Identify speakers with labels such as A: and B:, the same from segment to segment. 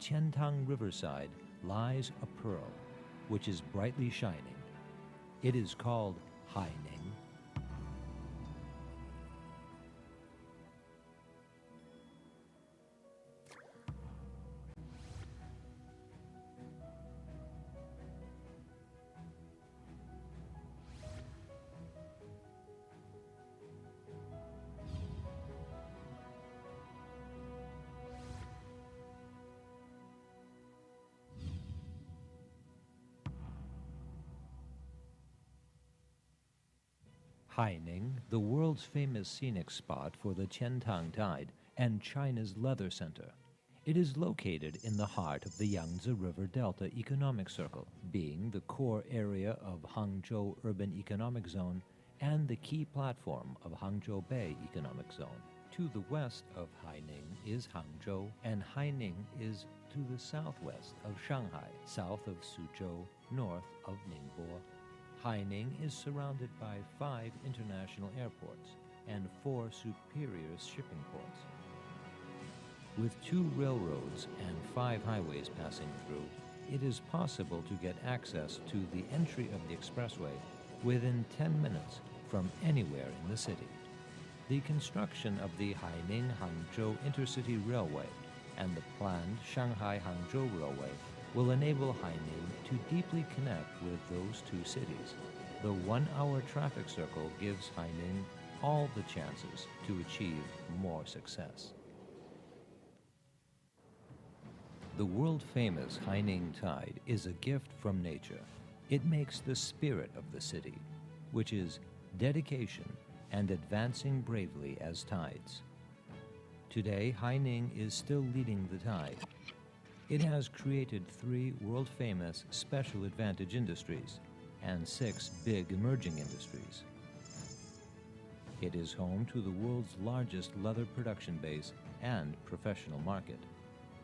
A: Qiantang riverside lies a pearl, which is brightly shining. It is called Haining. Haining, the world's famous scenic spot for the Qiantang Tide and China's leather center. It is located in the heart of the Yangtze River Delta Economic Circle, being the core area of Hangzhou Urban Economic Zone and the key platform of Hangzhou Bay Economic Zone. To the west of Haining is Hangzhou, and Haining is to the southwest of Shanghai, south of Suzhou, north of Ningbo. Haining is surrounded by 5 international airports and 4 superior shipping ports. With 2 railroads and 5 highways passing through, it is possible to get access to the entry of the expressway within 10 minutes from anywhere in the city. The construction of the Haining-Hangzhou Intercity Railway and the planned Shanghai-Hangzhou Railway will enable Haining to deeply connect with those 2 cities. The 1-hour traffic circle gives Haining all the chances to achieve more success. The world-famous Haining Tide is a gift from nature. It makes the spirit of the city, which is dedication and advancing bravely as tides. Today, Haining is still leading the tide. It has created 3 world-famous special advantage industries and 6 big emerging industries. It is home to the world's largest leather production base and professional market.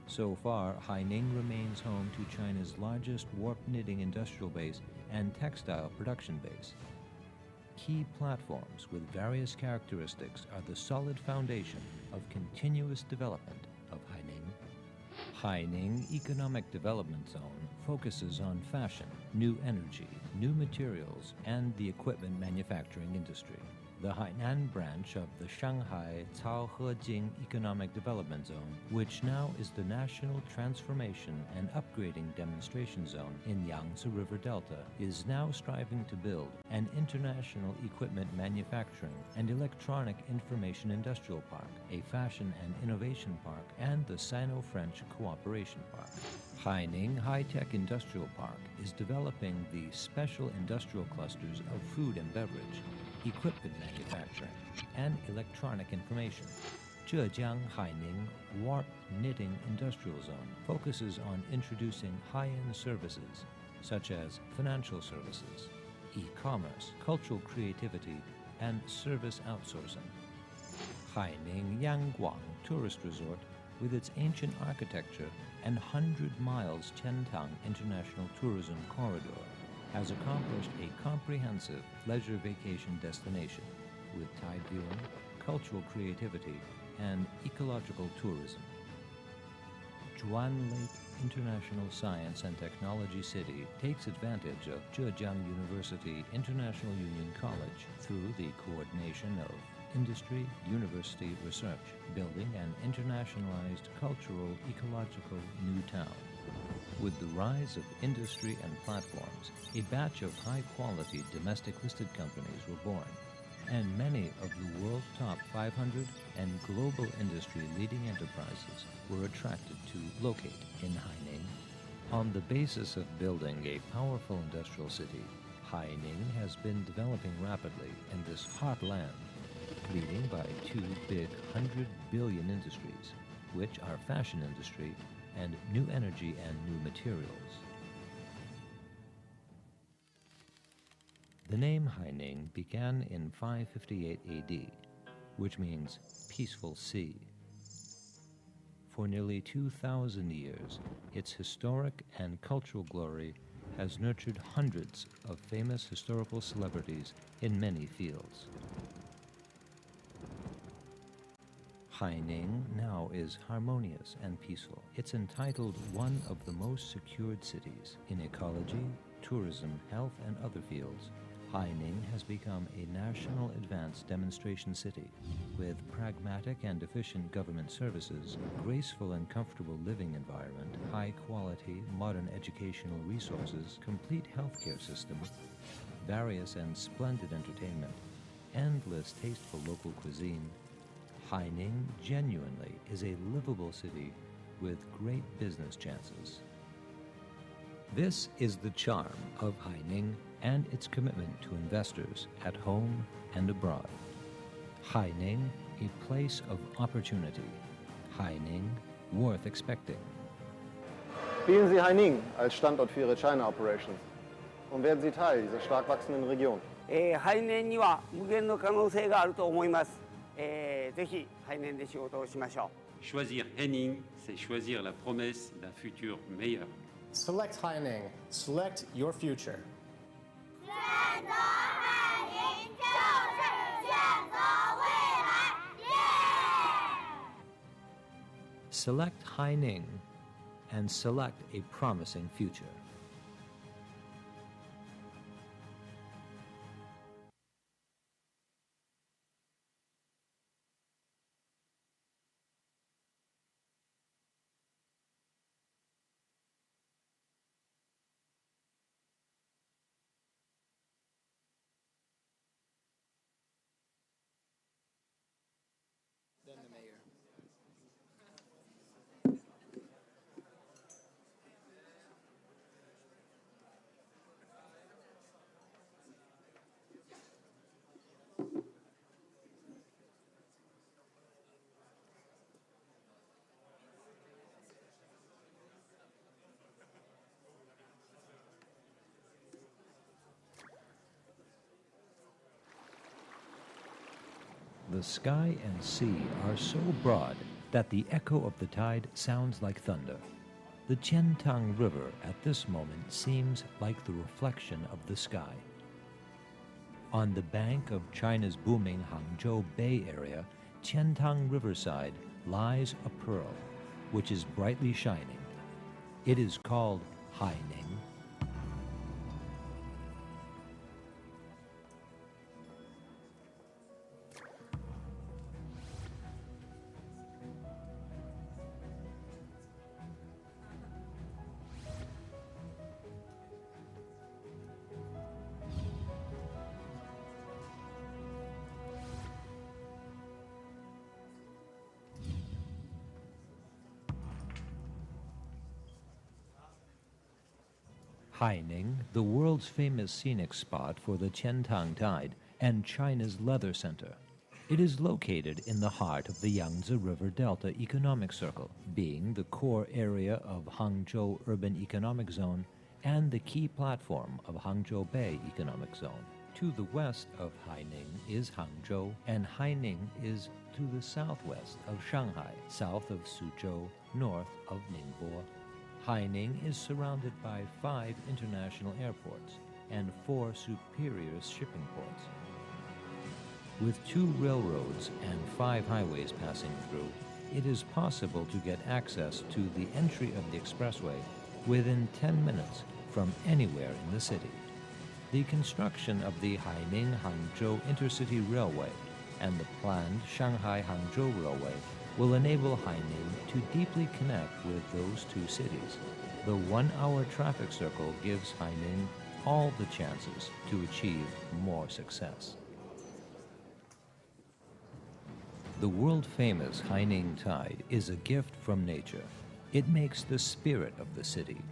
A: So far, Haining remains home to China's largest warp knitting industrial base and textile production base. Key platforms with various characteristics are the solid foundation of continuous development of Haining. Haining Economic Development Zone focuses on fashion, new energy, new materials, and the equipment manufacturing industry. The Hainan branch of the Shanghai Caohejing Economic Development Zone, which now is the National Transformation and Upgrading Demonstration Zone in Yangtze River Delta, is now striving to build an international equipment manufacturing and electronic information industrial park, a fashion and innovation park, and the Sino-French Cooperation Park. Haining High-Tech Industrial Park is developing the special industrial clusters of food and beverage, equipment manufacturing, and electronic information. Zhejiang Haining Warp Knitting Industrial Zone focuses on introducing high-end services such as financial services, e-commerce, cultural creativity, and service outsourcing. Haining Yangguang Tourist Resort, with its ancient architecture and 100 miles Qiantang International Tourism Corridor, has accomplished a comprehensive leisure vacation destination with tide viewing, cultural creativity, and ecological tourism. Zhuan Lake International Science and Technology City takes advantage of Zhejiang University International Union College through the coordination of industry, university research, building an internationalized cultural ecological new town. With the rise of industry and platforms, a batch of high-quality domestic-listed companies were born, and many of the world's top 500 and global industry leading enterprises were attracted to locate in Haining. On the basis of building a powerful industrial city, Haining has been developing rapidly in this hot land, leading by 2 big 100 billion industries, which are fashion industry and new energy and new materials. The name Haining began in 558 AD, which means peaceful sea. For nearly 2,000 years, its historic and cultural glory has nurtured hundreds of famous historical celebrities in many fields. Haining now is harmonious and peaceful. It's entitled one of the most secured cities in ecology, tourism, health, and other fields. Haining has become a national advanced demonstration city with pragmatic and efficient government services, graceful and comfortable living environment, high-quality modern educational resources, complete healthcare system, various and splendid entertainment, endless tasteful local cuisine. Haining genuinely is a livable city with great business chances. This is the charm of Haining and its commitment to investors at home and abroad. Haining, a place of opportunity. Haining, worth expecting.
B: Wählen Sie Haining als Standort für Ihre China Operations und werden Sie Teil dieser stark wachsenden Region.
C: 背年には無限の可能性があると思います。ぜひ背年で仕事をしましょう。
D: Choisir Haining, c'est choisir la promesse d'un futur meilleur.
E: Select Haining. Select your future.
A: Select Haining and select a promising future. The sky and sea are so broad that the echo of the tide sounds like thunder. The Qiantang River at this moment seems like the reflection of the sky. On the bank of China's booming Hangzhou Bay area, Qiantang Riverside lies a pearl, which is brightly shining. It is called Haining. Haining, the world's famous scenic spot for the Qiantang Tide and China's leather center. It is located in the heart of the Yangtze River Delta Economic Circle, being the core area of Hangzhou Urban Economic Zone and the key platform of Hangzhou Bay Economic Zone. To the west of Haining is Hangzhou, and Haining is to the southwest of Shanghai, south of Suzhou, north of Ningbo. Haining is surrounded by 5 international airports and 4 superior shipping ports. With 2 railroads and 5 highways passing through, it is possible to get access to the entry of the expressway within 10 minutes from anywhere in the city. The construction of the Haining-Hangzhou Intercity Railway and the planned Shanghai-Hangzhou Railway will enable Haining to deeply connect with those 2 cities. The 1-hour traffic circle gives Haining all the chances to achieve more success. The world-famous Haining Tide is a gift from nature. It makes the spirit of the city,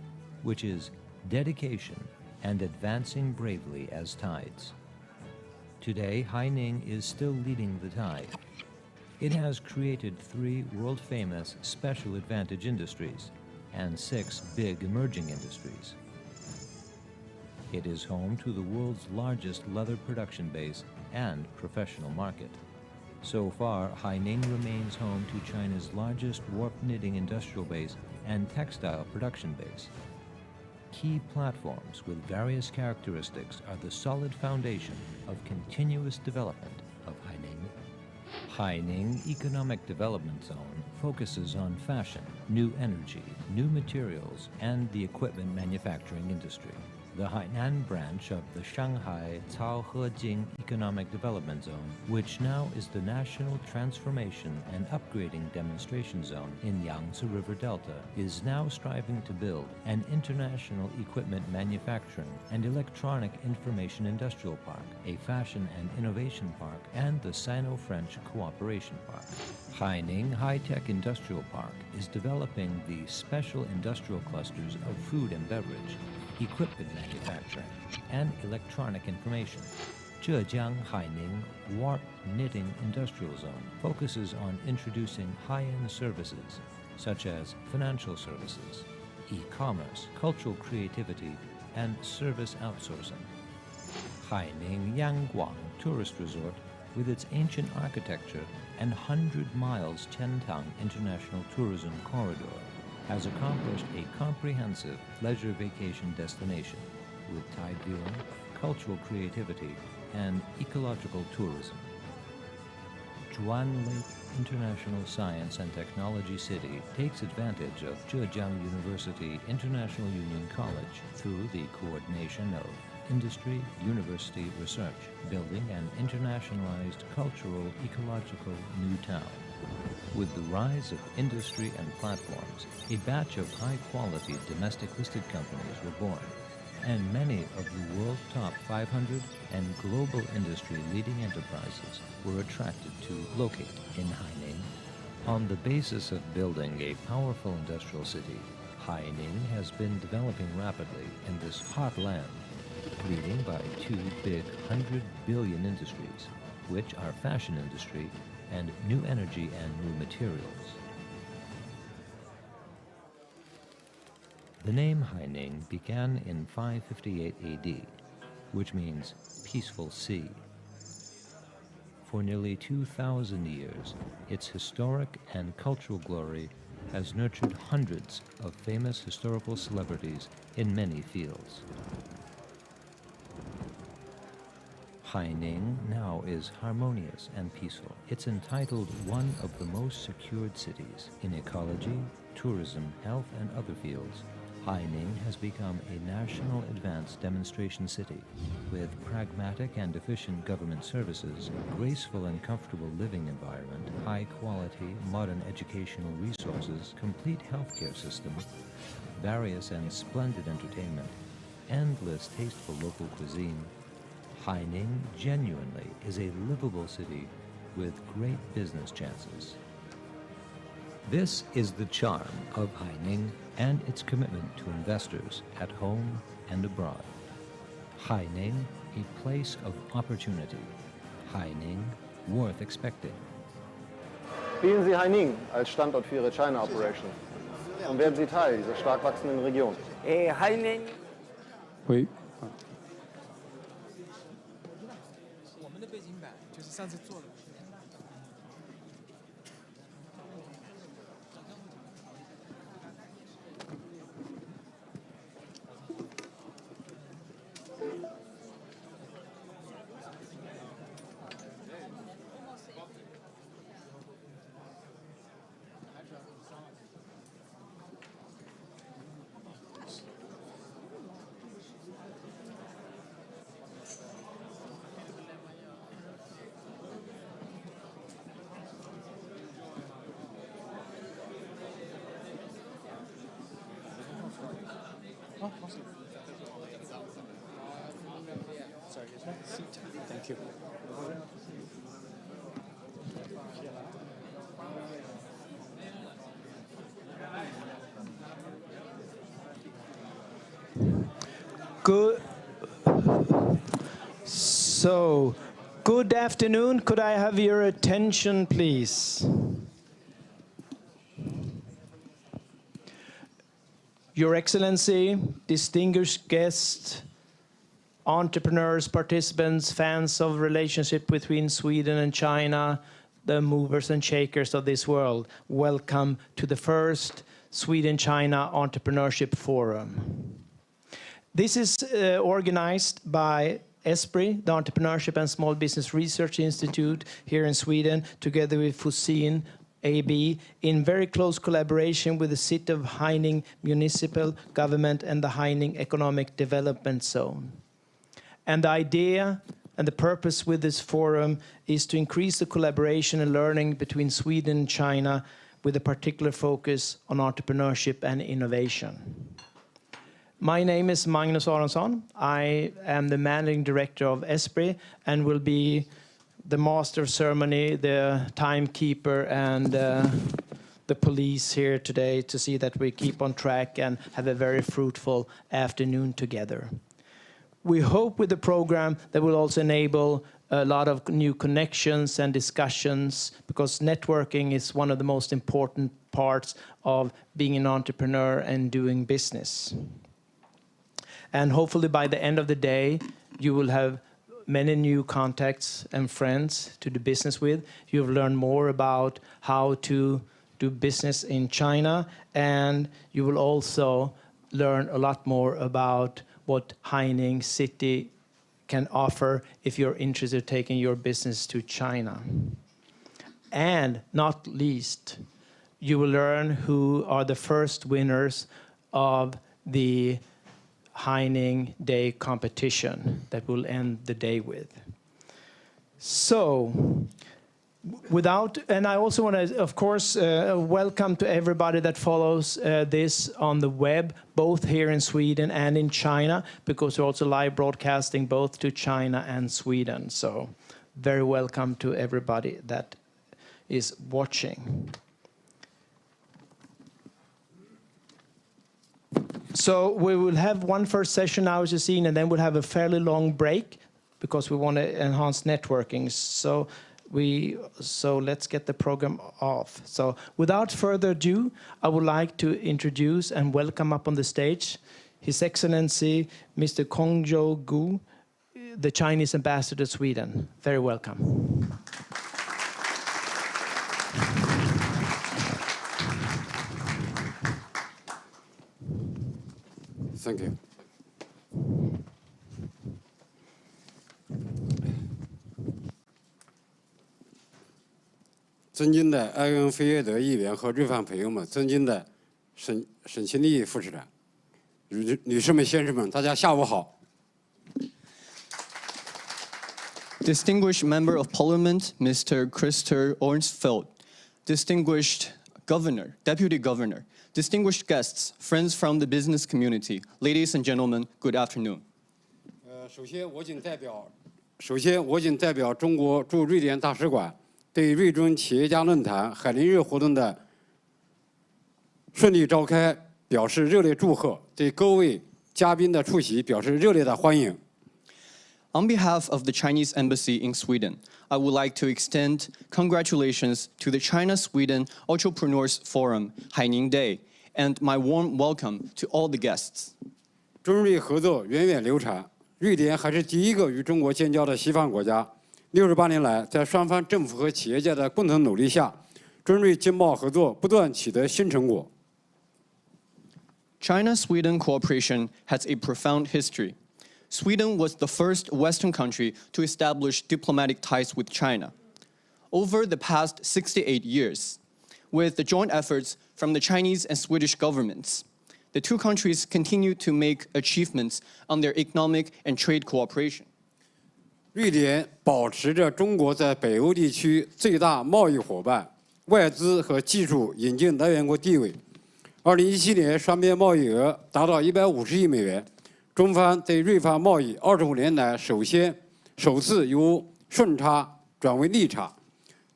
A: which is dedication and advancing bravely as tides. Today, Haining is still leading the tide. It has created 3 world-famous special advantage industries and 6 big emerging industries. It is home to the world's largest leather production base and professional market. So far, Haining remains home to China's largest warp knitting industrial base and textile production base. Key platforms with various characteristics are the solid foundation of continuous development of Haining. Haining Economic Development Zone focuses on fashion, new energy, new materials, and the equipment manufacturing industry. The Hainan branch of the Shanghai Caohejing Economic Development Zone, which now is the National Transformation and Upgrading Demonstration Zone in Yangtze River Delta, is now striving to build an international equipment manufacturing and electronic information industrial park, a fashion and innovation park, and the Sino-French Cooperation Park. Haining High-Tech Industrial Park is developing the special industrial clusters of food and beverage, equipment manufacturing, and electronic information. Zhejiang Haining Warp Knitting Industrial Zone focuses on introducing high-end services such as financial services, e-commerce, cultural creativity, and service outsourcing. Haining Yangguang Tourist Resort, with its ancient architecture and 100 miles Tiantang International Tourism Corridor, has accomplished a comprehensive leisure vacation destination with tide viewing, cultural creativity, and ecological tourism. Zhuan Lake International Science and Technology City takes advantage of Zhejiang University International Union College through the coordination of industry, university research, building an internationalized cultural ecological new town. With the rise of industry and platforms, a batch of high-quality domestic-listed companies were born, and many of the world's top 500 and global industry leading enterprises were attracted to locate in Haining. On the basis of building a powerful industrial city, Haining has been developing rapidly in this hot land, leading by two big 100 billion industries, which are fashion industry and new energy and new materials. The name Haining began in 558 AD, which means peaceful sea. For nearly 2,000 years, its historic and cultural glory has nurtured hundreds of famous historical celebrities in many fields. Haining now is harmonious and peaceful. It's entitled one of the most secured cities in ecology, tourism, health, and other fields. Haining has become a national advanced demonstration city with pragmatic and efficient government services, graceful and comfortable living environment, high-quality modern educational resources, complete healthcare system, various and splendid entertainment, endless tasteful local cuisine. Haining genuinely is a livable city with great business chances. This is the charm of Haining and its commitment to investors at home and abroad. Haining, a place of opportunity. Haining, worth expecting.
B: Wählen Sie Haining als Standort für Ihre China Operations und werden Sie Teil dieser stark wachsenden Region.
C: Haining.
F: Oui.
G: 我们的背景板就是上次做的。
E: Oh, awesome. Sorry, seat. Thank you.
H: Good afternoon. Could I have your attention, please? Your Excellency, distinguished guests, entrepreneurs, participants, fans of relationship between Sweden and China, the movers and shakers of this world, welcome to the first Sweden-China Entrepreneurship Forum. This is organized by ESPRI, the Entrepreneurship and Small Business Research Institute here in Sweden, together with Fusin AB, in very close collaboration with the City of Haining Municipal Government and the Haining Economic Development Zone. And the idea and the purpose with this forum is to increase the collaboration and learning between Sweden and China with a particular focus on entrepreneurship and innovation. My name is Magnus Aronsson. I am the managing director of ESPRI and will be the master of ceremony, the timekeeper, and the police here today to see that we keep on track and have a very fruitful afternoon together. We hope with the program that will also enable a lot of new connections and discussions, because networking is one of the most important parts of being an entrepreneur and doing business. And hopefully by the end of the day, you will have many new contacts and friends to do business with. You'll learn more about how to do business in China, and you will also learn a lot more about what Haining City can offer if you're interested in taking your business to China. And not least, you will learn who are the first winners of the Haining Day competition that we'll end the day with. So, and I also want to, of course, welcome to everybody that follows this on the web, both here in Sweden and in China, because we're also live broadcasting both to China and Sweden. So, very welcome to everybody that is watching. So we will have one first session now, as you've seen, and then we'll have a fairly long break because we want to enhance networking. So let's get the program off. So without further ado, I would like to introduce and welcome up on the stage His Excellency Mr. Kongzhou Gu, the Chinese ambassador to Sweden. Very welcome.
F: Thank you. 尊敬的埃恩菲耶德议员和瑞芳朋友们，尊敬的沈清丽副市长，女士们、先生们，大家下午好。
E: Distinguished Member of Parliament, Mr. Christer Ornsfeldt, distinguished Governor, Deputy Governor, distinguished guests, friends from the business community, ladies and gentlemen, good afternoon.
F: 首先，我谨代表中国驻瑞典大使馆，对瑞中企业家论坛海宁日活动的顺利召开表示热烈祝贺，对各位嘉宾的出席表示热烈的欢迎。
E: On behalf of the Chinese Embassy in Sweden, I would like to extend congratulations to the China-Sweden Entrepreneurs Forum Haining Day and my warm welcome to all the guests.
F: 中瑞合作源远流长，瑞典还是第一个与中国建交的西方国家。68年来，在双方政府和企业界的共同努力下，中瑞经贸合作不断取得新成果。
E: China-Sweden cooperation has a profound history. Sweden was the first Western country to establish diplomatic ties with China. Over the past 68 years, with the joint efforts from the Chinese and Swedish governments, the two countries continue to make achievements on their economic and trade cooperation.
F: 瑞典保持着中国在北欧地区最大贸易伙伴、外资和技术引进来源国地位。2017年双边贸易额达到150亿美元。 中方对瑞方贸易25年来首次由顺差转为逆差，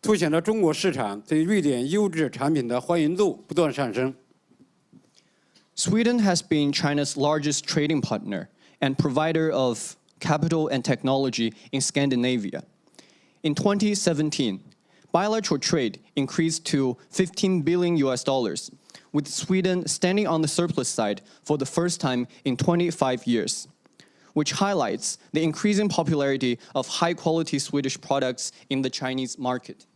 F: 凸显了中国市场对瑞典优质产品的欢迎度不断上升。
E: Sweden has been China's largest trading partner and provider of capital and technology in Scandinavia. In 2017, bilateral trade increased to $15 billion, with Sweden standing on the surplus side for the first time in 25 years, which highlights the increasing popularity of high-quality Swedish products in the Chinese market.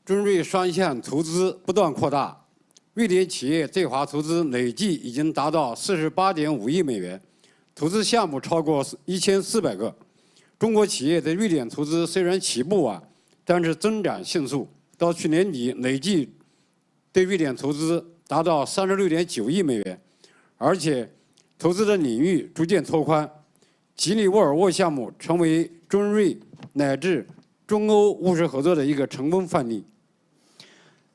F: 中瑞双向投资不断扩大，瑞典企业对华投资累计已经达到48.5亿美元，投资项目超过1400个。中国企业在瑞典投资虽然起步晚，但是增长迅速，到去年底累计对瑞典投资达到36.9亿美元，而且投资的领域逐渐拓宽。吉利沃尔沃项目成为中瑞乃至中欧务实合作的一个成功范例。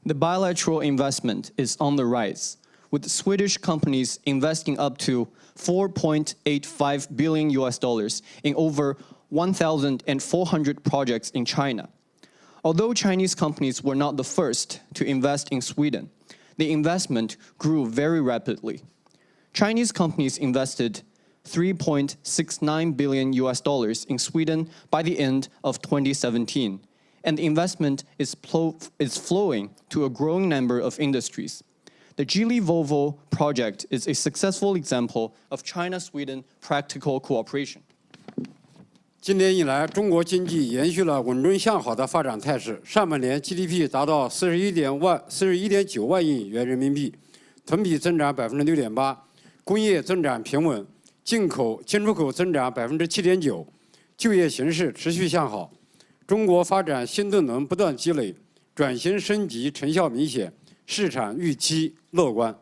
E: The bilateral investment is on the rise, with Swedish companies investing up to $4.85 billion in over 1,400 projects in China. Although Chinese companies were not the first to invest in Sweden, the investment grew very rapidly. Chinese companies invested $3.69 billion in Sweden by the end of 2017, and the investment is flowing to a growing number of industries. The Geely-Volvo project is a successful example of China-Sweden practical cooperation.
F: 今年以来，中国经济延续了稳中向好的发展态势。上半年 GDP 达到41.9万亿元人民币，同比增长6.8%，工业增长平稳，进出口增长7.9%，就业形势持续向好。中国发展新动能不断积累，转型升级成效明显，市场预期乐观。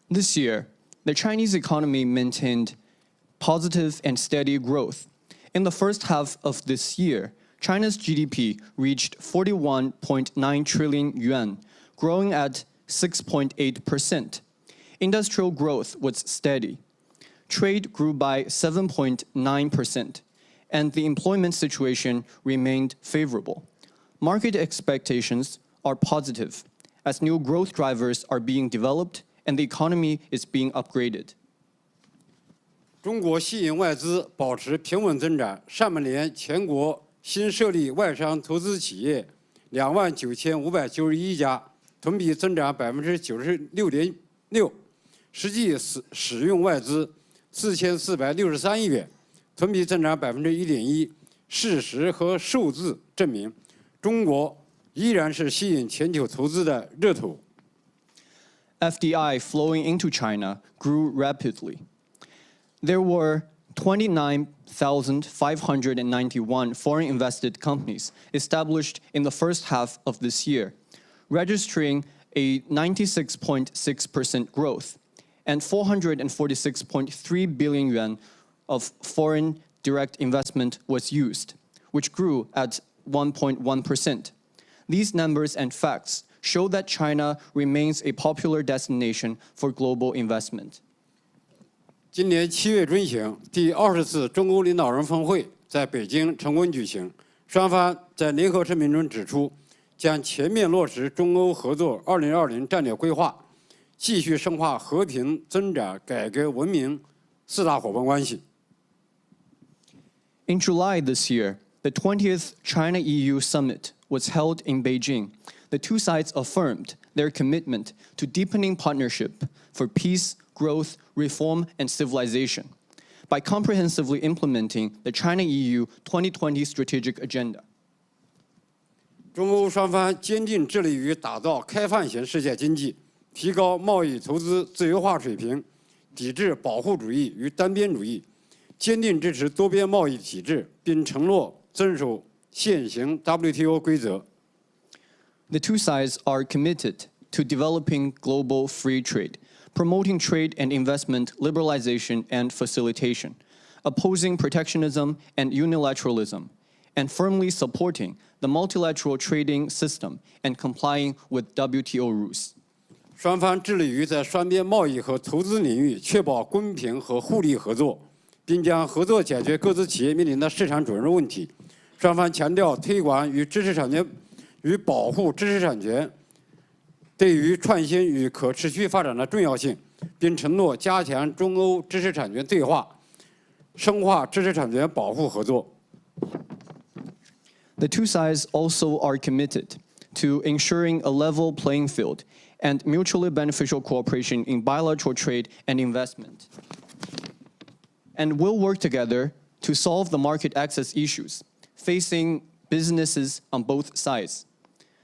E: This year, the Chinese economy maintained positive and steady growth. In the first half of this year, China's GDP reached 41.9 trillion yuan, growing at 6.8%. Industrial growth was steady. Trade grew by 7.9%, and the employment situation remained favorable. Market expectations are positive, as new growth drivers are being developed and the economy is being upgraded.
F: 中国吸引外资保持平稳增长，上半年全国新设立外商投资企业29591家，同比增长96.6%，实际使用外资4463亿元，同比增长1.1%。事实和数字证明，中国依然是吸引全球投资的热土。
E: FDI flowing into China grew rapidly. There were 29,591 foreign invested companies established in the first half of this year, registering a 96.6% growth, and 446.3 billion yuan of foreign direct investment was used, which grew at 1.1%. These numbers and facts show that China remains a popular destination for global investment.
F: 今年7月中旬，第20次中欧领导人峰会在北京成功举行。双方在联合声明中指出，将全面落实中欧合作2020战略规划，继续深化和平、增长、改革、文明4大伙伴关系。
E: In July this year, the 20th China-EU summit was held in Beijing. The two sides affirmed their commitment to deepening partnership for peace, growth, reform, and civilization by comprehensively implementing the China-EU 2020 strategic agenda.
F: 中欧双方坚定致力于打造开放型世界经济，提高贸易投资自由化水平，抵制保护主义与单边主义，坚定支持多边贸易体制，并承诺遵守现行 WTO 规则。
E: The two sides are committed to developing global free trade, promoting trade and investment liberalization and facilitation, opposing protectionism and unilateralism, and firmly supporting the multilateral trading system and complying with WTO rules.
F: 双方致力于在双边贸易和投资领域确保公平和互利合作，并将合作解决各自企业面临的市场准入问题。双方强调推广与知识产权与保护知识产权对于创新与可持续发展的重要性，并承诺加强中欧知识产权对话，深化知识产权保护合作。
E: The two sides also are committed to ensuring a level playing field and mutually beneficial cooperation in bilateral trade and investment, and will work together to solve the market access issues facing businesses on both sides.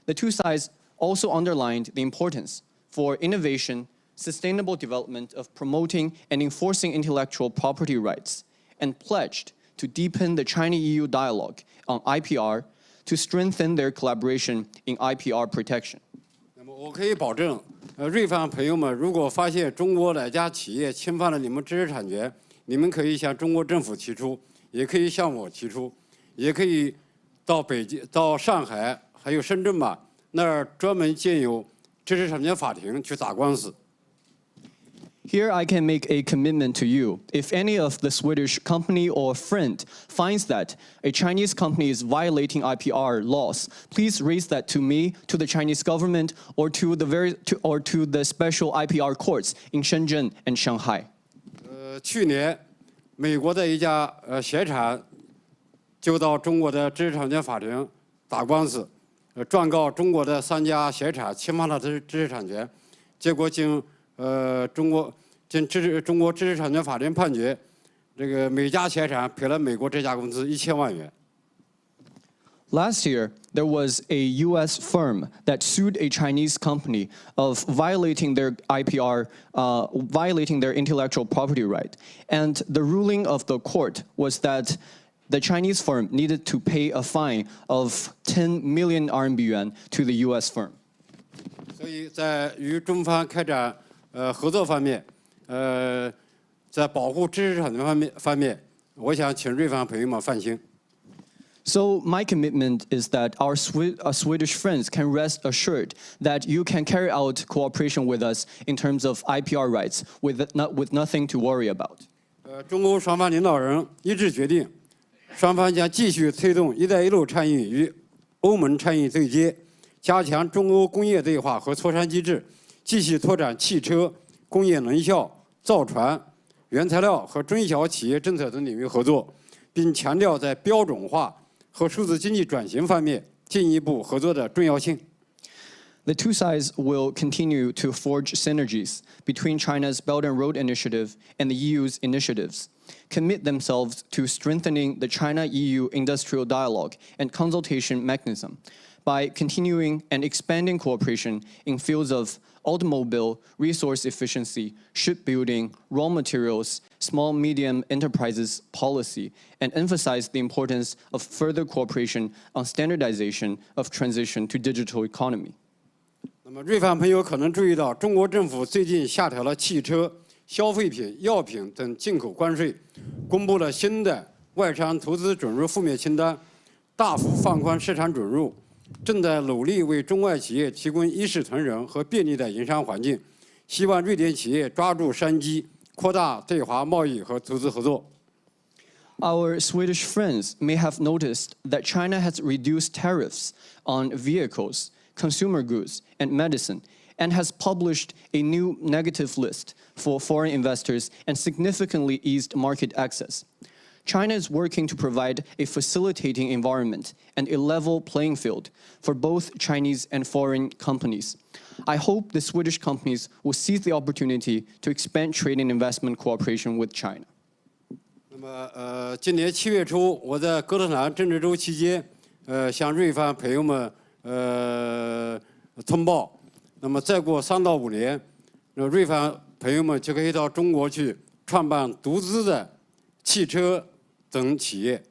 E: The two sides also underlined the importance for innovation sustainable development of promoting and enforcing intellectual property rights, and pledged to deepen the China-EU dialogue on IPR to strengthen their collaboration in IPR protection.
F: 那么我可以保证，瑞方朋友们，如果发现中国哪家企业侵犯了你们知识产权，你们可以向中国政府提出，也可以向我提出，也可以到北京、到上海还有深圳吧，那儿专门建有知识产权法庭去打官司。
E: Here I can make a commitment to you. If any of the Swedish company or friend finds that a Chinese company is violating IPR laws, please raise that to me, to the Chinese government, or to the special IPR courts in Shenzhen and Shanghai.
F: 去年，美国的一家鞋厂就到中国的知识产权法庭打官司，状告中国的3家鞋厂侵犯了知识产权，结果经中国知识产权法庭判决，这个每家鞋厂赔了美国这家公司1000万元。
E: Last year, there was a U.S. firm that sued a Chinese company of violating their IPR, violating their intellectual property right. And the ruling of the court was that the Chinese firm needed to pay a fine of 10 million RMB yuan to the U.S. firm.
F: 所以在与中方开展合作方面，在保护知识产权方面，我想请瑞方朋友们放心。
E: So my commitment is that our Swedish friends can rest assured that you can carry out cooperation with us in terms of IPR rights with nothing to worry about.
F: 中欧双方领导人一致决定，双方将继续推动“一带一路”倡议与欧盟倡议对接，加强中欧工业对话和磋商机制，继续拓展汽车、工业能效、造船、原材料和中小企业政策等领域合作，并强调在标准化和数字经济转型方面进一步合作的重要性。
E: The two sides will continue to forge synergies between China's Belt and Road Initiative and the EU's initiatives, commit themselves to strengthening the China-EU industrial dialogue and consultation mechanism by continuing and expanding cooperation in fields of automobile, resource efficiency, shipbuilding, raw materials, small-medium enterprises policy, and emphasize the importance of further cooperation on standardization of transition to digital economy.
F: 那么，瑞方朋友可能注意到，中国政府最近下调了汽车、消费品、药品等进口关税，公布了新的外商投资准入负面清单，大幅放宽市场准入，正在努力为中外企业提供一视同仁和便利的营商环境，希望瑞典企业抓住商机，扩大对华贸易和投资合作。
E: Our Swedish friends may have noticed that China has reduced tariffs on vehicles, consumer goods, and medicine, and has published a new negative list for foreign investors and significantly eased market access. China is working to provide a facilitating environment and a level playing field for both Chinese and foreign companies. I hope the Swedish companies will seize the opportunity to expand trade and investment cooperation with China.
F: 那么，今年7月初，我在哥特兰政治周期间，向瑞方朋友们通报。那么，再过3到5年，瑞方朋友们就可以到中国去创办独资的汽车等企业。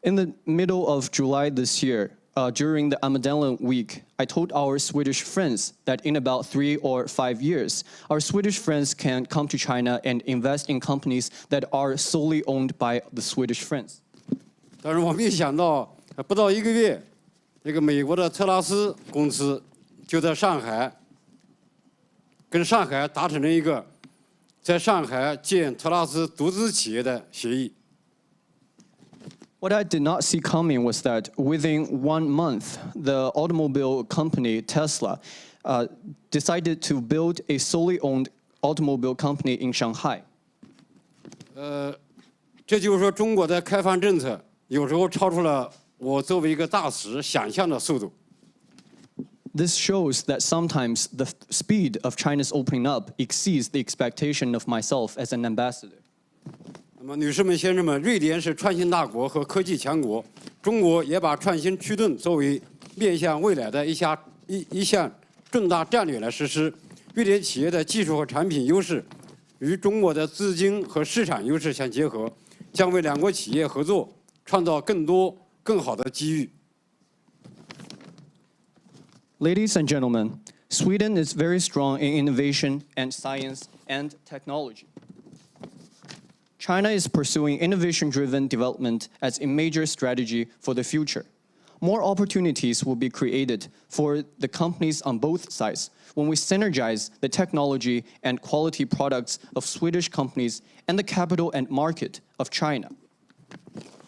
E: In the middle of July this year, during the Almedalen week, I told our Swedish friends that in about 3 or 5 years, our Swedish friends can come to China and invest in companies that are solely owned by the Swedish friends.
F: 但是我没想到，不到1个月，这个美国的特拉斯公司就在上海，跟上海达成了一个在上海建特拉斯独资企业的协议。
E: What I did not see coming was that within 1 month, the automobile company Tesla decided to build a solely owned automobile company in Shanghai.
F: 这就是说，中国的开放政策有时候超出了我作为一个大使想象的速度。
E: This shows that sometimes the speed of China's opening up exceeds the expectation of myself as an ambassador.
F: 那么，女士们、先生们，瑞典是创新大国和科技强国，中国也把创新驱动作为面向未来的一项重大战略来实施。瑞典企业的技术和产品优势与中国的资金和市场优势相结合，将为两国企业合作创造更多更好的机遇。
E: Ladies and gentlemen, Sweden is very strong in innovation and science and technology. China is pursuing innovation-driven development as a major strategy for the future. More opportunities will be created for the companies on both sides when we synergize the technology and quality products of Swedish companies and the capital and market of China.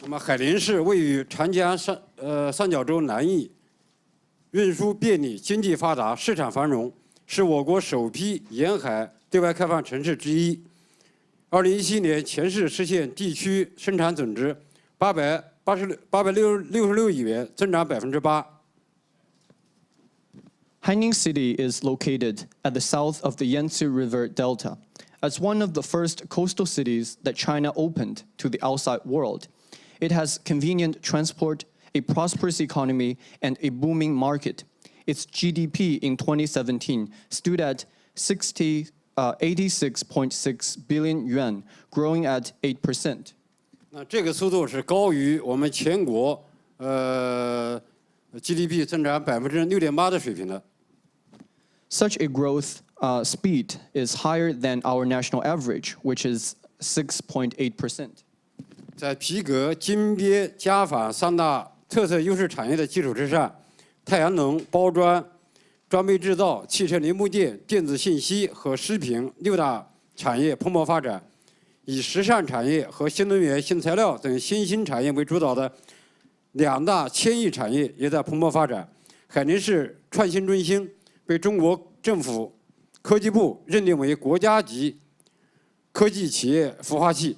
F: 那么，海宁市位于长江三角洲南翼，运输便利，经济发达，市场繁荣，是我国首批沿海对外开放城市之一。2017年，全市实现地区生产总值866亿元，增长8%。
E: Haining City is located at the south of the Yangtze River Delta. As one of the first coastal cities that China opened to the outside world, it has convenient transport, a prosperous economy, and a booming market. Its GDP in 2017 stood at 86.6 billion yuan, growing at 8%.
F: 那这个速度是高于我们全国GDP 增长6.8%的水平的。
E: Such a growth speed is higher than our national average, which is 6.8%.
F: 在皮革、金鳖、家纺三大特色优势产业的基础之上，太阳能、包装、装备制造、汽车零部件、电子信息和食品6大产业蓬勃发展，以时尚产业和新能源、新材料等新兴产业为主导的2大千亿产业也在蓬勃发展。海宁市创新中心被中国政府科技部认定为国家级科技企业孵化器。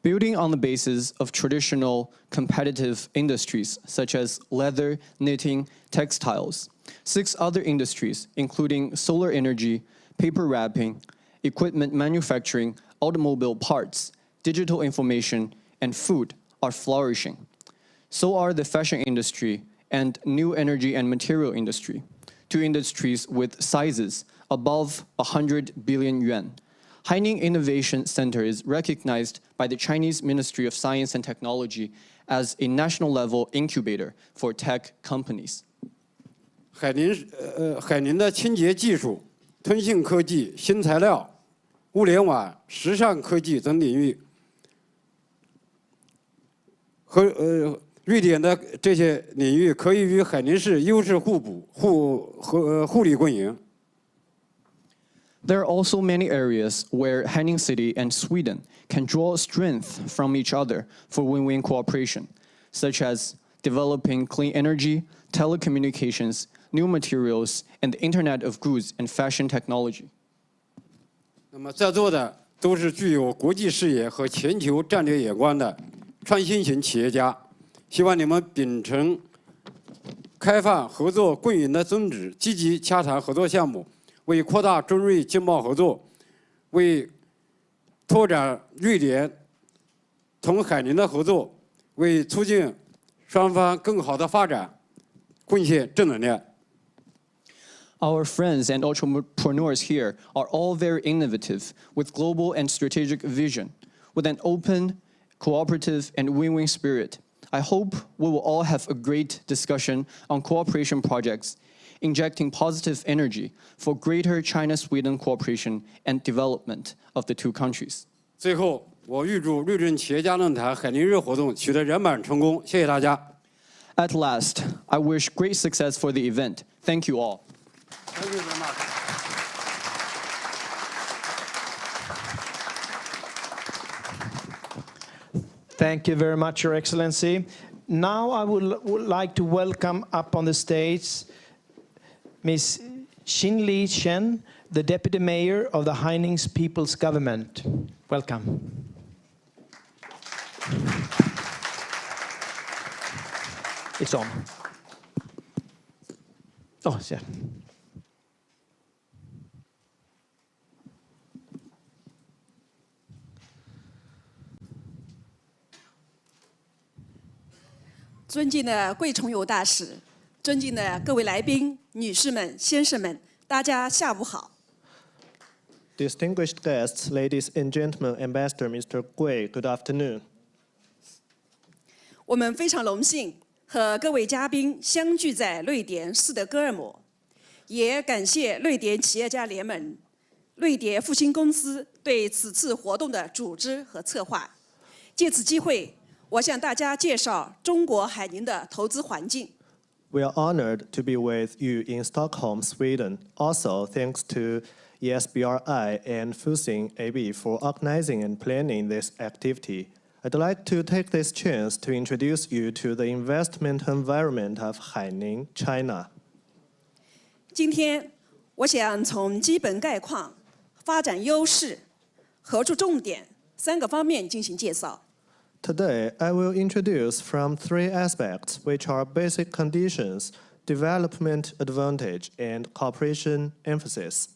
E: Building on the basis of traditional competitive industries such as leather, knitting, textiles, 6 other industries, including solar energy, paper wrapping, equipment manufacturing, automobile parts, digital information, and food, are flourishing. So are the fashion industry and new energy and material industry, 2 industries with sizes above 100 billion yuan. Haining Innovation Center is recognized by the Chinese Ministry of Science and Technology as a national-level incubator for tech companies.
F: 海宁的清洁技术、通信科技、新材料、物联网、时尚科技等领域，和瑞典的这些领域可以与海宁市优势互补、互利共赢。
E: There are also many areas where Haining City and Sweden can draw strength from each other for win-win cooperation, such as developing clean energy, telecommunications, new materials, and the Internet of Goods and fashion technology.
F: 那么在座的都是具有国际视野和全球战略眼光的创新型企业家，希望你们秉承开放、合作、共赢的宗旨，积极洽谈合作项目。为扩大中瑞经贸合作，为拓展瑞典同海宁的合作，为促进双方更好的发展贡献正能量。
E: Our friends and entrepreneurs here are all very innovative, with global and strategic vision, with an open, cooperative, and win-win spirit. I hope we will all have a great discussion on cooperation projects, injecting positive energy for greater China-Sweden cooperation and development of the 2 countries.
F: 最后，我预祝瑞典企业家论坛海宁日活动取得圆满成功。谢谢大家。
E: At last, I wish great success for the event. Thank you all.
F: Thank you very much.
H: Thank you very much, Your Excellency. Now I would like to welcome up on the stage Ms. Xin-Li Chen, the Deputy Mayor of the Haining People's Government. Welcome. It's on. Oh, yeah.
I: 尊敬的贵崇友大使，尊敬的各位来宾，女士们、先生们，大家下午好。
J: Distinguished guests, ladies and gentlemen, Ambassador Mr. Gui, good afternoon.
I: 我们非常荣幸和各位嘉宾相聚在瑞典斯德哥尔摩，也感谢瑞典企业家联盟、瑞典复兴公司对此次活动的组织和策划。借此机会，我向大家介绍中国海宁的投资环境。
J: We are honored to be with you in Stockholm, Sweden. Also, thanks to ESBRI and Fusing AB for organizing and planning this activity. I'd like to take this chance to introduce you to the investment environment of Haining, China.
I: 今天，我想从基本概况、发展优势、合作重点3个方面进行介绍。
J: Today, I will introduce from 3 aspects, which are basic conditions, development advantage, and cooperation emphasis.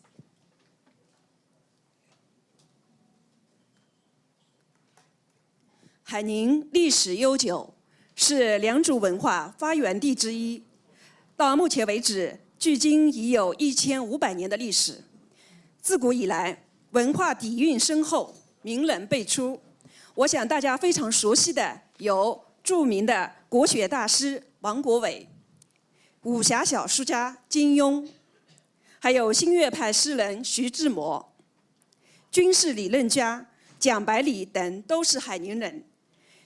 I: 海宁历史悠久，是良渚文化发源地之一。到目前为止，距今已有1500年的历史。自古以来，文化底蕴深厚，名人辈出。我想大家非常熟悉的有著名的国学大师王国维、武侠小说家金庸，还有新月派诗人徐志摩、军事理论家蒋百里等都是海宁人。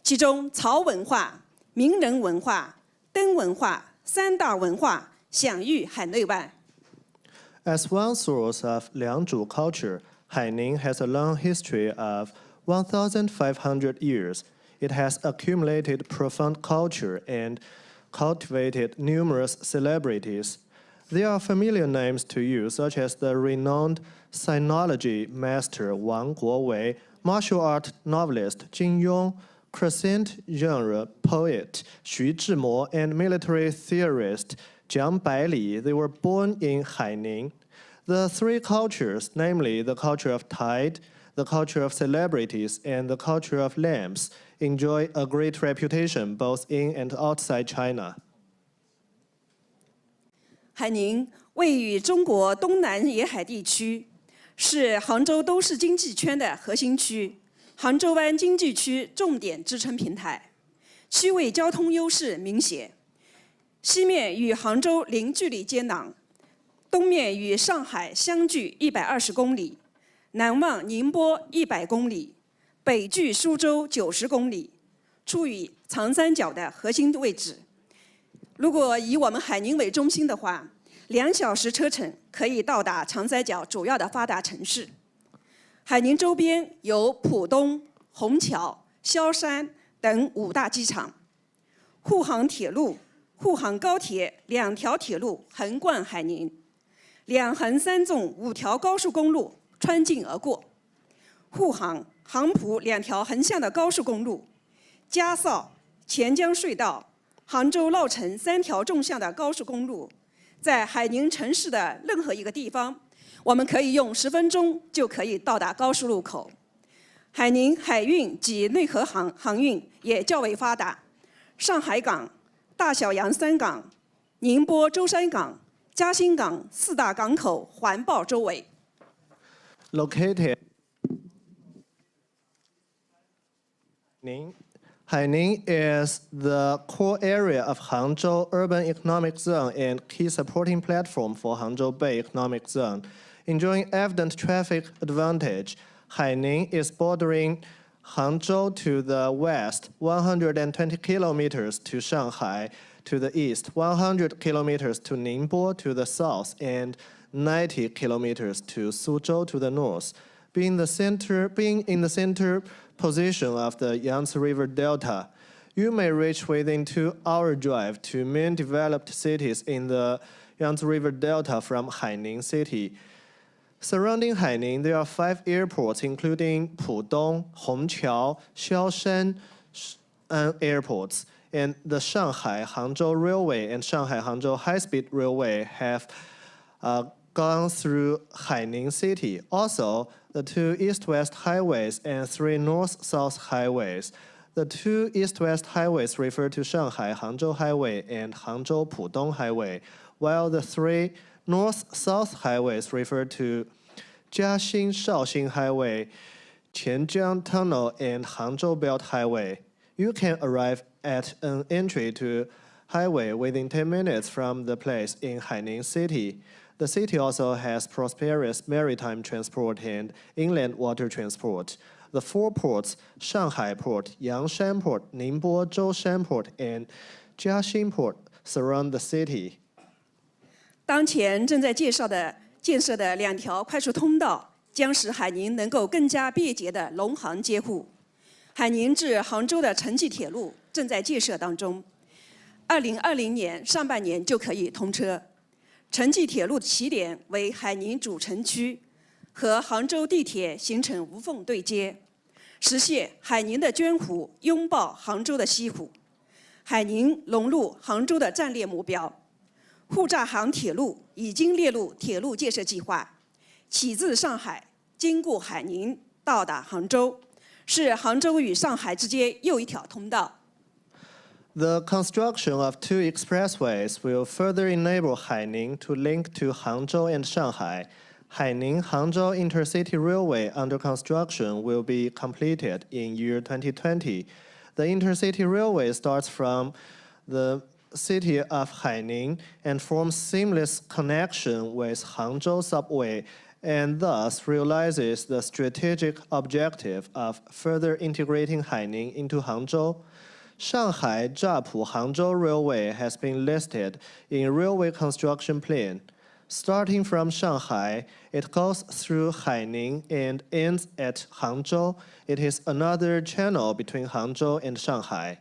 I: 其中曹文化、名人文化、灯文化3大文化享誉海内外。
J: As one source of Liangzhu culture, Haining has a long history of 1,500 years. It has accumulated profound culture and cultivated numerous celebrities. There are familiar names to you, such as the renowned sinology master Wang Guowei, martial art novelist Jin Yong, crescent genre poet Xu Zhimo, and military theorist Jiang Baili. They were born in Haining. The 3 cultures, namely the culture of tide, the culture of celebrities, and the culture of lamps, enjoy a great reputation both in and outside China.
I: 海宁位于中国东南沿海地区，是杭州都市经济圈的核心区，杭州湾经济区重点支撑平台，区位交通优势明显。西面与杭州零距离接壤，东面与上海相距120公里，南望宁波100公里，北距苏州90公里，处于长三角的核心位置。如果以我们海宁为中心的话，2小时车程可以到达长三角主要的发达城市。海宁周边有浦东、虹桥、萧山等5大机场，沪杭铁路、沪杭高铁2条铁路横贯海宁，2横3纵5条高速公路穿境而过，沪杭、杭浦2条横向的高速公路，嘉绍、钱江隧道、杭州绕城3条纵向的高速公路，在海宁城市的任何一个地方，我们可以用10分钟就可以到达高速路口。海宁海运及内河航运也较为发达，上海港、大小洋3港、宁波舟山港、嘉兴港4大港口环抱周围。
J: Located Haining is the core area of Hangzhou Urban Economic Zone and key supporting platform for Hangzhou Bay Economic Zone. Enjoying evident traffic advantage, Haining is bordering Hangzhou to the west, 120 kilometers to Shanghai to the east, 100 kilometers to Ningbo to the south, and 90 kilometers to Suzhou to the north. Being in the center position of the Yangtze River Delta, you may reach within 2-hour drive to main developed cities in the Yangtze River Delta from Haining City. Surrounding Haining, there are 5 airports, including Pudong, Hongqiao, Xiaoshan airports, and the Shanghai-Hangzhou Railway and Shanghai-Hangzhou High-Speed Railway have gone through Haining City. Also, the 2 east-west highways and 3 north-south highways. The 2 east-west highways refer to Shanghai-Hangzhou Highway and Hangzhou-Pudong Highway, while the 3 north-south highways refer to Jiaxing-Shaoxing Highway, Qianjiang Tunnel, and Hangzhou Belt Highway. You can arrive at an entry to highway within 10 minutes from the place in Haining City. The city also has prosperous maritime transport and inland water transport. The 4 ports, Shanghai Port, Yangshan Port, Ningbo Zhoushan Port, and Jiaxing Port, surround the city.
I: 当前正在建设的2条快速通道，将使海宁能够更加便捷地龙杭接沪。海宁至杭州的城际铁路正在建设当中，2020年上半年就可以通车。城际铁路起点为海宁主城区，和杭州地铁形成无缝对接，实现海宁的娟湖拥抱杭州的西湖，海宁融入杭州的战略目标。沪厦杭铁路已经列入铁路建设计划，起自上海，经过海宁到达杭州，是杭州与上海之间又一条通道。
J: The construction of 2 expressways will further enable Haining to link to Hangzhou and Shanghai. Haining-Hangzhou Intercity Railway under construction will be completed in year 2020. The Intercity Railway starts from the city of Haining and forms seamless connection with Hangzhou subway, and thus realizes the strategic objective of further integrating Haining into Hangzhou. Shanghai Zhapu Hangzhou Railway has been listed in Railway Construction Plan. Starting from Shanghai, it goes through Haining and ends at Hangzhou. It is another channel between Hangzhou and Shanghai.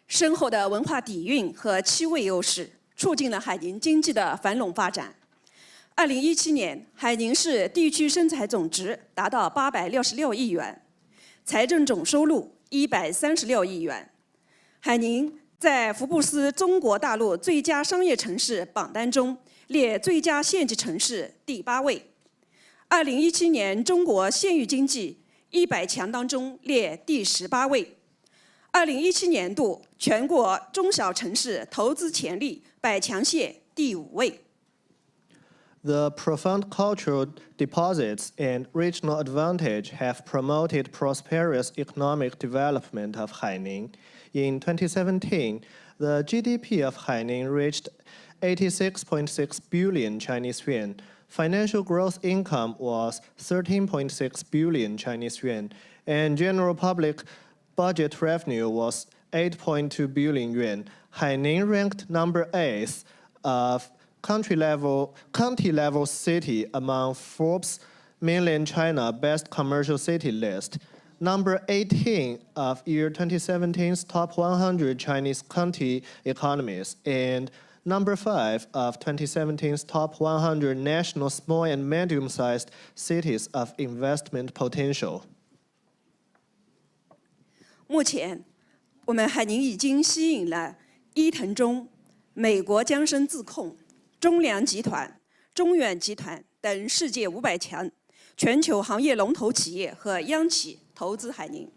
I: 深厚的文化底蕴和区位优势，促进了海宁经济的繁荣发展。2017年，海宁市地区生产总值达到866亿元，财政总收入136亿元。海宁在福布斯中国大陆最佳商业城市榜单中列最佳县级城市第8位。2017年中国县域经济100强当中列第18位。2017年度全国中小城市投资潜力100强县第5位。
J: The profound cultural deposits and regional advantage have promoted prosperous economic development of Haining. In 2017, the GDP of Haining reached 86.6 billion Chinese yuan. Financial gross income was 13.6 billion Chinese yuan, and general public budget revenue was 8.2 billion yuan. Haining ranked number 8th of county level city among Forbes Mainland China Best Commercial City list, number 18 of year 2017's top 100 Chinese county economies, and number 5 of 2017's top 100 national small and medium-sized cities of investment potential.
I: 目前，我们海宁已经吸引了伊藤忠、美国江生自控、中粮集团、中远集团等世界500强全球行业龙头企业和央企投资海宁。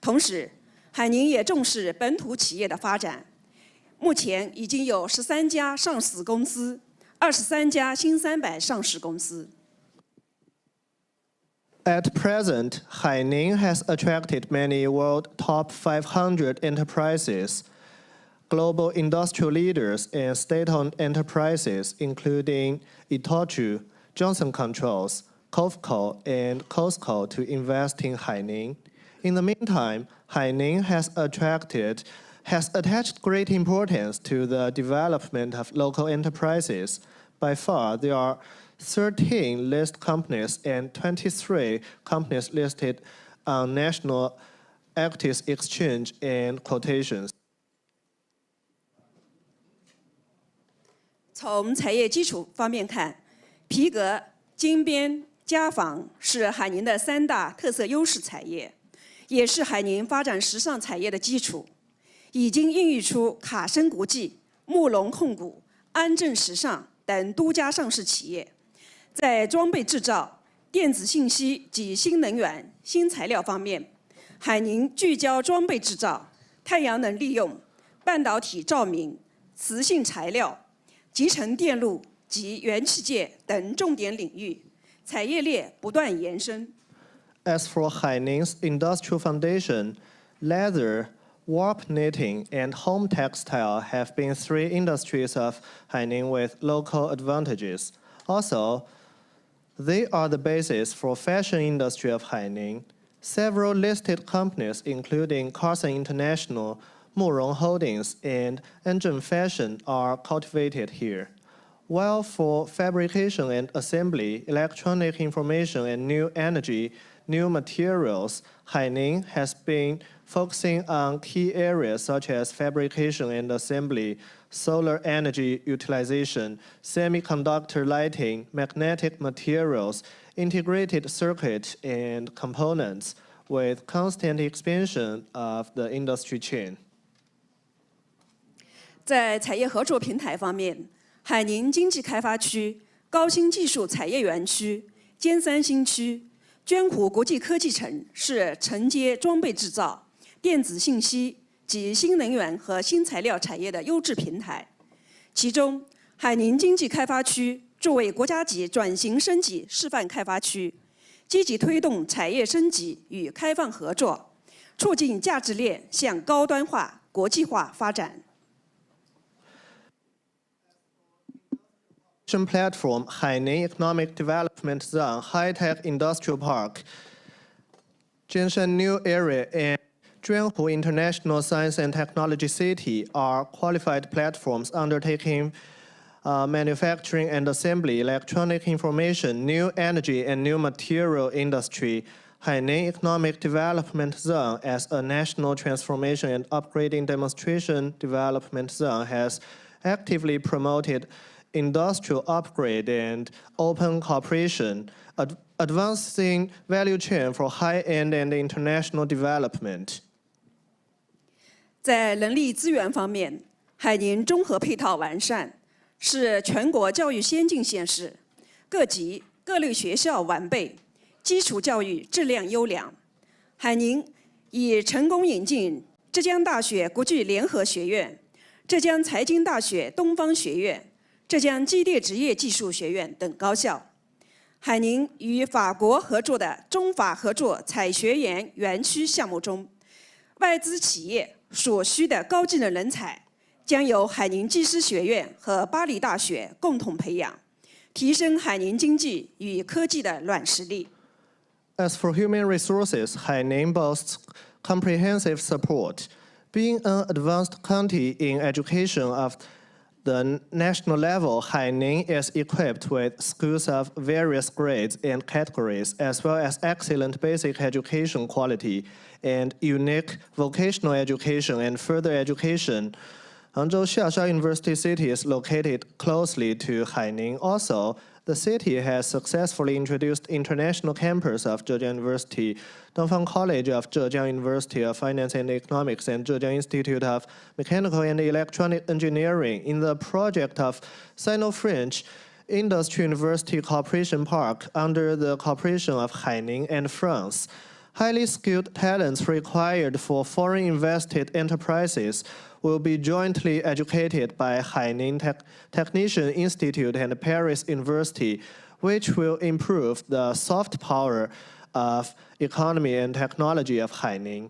I: 同时，海宁也重视本土企业的发展。目前已经有13家上市公司，23家新300上市公司。
J: At present, Haining has attracted many world top 500 enterprises, global industrial leaders, and state-owned enterprises, including Itochu, Johnson Controls, COFCO, and Costco, to invest in Haining. In the meantime, Haining has attached great importance to the development of local enterprises. By far, there are 13 listed companies and 23 companies listed on National Equities Exchange and Quotations.
I: 从产业基础方面看，皮革、金边、家纺是海宁的3大特色优势产业，也是海宁发展时尚产业的基础。已经孕育出卡森国际、慕容控股、安正时尚等多家上市企业。在装备制造、电子信息及新能源、新材料方面，海宁聚焦装备制造、太阳能利用、半导体照明、磁性材料、集成电路及元器件等重点领域，产业链不断延伸。
J: As for Haining's industrial foundation, leather, warp knitting, and home textile have been 3 industries of Haining with local advantages. Also, they are the basis for fashion industry of Haining. Several listed companies, including Carson International, Murong Holdings, and Engine Fashion, are cultivated here. While for fabrication and assembly, electronic information, and new energy, new materials, Haining has been focusing on key areas such as fabrication and assembly, solar energy utilization, semiconductor lighting, magnetic materials, integrated circuit and components, with constant expansion of the industry chain.
I: 在产业合作平台方面，海宁经济开发区、高新技术产业园区、尖山新区、捐湖国际科技城是承接装备制造、电子信息及新能源和新材料产业的优质平台。其中，海宁经济开发区作为国家级转型升级示范开发区，积极推动产业升级与开放合作，促进价值链向高端化、国际化发展。
J: Platform Haining Economic Development Zone High-Tech Industrial Park, Jinshan New Area, and Zhuanhu International Science and Technology City are qualified platforms undertaking manufacturing and assembly, electronic information, new energy, and new material industry. Haining Economic Development Zone as a national transformation and upgrading demonstration development zone has actively promoted industrial upgrade and open cooperation, advancing value chain for high-end and international development.
I: 在人力资源方面，海宁综合配套完善，是全国教育先进县市，各级各类学校完备，基础教育质量优良。海宁已成功引进浙江大学国际联合学院、浙江财经大学东方学院、浙江机电职业技术学院等高校。海宁与法国合作的中法合作采学研园区项目中，外资企业所需的高技能人才将由海宁技师学院和巴黎大学共同培养，提升海宁经济与科技的软实力。
J: As for human resources, Haining boasts comprehensive support. Being an advanced county in education of the national level, Haining is equipped with schools of various grades and categories, as well as excellent basic education quality and unique vocational education and further education. Hangzhou Xiaosha University City is located closely to Haining. Also, the city has successfully introduced international campus of Zhejiang University, Dongfang College of Zhejiang University of Finance and Economics, and Zhejiang Institute of Mechanical and Electronic Engineering in the project of Sino-French Industry University Cooperation Park under the cooperation of Haining and France. Highly skilled talents required for foreign invested enterprises will be jointly educated by Haining Technician Institute and Paris University, which will improve the soft power of economy and technology of Haining.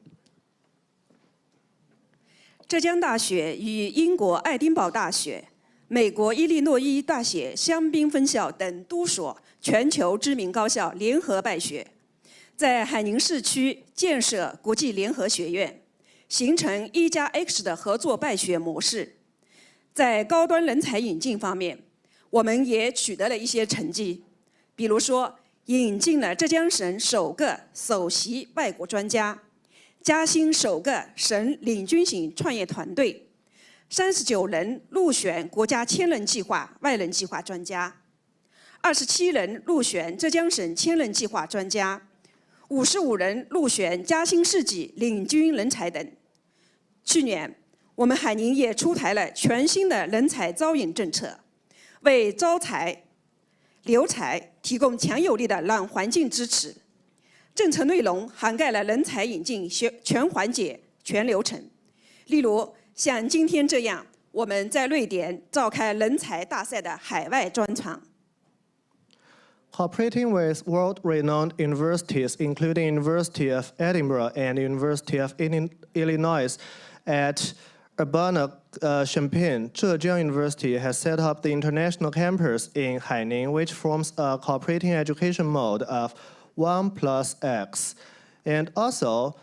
I: 浙江大学与英国爱丁堡大学、美国伊利诺伊大学香槟分校等多所全球知名高校联合办学，在海宁市区建设国际联合学院，形成1+X 的合作办学模式。在高端人才引进方面，我们也取得了一些成绩，比如说引进了浙江省首个首席外国专家，嘉兴首个省领军型创业团队，39人入选国家千人计划外人计划专家，27人入选浙江省千人计划专家，55人入选嘉兴市级领军人才等。去年，我们海宁也出台了全新的人才招引政策，为招才、留才提供强有力的软环境支持。政策内容涵盖了人才引进全环节、全流程，例如像今天这样我们在瑞典召开人才大赛的海外专场。
J: Cooperating with world-renowned universities, including University of Edinburgh and University of Illinois at Urbana-Champaign, Zhejiang University has set up the international campus in Haining, which forms a cooperating education mode of 1+X. And also,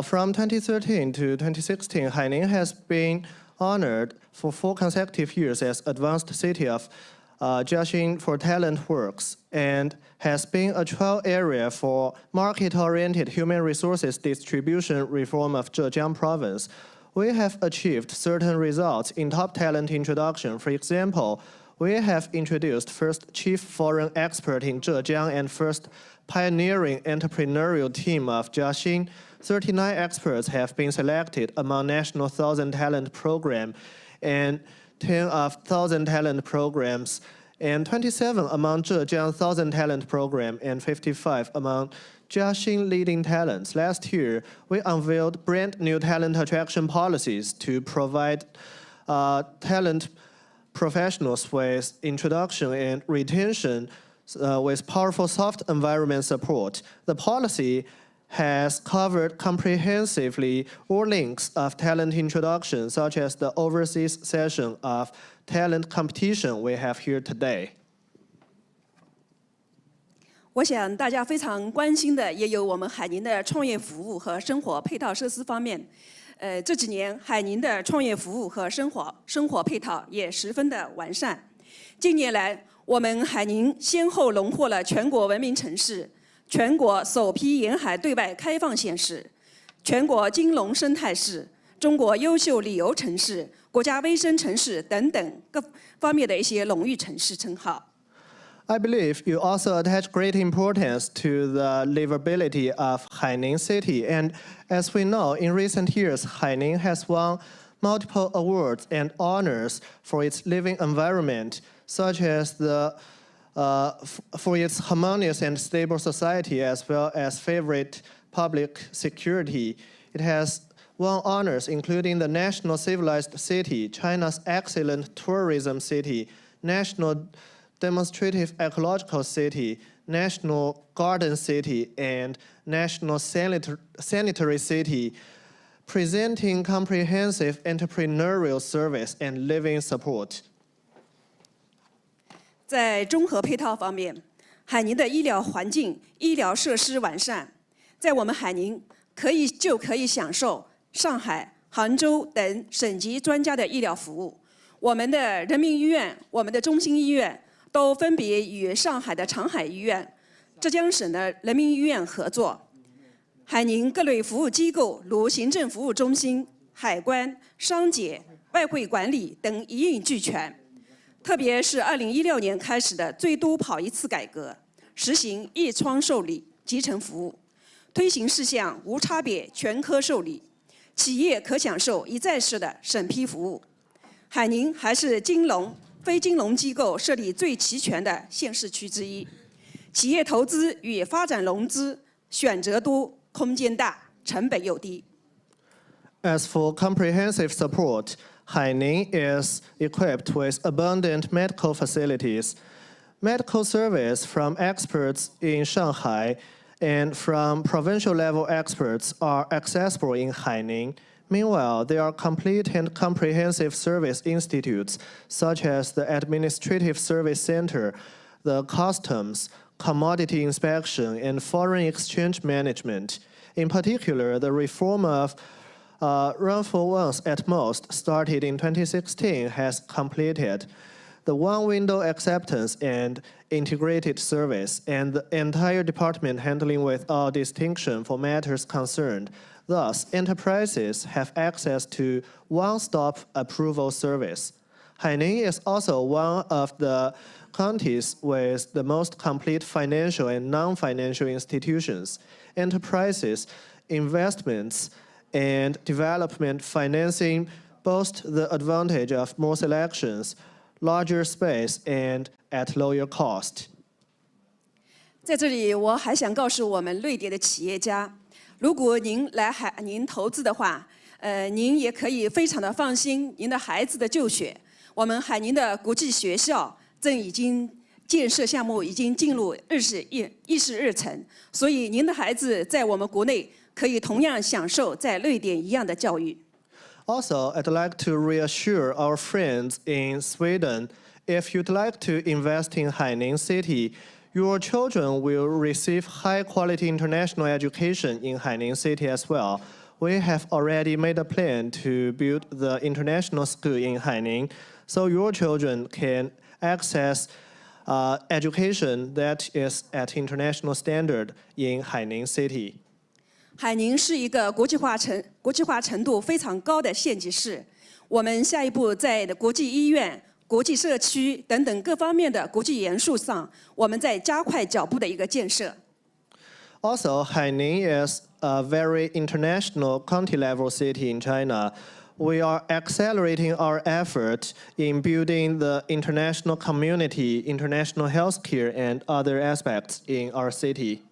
J: from 2013 to 2016, Haining has been honored for 4 consecutive years as Advanced City of Jiaxing for Talent Works, and has been a trial area for market-oriented human resources distribution reform of Zhejiang Province. We have achieved certain results in top talent introduction. For example, we have introduced first chief foreign expert in Zhejiang and first pioneering entrepreneurial team of Jiaxing. 39 experts have been selected among National 1000 Talent Program and 10 of 1000 Talent Programs, and 27 among Zhejiang 1000 Talent Program, and 55 among Jiaxing Leading Talents. Last year, we unveiled brand new talent attraction policies to provide talent professionals with introduction and retention with powerful soft environment support. The policy has covered comprehensively all links of talent introduction, such as the overseas session of talent competition we have here today.
I: 我想大家非常关心的也有我们海宁的创业服务和生活配套设施方面。这几年海宁的创业服务和生活配套也十分的完善。近年来，我们海宁先后荣获了全国文明城市、全国首批沿海对外开放县市、全国金融生态市、中国优秀旅游城市、国家卫生城市等等各方面的一些荣誉城市称号。
J: I believe you also attach great importance to the livability of Haining City, and as we know, in recent years, Haining has won multiple awards and honors for its living environment, such as for its harmonious and stable society, as well as favorite public security. It has won honors including the National Civilized City, China's Excellent Tourism City, National Demonstrative Ecological City, National Garden City, and National Sanitary City, presenting comprehensive entrepreneurial service and living support.
I: 在综合配套方面，海宁的医疗环境、医疗设施完善，在我们海宁可以享受上海、杭州等省级专家的医疗服务。我们的人民医院、我们的中心医院都分别与上海的长海医院、浙江省的人民医院合作。海宁各类服务机构如行政服务中心、海关、商检、外汇管理等一应俱全。特别是2016年开始的最多跑一次改革，实行一窗受理、集成服务，推行事项无差别全科受理，企业可享受一站式的审批服务。海宁还是金融、非金融机构设立最齐全的县市区之一，企业投资与发展融资选择多、空间大、成本又低。
J: As for comprehensive support, Haining is equipped with abundant medical facilities. Medical service from experts in Shanghai and from provincial level experts are accessible in Haining. Meanwhile, there are complete and comprehensive service institutes such as the Administrative Service Center, the Customs, Commodity Inspection, and Foreign Exchange Management. In particular, the reform of Run-for Once at Most, started in 2016, has completed the one-window acceptance and integrated service, and the entire department handling without distinction for matters concerned. Thus, enterprises have access to one-stop approval service. Haining is also one of the counties with the most complete financial and non-financial institutions. Enterprises, investments, and development financing boast the advantage of more selections, larger space, and at lower cost.
I: 在这里，我还想告诉我们瑞典的企业家，如果您来海宁投资的话，您也可以非常的放心您的孩子的就学。我们海宁的国际学校已经建设项目已经进入议事日程，所以您的孩子在我们国内可以同样享受在瑞典一样的教育。
J: Also, I'd like to reassure our friends in Sweden, if you'd like to invest in Haining City, your children will receive high-quality international education in Haining City as well. We have already made a plan to build the international school in Haining, so your children can access education that is at international standard in Haining City.
I: 海宁是一个国际化程度非常高的县级市。我们下一步在国际医院、国际社区等等各方面的国际元素上，我们在加快脚步的一个建设。
J: Also, Haining is a very international county-level city in China. We are accelerating our effort in building the international community, international healthcare, and other aspects in our city.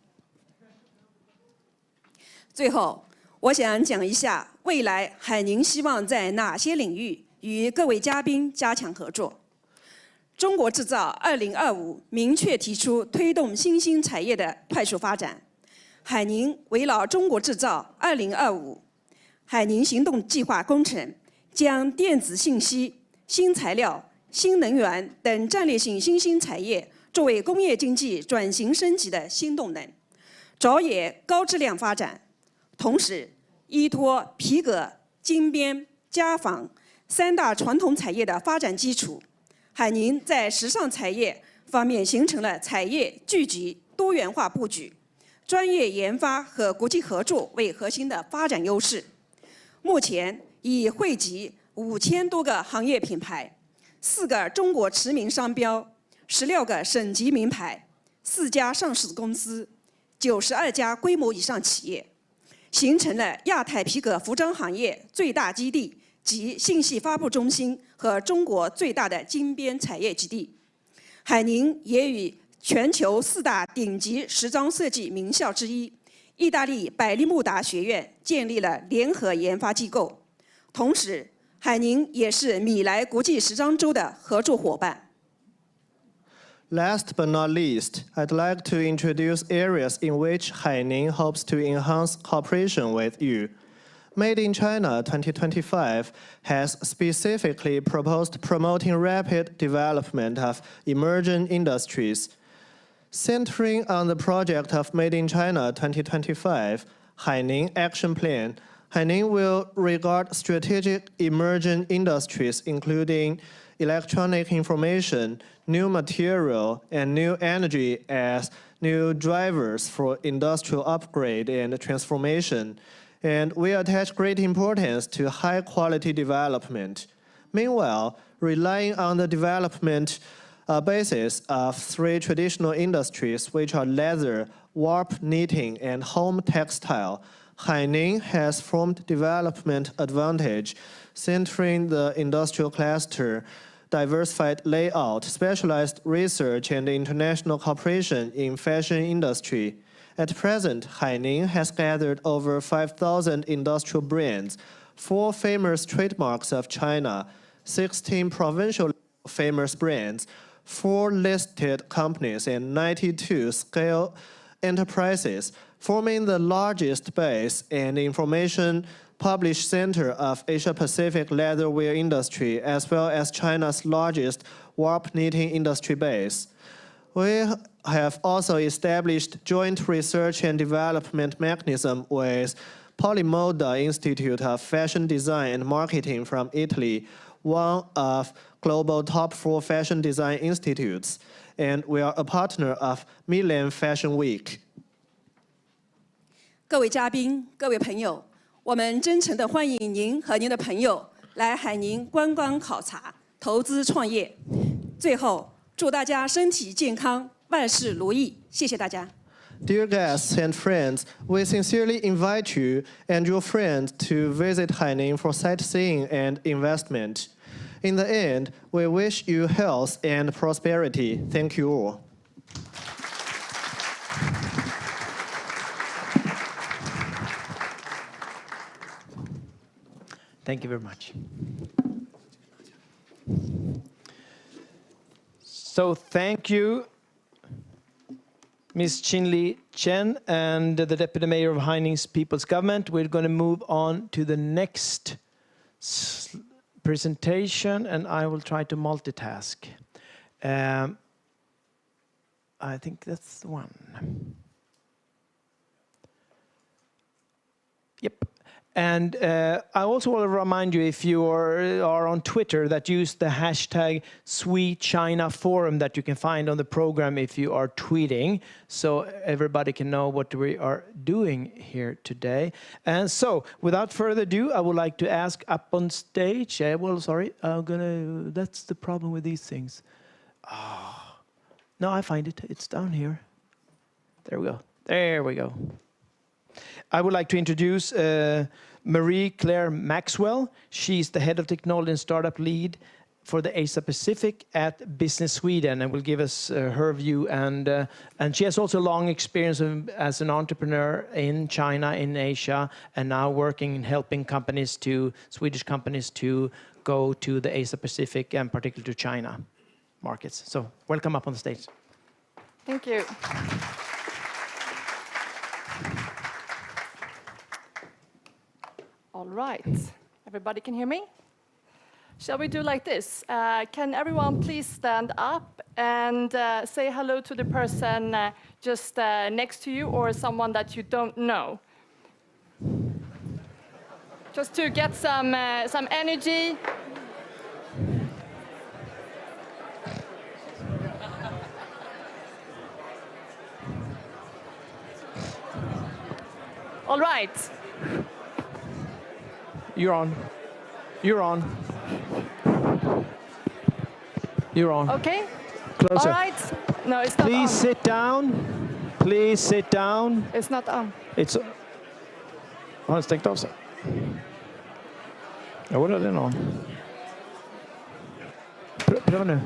I: 最后，我想讲一下未来海宁希望在哪些领域与各位嘉宾加强合作。中国制造2025明确提出推动新兴产业的快速发展。海宁围绕中国制造2025海宁行动计划工程，将电子信息、新材料、新能源等战略性新兴产业作为工业经济转型升级的新动能，着眼高质量发展。同时，依托皮革、金边、家纺3大传统产业的发展基础，海宁在时尚产业方面形成了产业聚集、多元化布局，专业研发和国际合作为核心的发展优势。目前已汇集5000多个行业品牌，4个中国驰名商标，16个省级名牌，4家上市公司，92家规模以上企业。形成了亚太皮革服装行业最大基地及信息发布中心和中国最大的金边产业基地。海宁也与全球4大顶级时装设计名校之一意大利百利穆达学院建立了联合研发机构。同时，海宁也是米莱国际时装周的合作伙伴。
J: Last but not least, I'd like to introduce areas in which Haining hopes to enhance cooperation with you. Made in China 2025 has specifically proposed promoting rapid development of emerging industries. Centering on the project of Made in China 2025 Haining Action Plan, Haining will regard strategic emerging industries including electronic information, new material, and new energy as new drivers for industrial upgrade and transformation, and we attach great importance to high-quality development. Meanwhile, relying on the development basis of 3 traditional industries, which are leather, warp knitting, and home textile, Haining has formed development advantage, centering the industrial cluster, diversified layout, specialized research, and international cooperation in fashion industry. At present, Haining has gathered over 5,000 industrial brands, 4 famous trademarks of China, 16 provincial famous brands, 4 listed companies, and 92 scale enterprises, forming the largest base and information published center of Asia-Pacific leatherware industry, as well as China's largest warp knitting industry base. We have also established joint research and development mechanism with Polymoda Institute of Fashion Design and Marketing from Italy, one of global top 4 fashion design institutes, and we are a partner of Milan Fashion Week.
I: 各位嘉宾、各位朋友，我们真诚地欢迎您和您的朋友来海宁观光考察、投资创业。最后，祝大家身体健康，万事如意。谢谢大家。
J: Dear guests and friends, we sincerely invite you and your friends to visit Haining for sightseeing and investment. In the end, we wish you health and prosperity. Thank you all.
H: Thank you very much. So thank you, Ms. Chin-Li Chen and the Deputy Mayor of Haining's People's Government. We're going to move on to the next presentation, and I will try to multitask. I think that's the one. Yep. And I also want to remind you, if you are on Twitter, that use the hashtag #SweChinaForum that you can find on the program if you are tweeting, so everybody can know what we are doing here today. And so, without further ado, I would like to ask up on stage. Well, sorry, that's the problem with these things. Oh, no, I find it. It's down here. There we go. There we go. I would like to introduce Marie-Claire Maxwell. She's the Head of Technology and Startup Lead for the Asia Pacific at Business Sweden, and will give us her view. And she has also long experience as an entrepreneur in China, in Asia, and now working in helping companies Swedish companies to go to the Asia Pacific and particularly to China markets. So welcome up on the stage.
K: Thank you. All right, everybody can hear me? Shall we do like this? Can everyone please stand up and say hello to the person just next to you or someone that you don't know? Just to get some energy. All right.
H: You're on. You're on. You're on.
K: Okay.
H: Closer.
K: All right. No, it's not on.
H: Please sit down. Please sit down.
K: It's not on.
H: It's... Har den stängt av sig? Jo, det är den on. Pröva nu.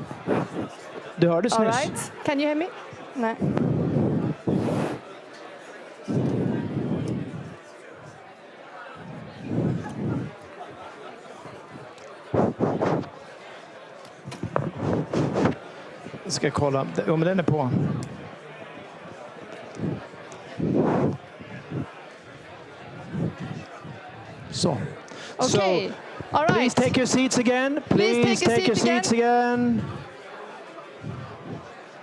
H: Du hördes
K: All
H: nyss.
K: right. Can you hear me? Nej.
H: Jag ska kolla. Jo, men den är på. Så.
K: Okay.
H: So,
K: all right.
H: please take your seats again. Please take your seats again.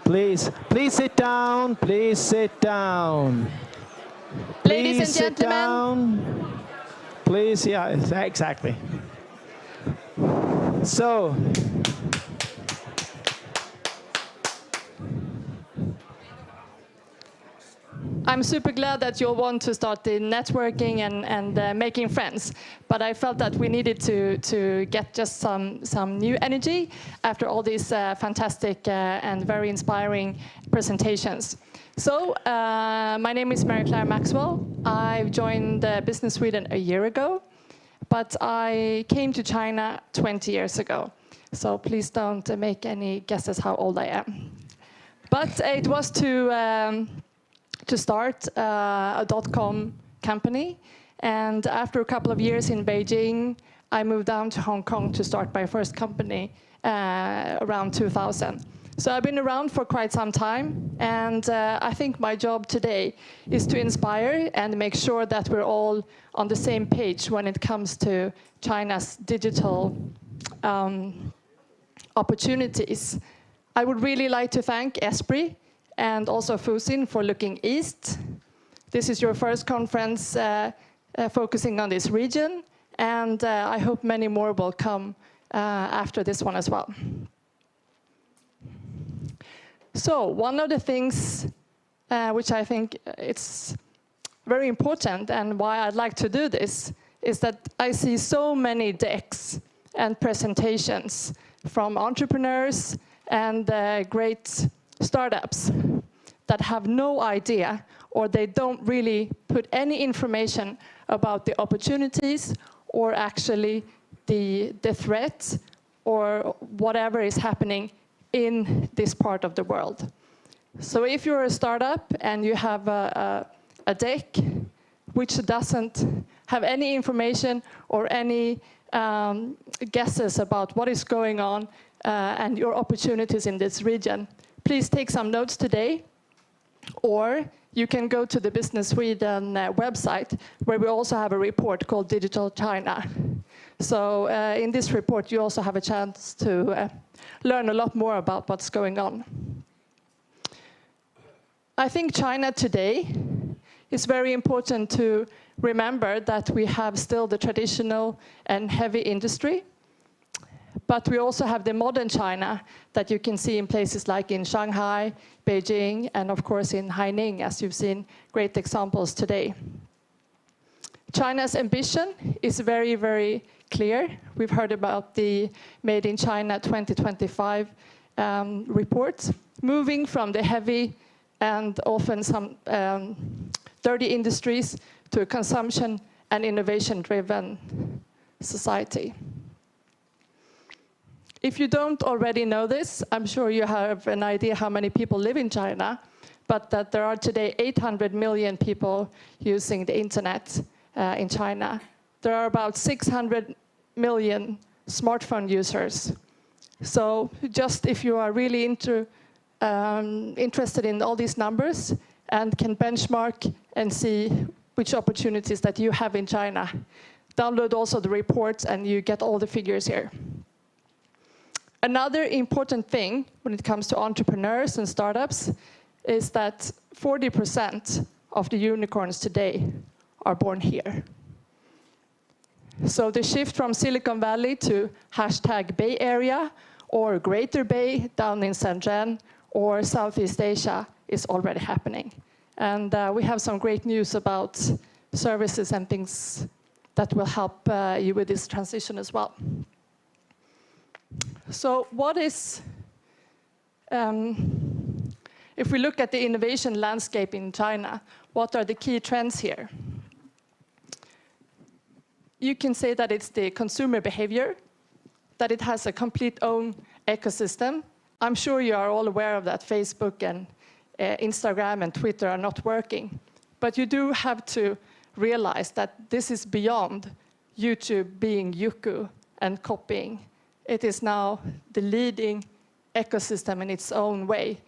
H: Please sit down. Please sit down.
K: Ladies and gentlemen.
H: Down. Please, yeah, exactly. So.
K: I'm super glad that you'll want to start the networking and making friends, but I felt that we needed to get just some new energy after all these fantastic and very inspiring presentations. So my name is Marie-Claire Maxwell. I joined Business Sweden a year ago, but I came to China 20 years ago. So please don't make any guesses how old I am. But it was to start a .com company, and after a couple of years in Beijing, I moved down to Hong Kong to start my first company around 2000. So I've been around for quite some time, and I think my job today is to inspire and make sure that we're all on the same page when it comes to China's digital opportunities. I would really like to thank Esprit and also Fusin for looking east. This is your first conference focusing on this region, and I hope many more will come after this one as well. So one of the things which I think it's very important and why I'd like to do this is that I see so many decks and presentations from entrepreneurs and great startups that have no idea, or they don't really put any information about the opportunities or actually the threats or whatever is happening in this part of the world. So if you're a startup and you have a deck which doesn't have any information or any guesses about what is going on and your opportunities in this region. Please take some notes today, or you can go to the Business Sweden website, where we also have a report called Digital China. So in this report, you also have a chance to learn a lot more about what's going on. I think China today is very important to remember that we have still the traditional and heavy industry, but we also have the modern China that you can see in places like in Shanghai, Beijing, and of course in Haining, as you've seen great examples today. China's ambition is very, very clear. We've heard about the Made in China 2025 report, moving from the heavy and often some dirty industries to a consumption and innovation-driven society. If you don't already know this, I'm sure you have an idea how many people live in China, but that there are today 800 million people using the internet in China. There are about 600 million smartphone users. So just if you are really interested in all these numbers and can benchmark and see which opportunities that you have in China, download also the reports and you get all the figures here. Another important thing when it comes to entrepreneurs and startups is that 40% of the unicorns today are born here. So the shift from Silicon Valley to #Bay Area or Greater Bay down in Shenzhen or Southeast Asia is already happening. And we have some great news about services and things that will help you with this transition as well. So what is, if we look at the innovation landscape in China, what are the key trends here? You can say that it's the consumer behavior, that it has a complete own ecosystem. I'm sure you are all aware of that Facebook and Instagram and Twitter are not working. But you do have to realize that this is beyond YouTube being Youku and copying. It is now the leading ecosystem in its own way.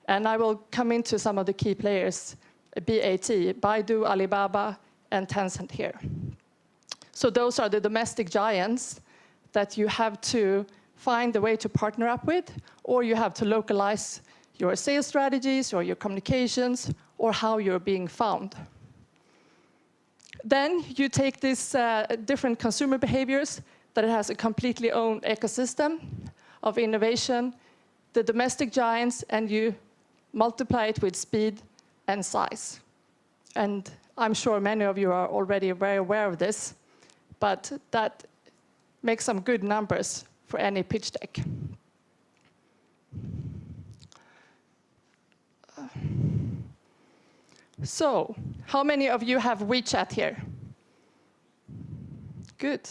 K: And I will come into some of the key players, BAT, Baidu, Alibaba, and Tencent here. So those are the domestic giants that you have to find a way to partner up with, or you have to localize your sales strategies or your communications or how you're being found. Then you take these different consumer behaviors that it has a completely own ecosystem of innovation, the domestic giants, and you multiply it with speed and size. And I'm sure many of you are already very aware of this, but that makes some good numbers for any pitch deck. So, how many of you have WeChat here? Good.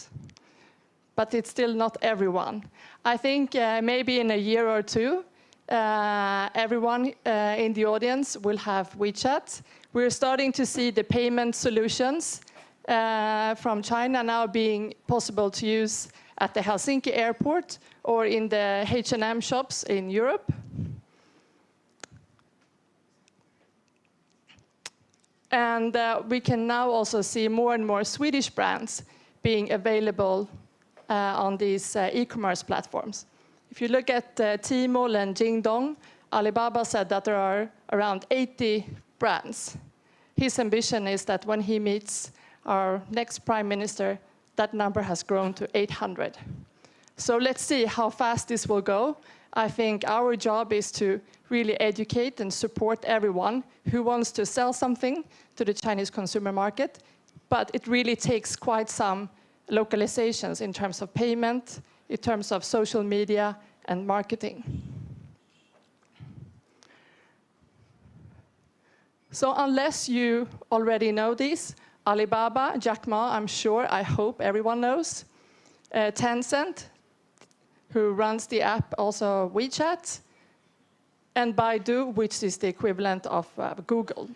K: But it's still not everyone. I think maybe in a year or two, everyone in the audience will have WeChat. We're starting to see the payment solutions from China now being possible to use at the Helsinki airport or in the H&M shops in Europe. And we can now also see more and more Swedish brands being available on these e-commerce platforms. If you look at Tmall and Jingdong, Alibaba said that there are around 80 brands. His ambition is that when he meets our next prime minister, that number has grown to 800. So let's see how fast this will go. I think our job is to really educate and support everyone who wants to sell something to the Chinese consumer market, but it really takes quite some localizations in terms of payment, in terms of social media and marketing. So unless you already know these, Alibaba, Jack Ma, I'm sure, I hope everyone knows. Tencent, who runs the app, also WeChat, and Baidu, which is the equivalent of Google.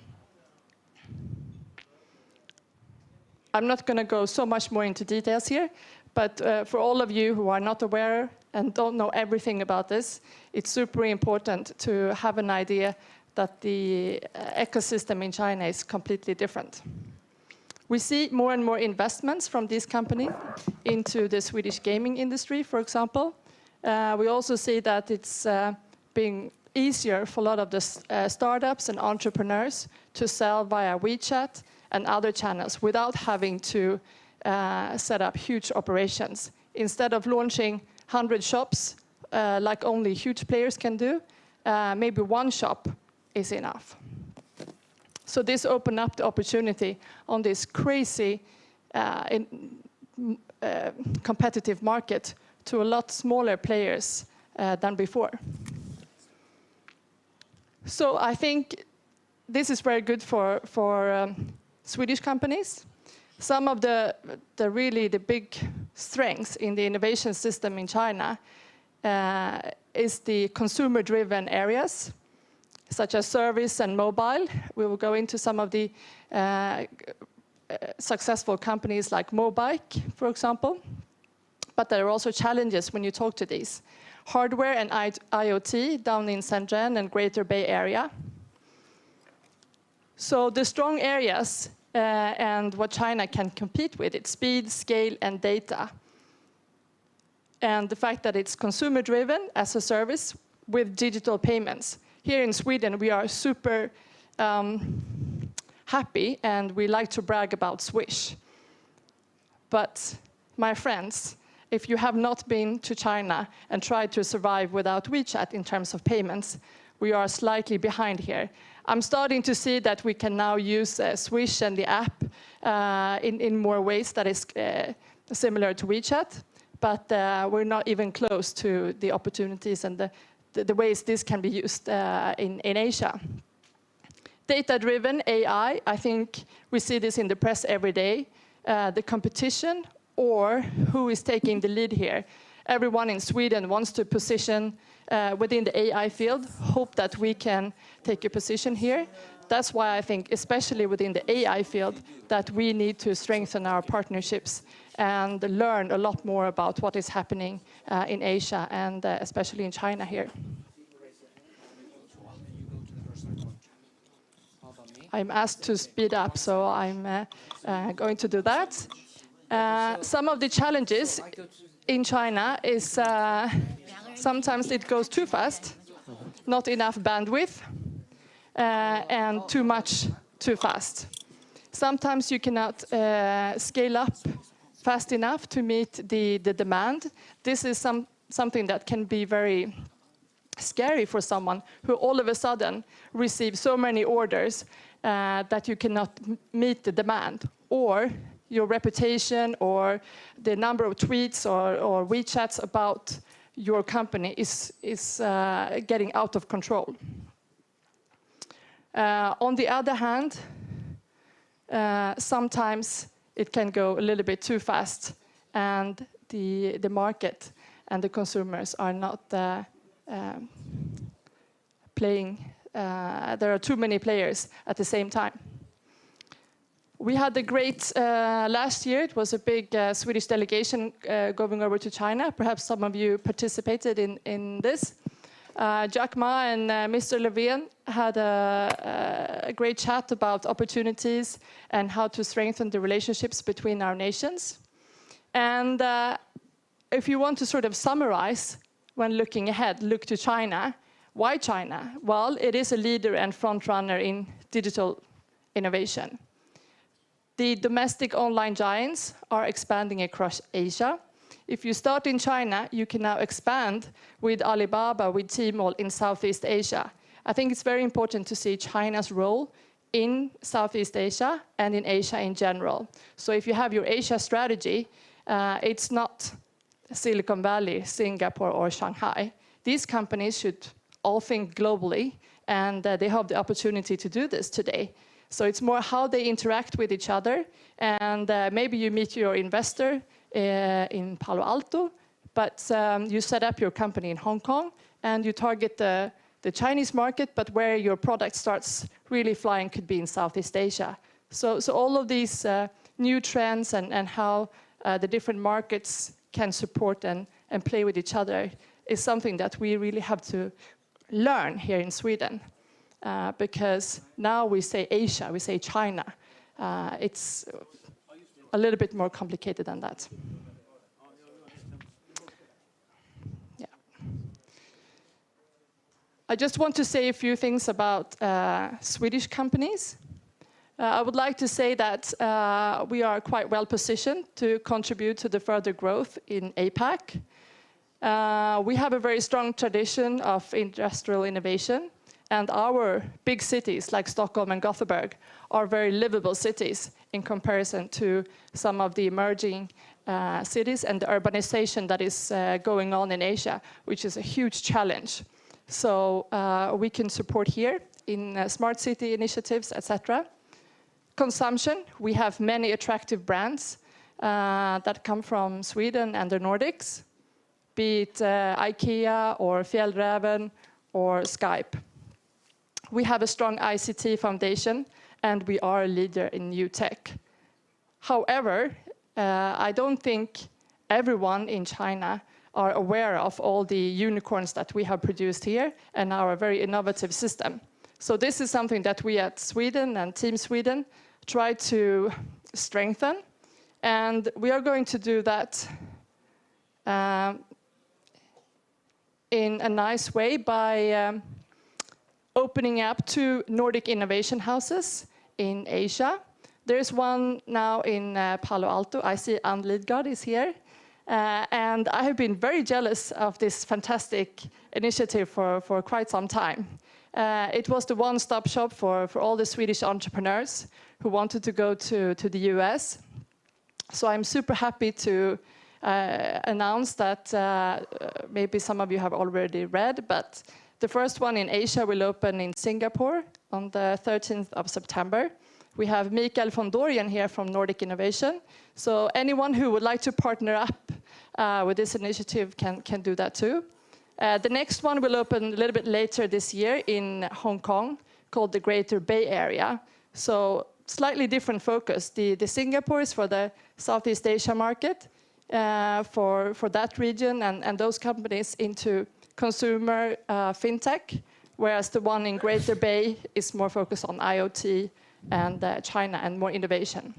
K: I'm not going to go so much more into details here, But for all of you who are not aware and don't know everything about this, it's super important to have an idea that the ecosystem in China is completely different. We see more and more investments from this company into the Swedish gaming industry, for example. We also see that it's being easier for a lot of the startups and entrepreneurs to sell via WeChat and other channels without having to set up huge operations. Instead of launching 100 shops like only huge players can do, maybe one shop is enough. So this opened up the opportunity on this crazy competitive market to a lot smaller players than before. So I think this is very good for Swedish companies. Some of the big strengths in the innovation system in China is the consumer-driven areas, such as service and mobile. We will go into some of the successful companies like Mobike, for example. But there are also challenges when you talk to these. Hardware and IoT down in Shenzhen and Greater Bay Area. So the strong areas and what China can compete with, it's speed, scale, and data. And the fact that it's consumer-driven as a service with digital payments. Here in Sweden, we are super happy, and we like to brag about Swish. But my friends, if you have not been to China and tried to survive without WeChat in terms of payments, we are slightly behind here. I'm starting to see that we can now use Swish and the app in more ways that is similar to WeChat, but we're not even close to the opportunities and the ways this can be used in Asia. Data-driven AI, I think we see this in the press every day. The competition or who is taking the lead here. Everyone in Sweden wants to position within the AI field, hope that we can take a position here. That's why I think, especially within the AI field, that we need to strengthen our partnerships and learn a lot more about what is happening in Asia and especially in China here. I'm asked to speed up, so I'm going to do that. Some of the challenges in China is sometimes it goes too fast, not enough bandwidth, and too much too fast. Sometimes you cannot scale up fast enough to meet the demand. This is something that can be very scary for someone who all of a sudden receives so many orders that you cannot meet the demand, or your reputation or the number of tweets or WeChats about your company is getting out of control. On the other hand, sometimes it can go a little bit too fast, and the market and the consumers are not playing. There are too many players at the same time. We had the great, last year, it was a big Swedish delegation going over to China. Perhaps some of you participated in this. Jack Ma and Mr. Levin had a great chat about opportunities and how to strengthen the relationships between our nations. And if you want to sort of summarize when looking ahead, look to China. Why China? Well, it is a leader and front runner in digital innovation. The domestic online giants are expanding across Asia. If you start in China, you can now expand with Alibaba, with Tmall in Southeast Asia. I think it's very important to see China's role in Southeast Asia and in Asia in general. So if you have your Asia strategy, it's not Silicon Valley, Singapore, or Shanghai. These companies should all think globally, and they have the opportunity to do this today. So it's more how they interact with each other, and maybe you meet your investor in Palo Alto, but you set up your company in Hong Kong, and you target the Chinese market, but where your product starts really flying could be in Southeast Asia. So all of these new trends and how the different markets can support and play with each other is something that we really have to learn here in Sweden. Because now we say Asia, we say China. It's a little bit more complicated than that. Yeah. I just want to say a few things about Swedish companies. I would like to say that we are quite well positioned to contribute to the further growth in APAC. We have a very strong tradition of industrial innovation, and our big cities like Stockholm and Gothenburg are very livable cities in comparison to some of the emerging cities and the urbanization that is going on in Asia, which is a huge challenge. So we can support here in smart city initiatives, etc. Consumption, we have many attractive brands that come from Sweden and the Nordics, be it IKEA or Fjällräven or Skype. We have a strong ICT foundation, and we are a leader in new tech. However, I don't think everyone in China are aware of all the unicorns that we have produced here and our very innovative system. So this is something that we at Sweden and Team Sweden try to strengthen, and we are going to do that in a nice way by opening up 2 Nordic innovation houses in Asia. There's one now in Palo Alto. I see Ann Lidgard is here. And I have been very jealous of this fantastic initiative for quite some time. It was the one-stop shop for all the Swedish entrepreneurs who wanted to go to the US. So I'm super happy to announce that maybe some of you have already read, but the first one in Asia will open in Singapore on the 13th of September. We have Mikael von Dorian here from Nordic Innovation. So anyone who would like to partner up with this initiative can do that too. The next one will open a little bit later this year in Hong Kong, called the Greater Bay Area. So slightly different focus. The Singapore is for the Southeast Asia market, for that region and those companies into consumer fintech, whereas the one in Greater Bay is more focused on IoT and China and more innovation.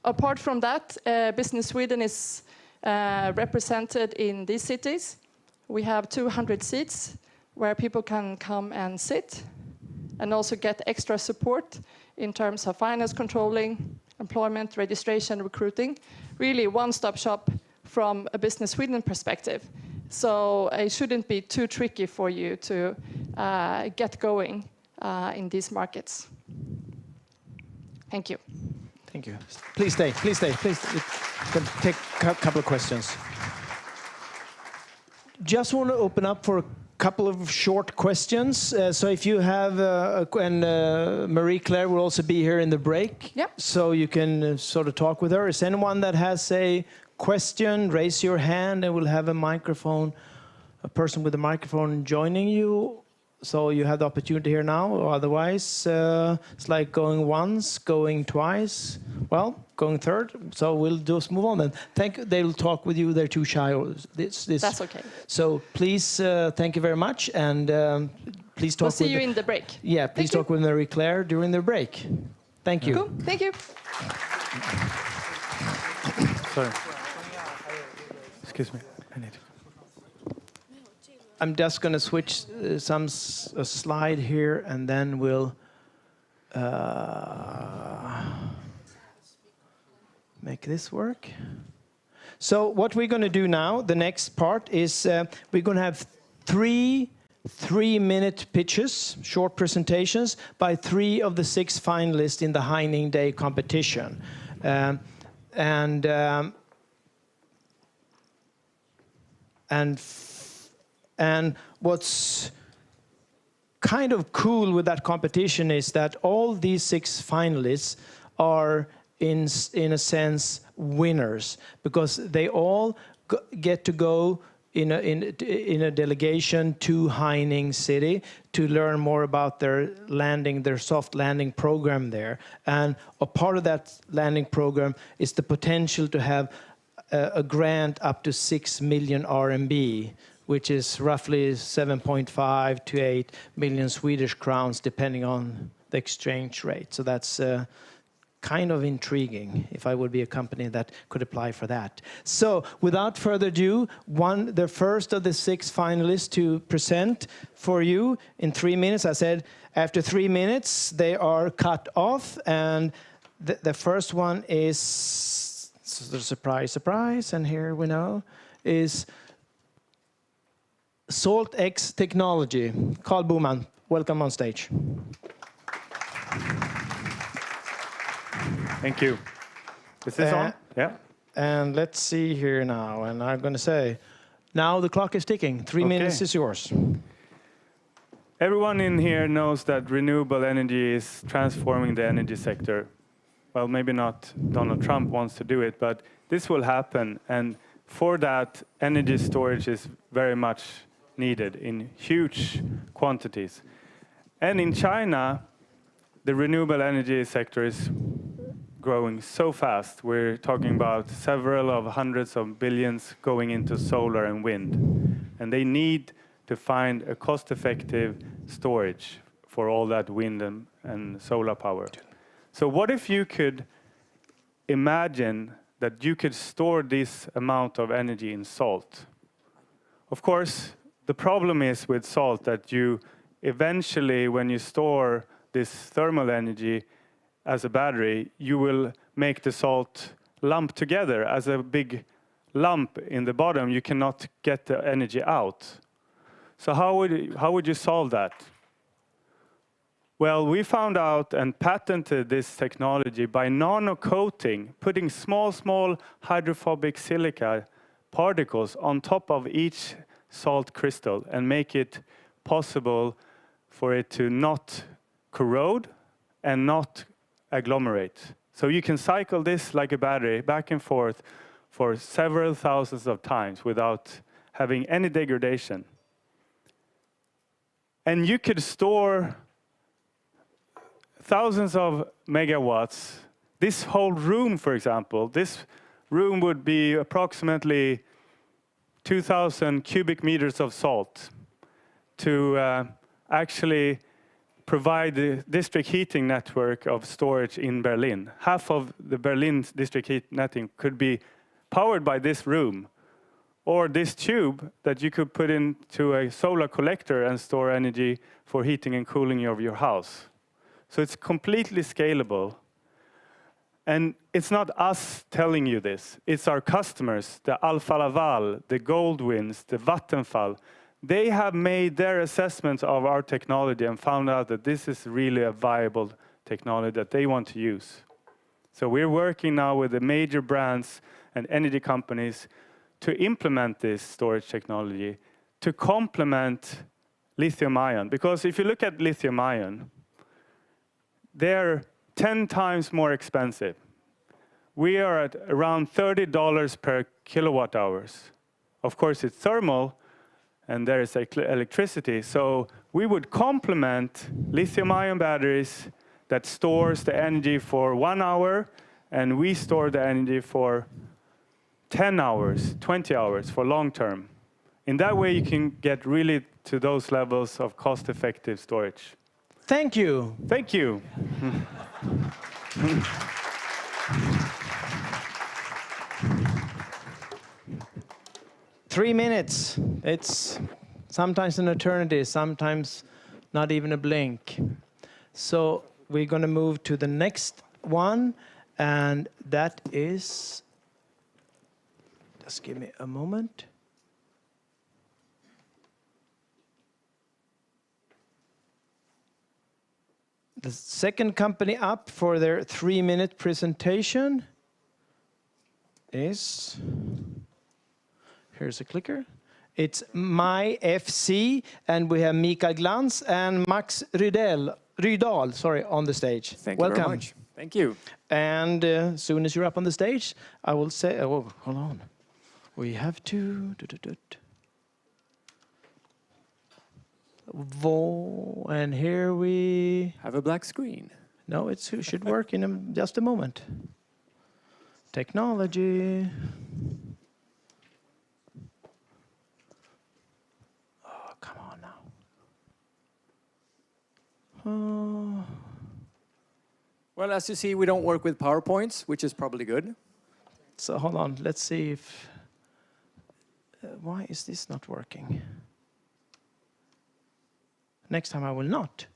K: Apart from that, Business Sweden is represented in these cities. We have 200 seats where people can come and sit and also get extra support in terms of finance controlling, employment, registration, recruiting. Really one-stop shop from a Business Sweden perspective. So it shouldn't be too tricky for you to get going in these markets. Thank you.
H: Thank you. Please stay, please stay. Please take a couple of questions. Just want to open up for a couple of short questions. So if you have, and Marie-Claire will also be here in the break.
K: Yep.
H: So you can sort of talk with her. Is anyone that has a question, raise your hand and we'll have a microphone, a person with a microphone joining you. So you have the opportunity here now, or otherwise it's like going once, going twice, well, going third. So we'll just move on then. They'll talk with you. They're too shy.
K: That's okay.
H: So please, thank you very much, and please talk.
K: We'll see you in the break.
H: Yeah, please talk with Marie-Claire during the break. Thank you.
K: Cool. Thank you.
L: Sorry. Excuse me. I need to.
H: I'm just going to switch a slide here, and then we'll make this work. So what we're going to do now, the next part, is we're going to have three-minute pitches, short presentations, by 3 of the 6 finalists in the Haining Day competition. And what's kind of cool with that competition is that all these 6 finalists are, in a sense, winners, because they all get to go in a delegation to Haining City to learn more about their soft landing program there. And a part of that landing program is the potential to have a grant up to 6 million RMB, which is roughly 7.5 to 8 million Swedish crowns, depending on the exchange rate. So that's kind of intriguing if I would be a company that could apply for that. So without further ado, the first of the 6 finalists to present for you in 3 minutes. I said after 3 minutes they are cut off, and the first one is, the surprise, and here we know, is SaltX Technology. Carl Boman, welcome on stage.
L: Thank you. Is this on? Yeah.
H: And let's see here now. And I'm going to say, now the clock is ticking. 3 minutes is yours.
L: Everyone in here knows that renewable energy is transforming the energy sector. Well, maybe not Donald Trump wants to do it, but this will happen. And for that, energy storage is very much needed in huge quantities. And in China, the renewable energy sector is growing so fast. We're talking about several of hundreds of billions going into solar and wind. And they need to find a cost-effective storage for all that wind and solar power. So what if you could imagine that you could store this amount of energy in salt? Of course, the problem is with salt that you eventually, when you store this thermal energy as a battery, you will make the salt lump together as a big lump in the bottom. You cannot get the energy out. So how would you solve that? Well, we found out and patented this technology by nano-coating, putting small hydrophobic silica particles on top of each salt crystal and make it possible for it to not corrode and not agglomerate. So you can cycle this like a battery back and forth for several thousands of times without having any degradation. And you could store thousands of megawatts. This whole room, for example, this room would be approximately 2,000 cubic meters of salt to actually provide the district heating network of storage in Berlin. Half of the Berlin district heat netting could be powered by this room, or this tube that you could put into a solar collector and store energy for heating and cooling of your house. So it's completely scalable. And it's not us telling you this. It's our customers, the Alfa Laval, the Goldwinds, the Vattenfall. They have made their assessments of our technology and found out that this is really a viable technology that they want to use. So we're working now with the major brands and energy companies to implement this storage technology to complement lithium-ion. Because if you look at lithium-ion, they're 10 times more expensive. We are at around $30 per kilowatt hours. Of course, it's thermal, and there is electricity. So we would complement lithium-ion batteries that stores the energy for 1 hour, and we store the energy for 10 hours, 20 hours for long term. In that way, you can get really to those levels of cost-effective storage.
H: Thank you.
L: Thank you.
H: 3 minutes. It's sometimes an eternity, sometimes not even a blink. So we're going to move to the next one, and that is, just give me a moment. The second company up for their 3-minute presentation is, here's a clicker. It's MyFC, and we have Mikael Glans and Max Rydal on the stage.
M: Thank you very much. Thank you.
H: And as soon as you're up on the stage, I will say, oh, hold on. We have to, And here we
M: have a black screen.
H: No, it should work in just a moment. Technology. Oh, come on now.
M: Well, as you see, we don't work with PowerPoints, which is probably good.
H: So hold on, let's see if... why is this not working? Next time I will not.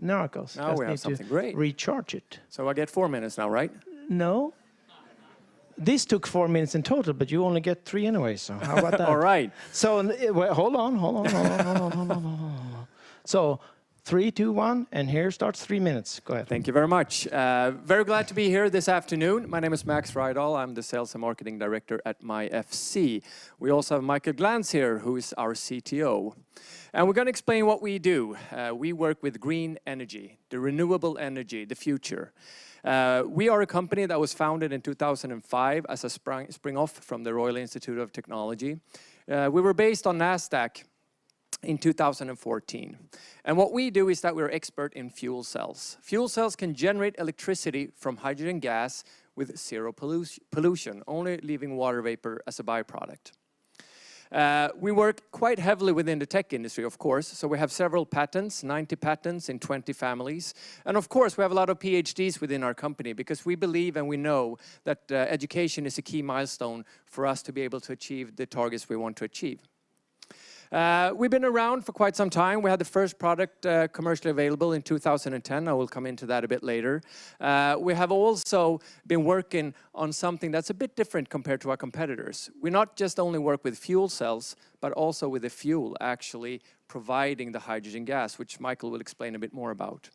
H: Miracles.
M: Now we have something great.
H: Recharge it.
M: So I get 4 minutes now, right?
H: No. This took 4 minutes in total, but you only get 3 anyway, so how about that?
M: All right.
H: So, well, hold on. So, 3, 2, 1, and here starts 3 minutes. Go ahead.
M: Thank you very much. Very glad to be here this afternoon. My name is Max Rydal. I'm the Sales and Marketing Director at MyFC. We also have Michael Glantz here, who is our CTO. And we're going to explain what we do. We work with green energy, the renewable energy, the future. We are a company that was founded in 2005 as a spring off from the Royal Institute of Technology. We were based on NASDAQ in 2014. And what we do is that we're expert in fuel cells. Fuel cells can generate electricity from hydrogen gas with zero pollution, only leaving water vapor as a byproduct. We work quite heavily within the tech industry, of course, so we have several patents, 90 patents in 20 families. And of course, we have a lot of PhDs within our company because we believe and we know that education is a key milestone for us to be able to achieve the targets we want to achieve. We've been around for quite some time. We had the first product commercially available in 2010. I will come into that a bit later. We have also been working on something that's a bit different compared to our competitors. We not just only work with fuel cells, but also with the fuel actually providing the hydrogen gas, which Michael will explain a bit more about.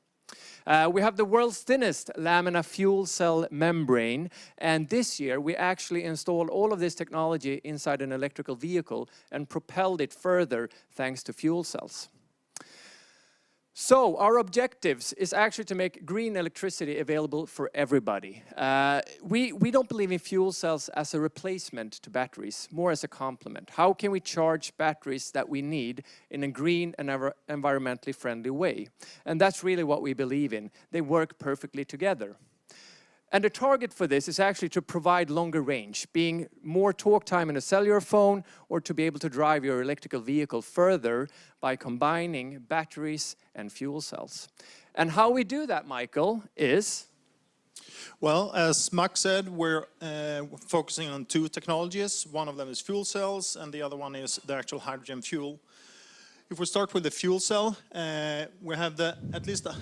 M: We have the world's thinnest lamina fuel cell membrane, and this year we actually installed all of this technology inside an electrical vehicle and propelled it further thanks to fuel cells. So our objectives is actually to make green electricity available for everybody. We don't believe in fuel cells as a replacement to batteries, more as a complement. How can we charge batteries that we need in a green and environmentally friendly way? And that's really what we believe in. They work perfectly together. And the target for this is actually to provide longer range, being more talk time in a cellular phone or to be able to drive your electrical vehicle further by combining batteries and fuel cells. And how we do that, Michael, is?
N: Well, as Max said, we're focusing on 2 technologies. One of them is fuel cells and the other one is the actual hydrogen fuel. If we start with the fuel cell, we have at least the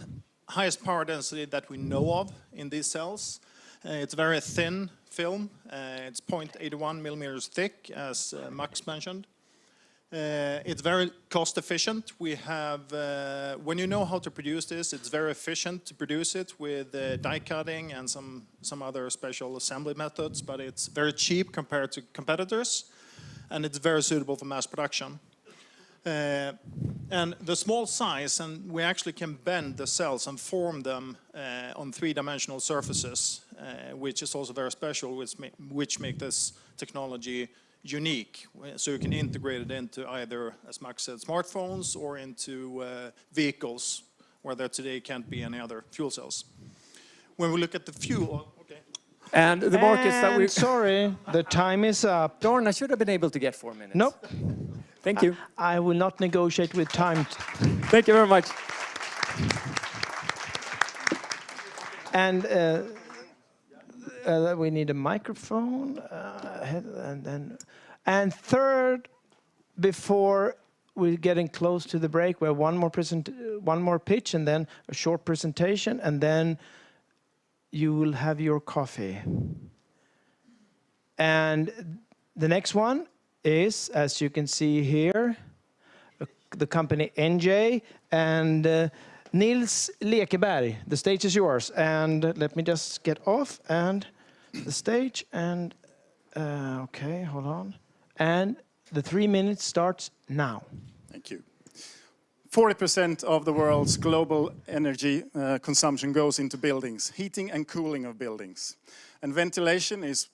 N: highest power density that we know of in these cells. It's a very thin film. It's 0.81 millimeters thick, as Max mentioned. It's very cost efficient. We have, when you know how to produce this, it's very efficient to produce it with die cutting and some other special assembly methods, but it's very cheap compared to competitors, and it's very suitable for mass production. And the small size, and we actually can bend the cells and form them on 3-dimensional surfaces, which is also very special, which make this technology unique. So you can integrate it into either, as Max said, smartphones or into vehicles where there today can't be any other fuel cells. When we look at the fuel,
M: and the markets that we...
H: Sorry, the time is up.
M: Darn, I should have been able to get 4 minutes.
H: Nope.
M: Thank you.
H: I will not negotiate with time.
M: Thank you very much.
H: And we need a microphone. And third, before we're getting close to the break, we have one more pitch and then a short presentation, and then you will have your coffee. And the next one is, as you can see here, the company NJ, and Nils Lekeberg, the stage is yours. And let me just get off and the stage, and okay, hold on. And the 3 minutes starts now.
O: Thank you. 40% of the world's global energy consumption goes into buildings, heating and cooling of buildings. And ventilation is a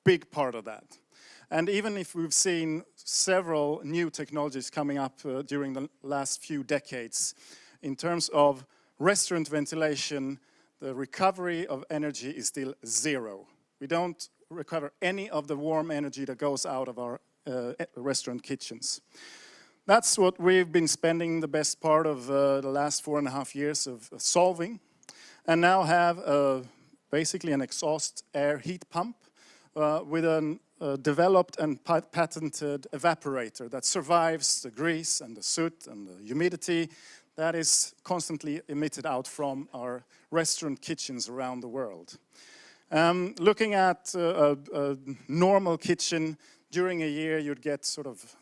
O: big part of that. And even if we've seen several new technologies coming up during the last few decades, in terms of restaurant ventilation, the recovery of energy is still zero. We don't recover any of the warm energy that goes out of our restaurant kitchens. That's what we've been spending the best part of the last 4.5 years of solving, and now have basically an exhaust air heat pump with a developed and patented evaporator that survives the grease and the soot and the humidity that is constantly emitted out from our restaurant kitchens around the world. Looking at a normal kitchen, during a year you'd get sort of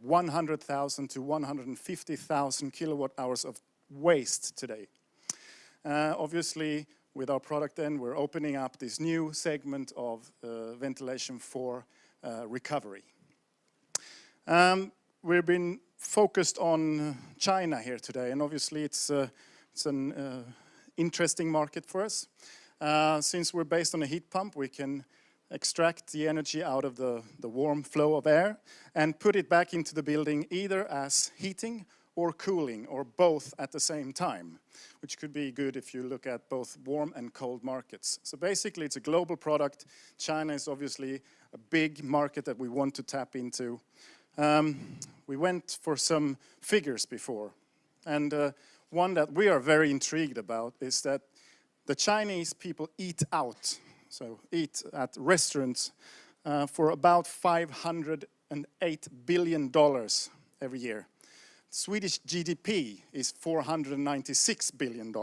O: 100,000 to 150,000 kilowatt hours of waste today. Obviously, with our product then, we're opening up this new segment of ventilation for recovery. We've been focused on China here today, and obviously it's an interesting market for us. Since we're based on a heat pump, we can extract the energy out of the warm flow of air and put it back into the building either as heating or cooling, or both at the same time, which could be good if you look at both warm and cold markets. So basically it's a global product. China is obviously a big market that we want to tap into. We went for some figures before, and one that we are very intrigued about is that the Chinese people eat out, so eat at restaurants for about $508 billion every year. Swedish GDP is $496 billion.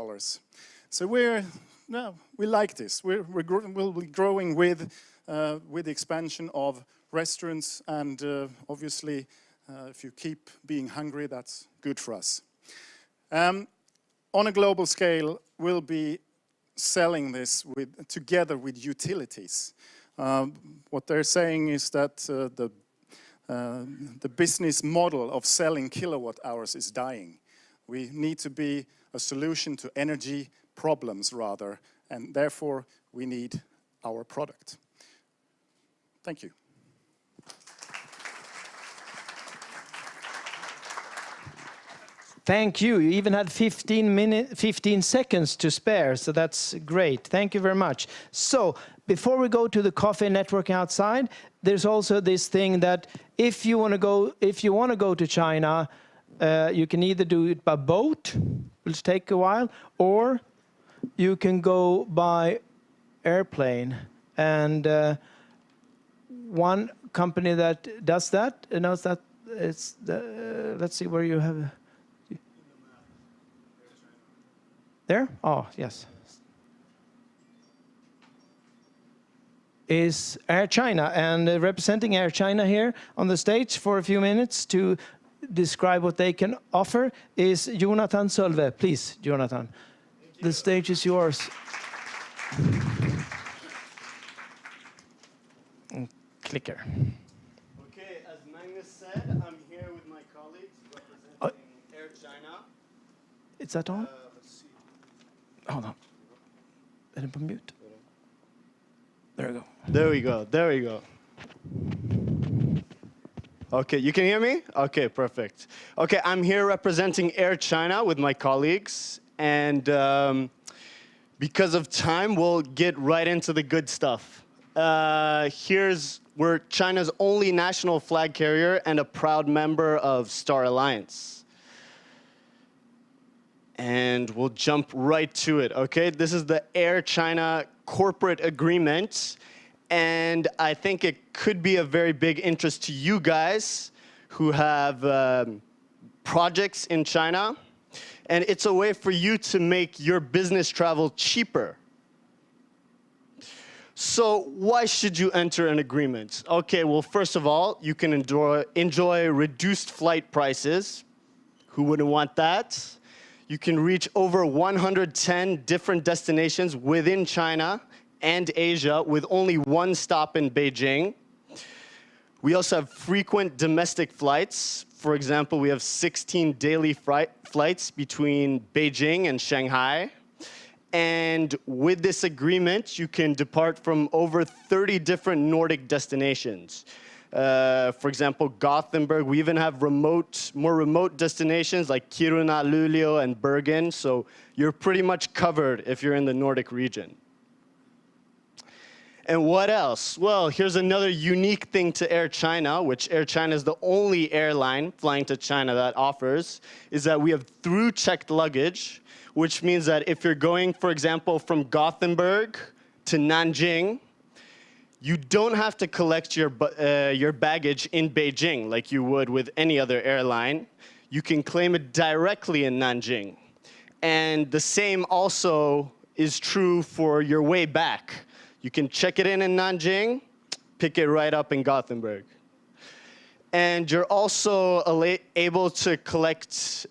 O: So we like this. We'll be growing with the expansion of restaurants, and obviously if you keep being hungry, that's good for us. On a global scale, we'll be selling this together with utilities. What they're saying is that the business model of selling kilowatt hours is dying. We need to be a solution to energy problems rather, and therefore we need our product. Thank you.
H: Thank you. You even had 15 seconds to spare, so that's great. Thank you very much. So before we go to the coffee networking outside, there's also this thing that if you want to go to China, you can either do it by boat, which will take a while, or you can go by airplane. And one company that does that, knows that it's let's see where you have. There? Oh, yes. Is Air China, and representing Air China here on the stage for a few minutes to describe what they can offer is Jonathan Sölve. Please, Jonathan. The stage is yours. Clicker.
P: Okay, as Magnus said, I'm here with my colleagues representing Air China.
H: Is that on? Hold on. Let him put mute. There we go.
P: There we go. There we go. Okay, you can hear me? Okay, perfect. Okay, I'm here representing Air China with my colleagues, and because of time, we'll get right into the good stuff. We're China's only national flag carrier and a proud member of Star Alliance. And we'll jump right to it, okay? This is the Air China corporate agreement, and I think it could be of very big interest to you guys who have projects in China, and it's a way for you to make your business travel cheaper. So why should you enter an agreement? Okay, well, first of all, you can enjoy reduced flight prices. Who wouldn't want that? You can reach over 110 different destinations within China and Asia with only one stop in Beijing. We also have frequent domestic flights. For example, we have 16 daily flights between Beijing and Shanghai. And with this agreement, you can depart from over 30 different Nordic destinations. For example, Gothenburg. We even have more remote destinations like Kiruna, Luleå, and Bergen. So you're pretty much covered if you're in the Nordic region. And what else? Well, here's another unique thing to Air China, which Air China is the only airline flying to China that offers, is that we have through-checked luggage, which means that if you're going, for example, from Gothenburg to Nanjing, you don't have to collect your baggage in Beijing like you would with any other airline. You can claim it directly in Nanjing. And the same also is true for your way back. You can check it in Nanjing, pick it right up in Gothenburg. And you're also able to collect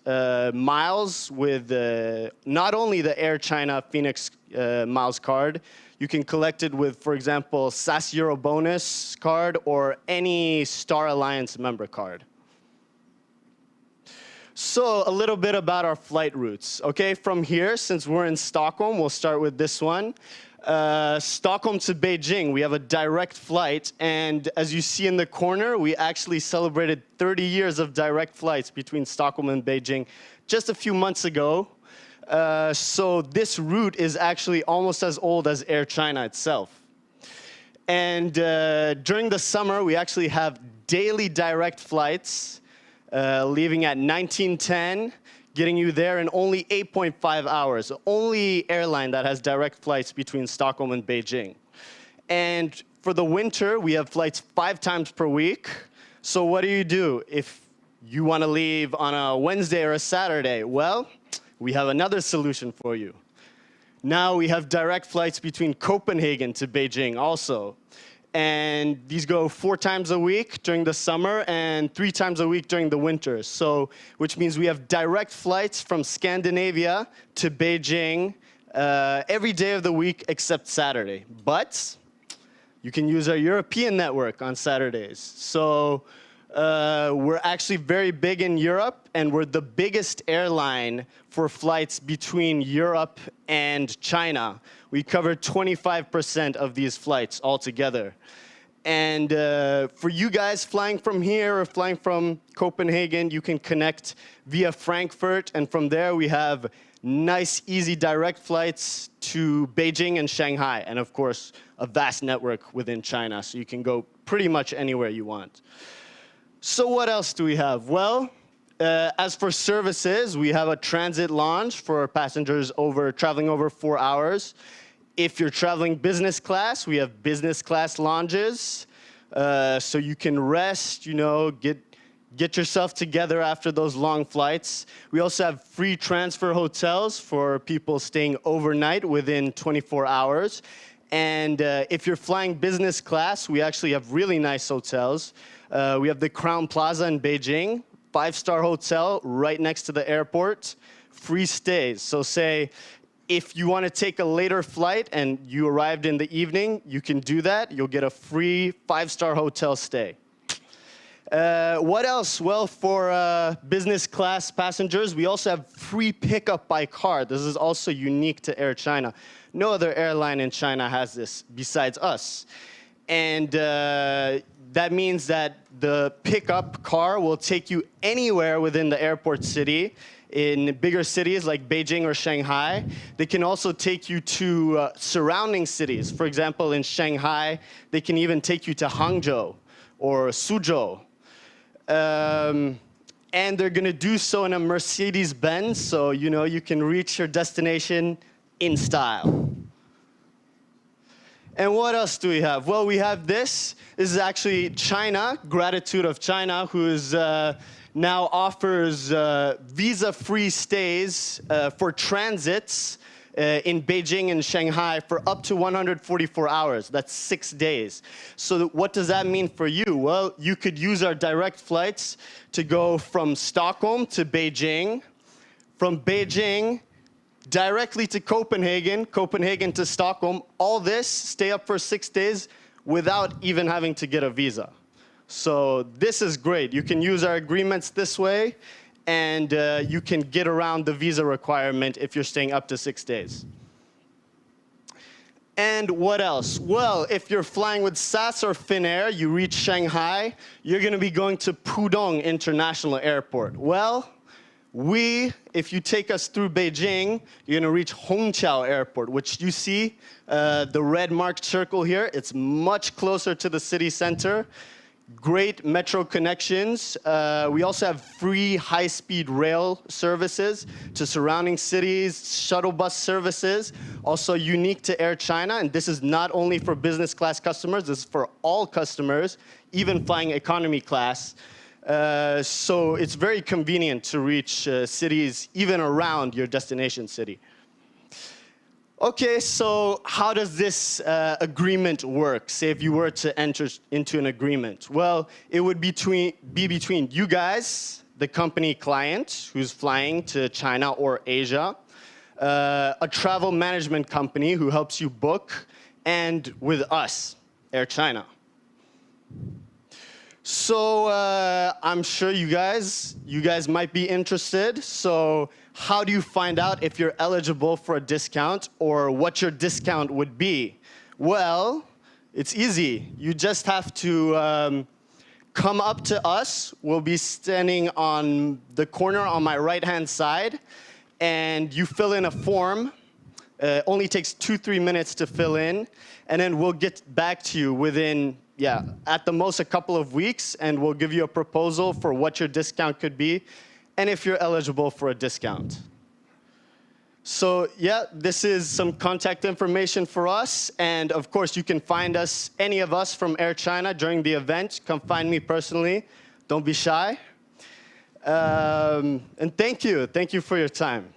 P: miles with not only the Air China Phoenix Miles card, you can collect it with, for example, SAS Euro Bonus card or any Star Alliance member card. So a little bit about our flight routes. Okay, from here, since we're in Stockholm, we'll start with this one. Stockholm to Beijing, we have a direct flight, and as you see in the corner, we actually celebrated 30 years of direct flights between Stockholm and Beijing just a few months ago. So this route is actually almost as old as Air China itself. And during the summer, we actually have daily direct flights, leaving at 19:10, getting you there in only 8.5 hours. The only airline that has direct flights between Stockholm and Beijing. And for the winter, we have flights 5 times per week. So what do? If you want to leave on a Wednesday or a Saturday? Well, we have another solution for you. Now we have direct flights between Copenhagen to Beijing also. And these go 4 times a week during the summer and 3 times a week during the winter. So, which means we have direct flights from Scandinavia to Beijing every day of the week except Saturday. But you can use our European network on Saturdays. So we're actually very big in Europe, and we're the biggest airline for flights between Europe and China. We cover 25% of these flights altogether. And for you guys flying from here or flying from Copenhagen, you can connect via Frankfurt, and from there we have nice, easy direct flights to Beijing and Shanghai, and of course, a vast network within China, so you can go pretty much anywhere you want. So what else do we have? Well, as for services, we have a transit lounge for passengers traveling over 4 hours. If you're traveling business class, we have business class lounges, so you can rest, get yourself together after those long flights. We also have free transfer hotels for people staying overnight within 24 hours. And if you're flying business class, we actually have really nice hotels. We have the Crown Plaza in Beijing, 5-star hotel right next to the airport, free stays. So say if you want to take a later flight and you arrived in the evening, you can do that. You'll get a free 5-star hotel stay. What else? Well, for business class passengers, we also have free pickup by car. This is also unique to Air China. No other airline in China has this besides us. And that means that the pickup car will take you anywhere within the airport city. In bigger cities like Beijing or Shanghai, they can also take you to surrounding cities. For example, in Shanghai, they can even take you to Hangzhou or Suzhou. And they're going to do so in a Mercedes-Benz, so you can reach your destination in style. And what else do we have? Well, we have this. This is actually China, Gratitude of China, who is now offers visa-free stays for transits in Beijing and Shanghai for up to 144 hours. That's 6 days. So what does that mean for you? Well, you could use our direct flights to go from Stockholm to Beijing, from Beijing directly to Copenhagen, Copenhagen to Stockholm. All this, stay up for 6 days without even having to get a visa. So this is great. You can use our agreements this way, and you can get around the visa requirement if you're staying up to 6 days. And what else? Well, if you're flying with SAS or Finnair, you reach Shanghai, you're going to be going to Pudong International Airport. Well, if you take us through Beijing, you're going to reach Hongqiao Airport, which you see the red marked circle here. It's much closer to the city center. Great metro connections. We also have free high-speed rail services to surrounding cities, shuttle bus services, also unique to Air China. And this is not only for business class customers, this is for all customers, even flying economy class. So it's very convenient to reach cities even around your destination city. Okay, so how does this agreement work? Say if you were to enter into an agreement. Well, it would be between you guys, the company client who's flying to China or Asia, a travel management company who helps you book, and with us, Air China. So I'm sure you guys might be interested. So how do you find out if you're eligible for a discount or what your discount would be? Well, it's easy. You just have to come up to us. We'll be standing on the corner on my right-hand side, and you fill in a form. Only takes 2-3 minutes to fill in, and then we'll get back to you within, at the most a couple of weeks, and we'll give you a proposal for what your discount could be, and if you're eligible for a discount. So this is some contact information for us, and of course you can find us, any of us from Air China during the event. Come find me personally. Don't be shy. And thank you for your time.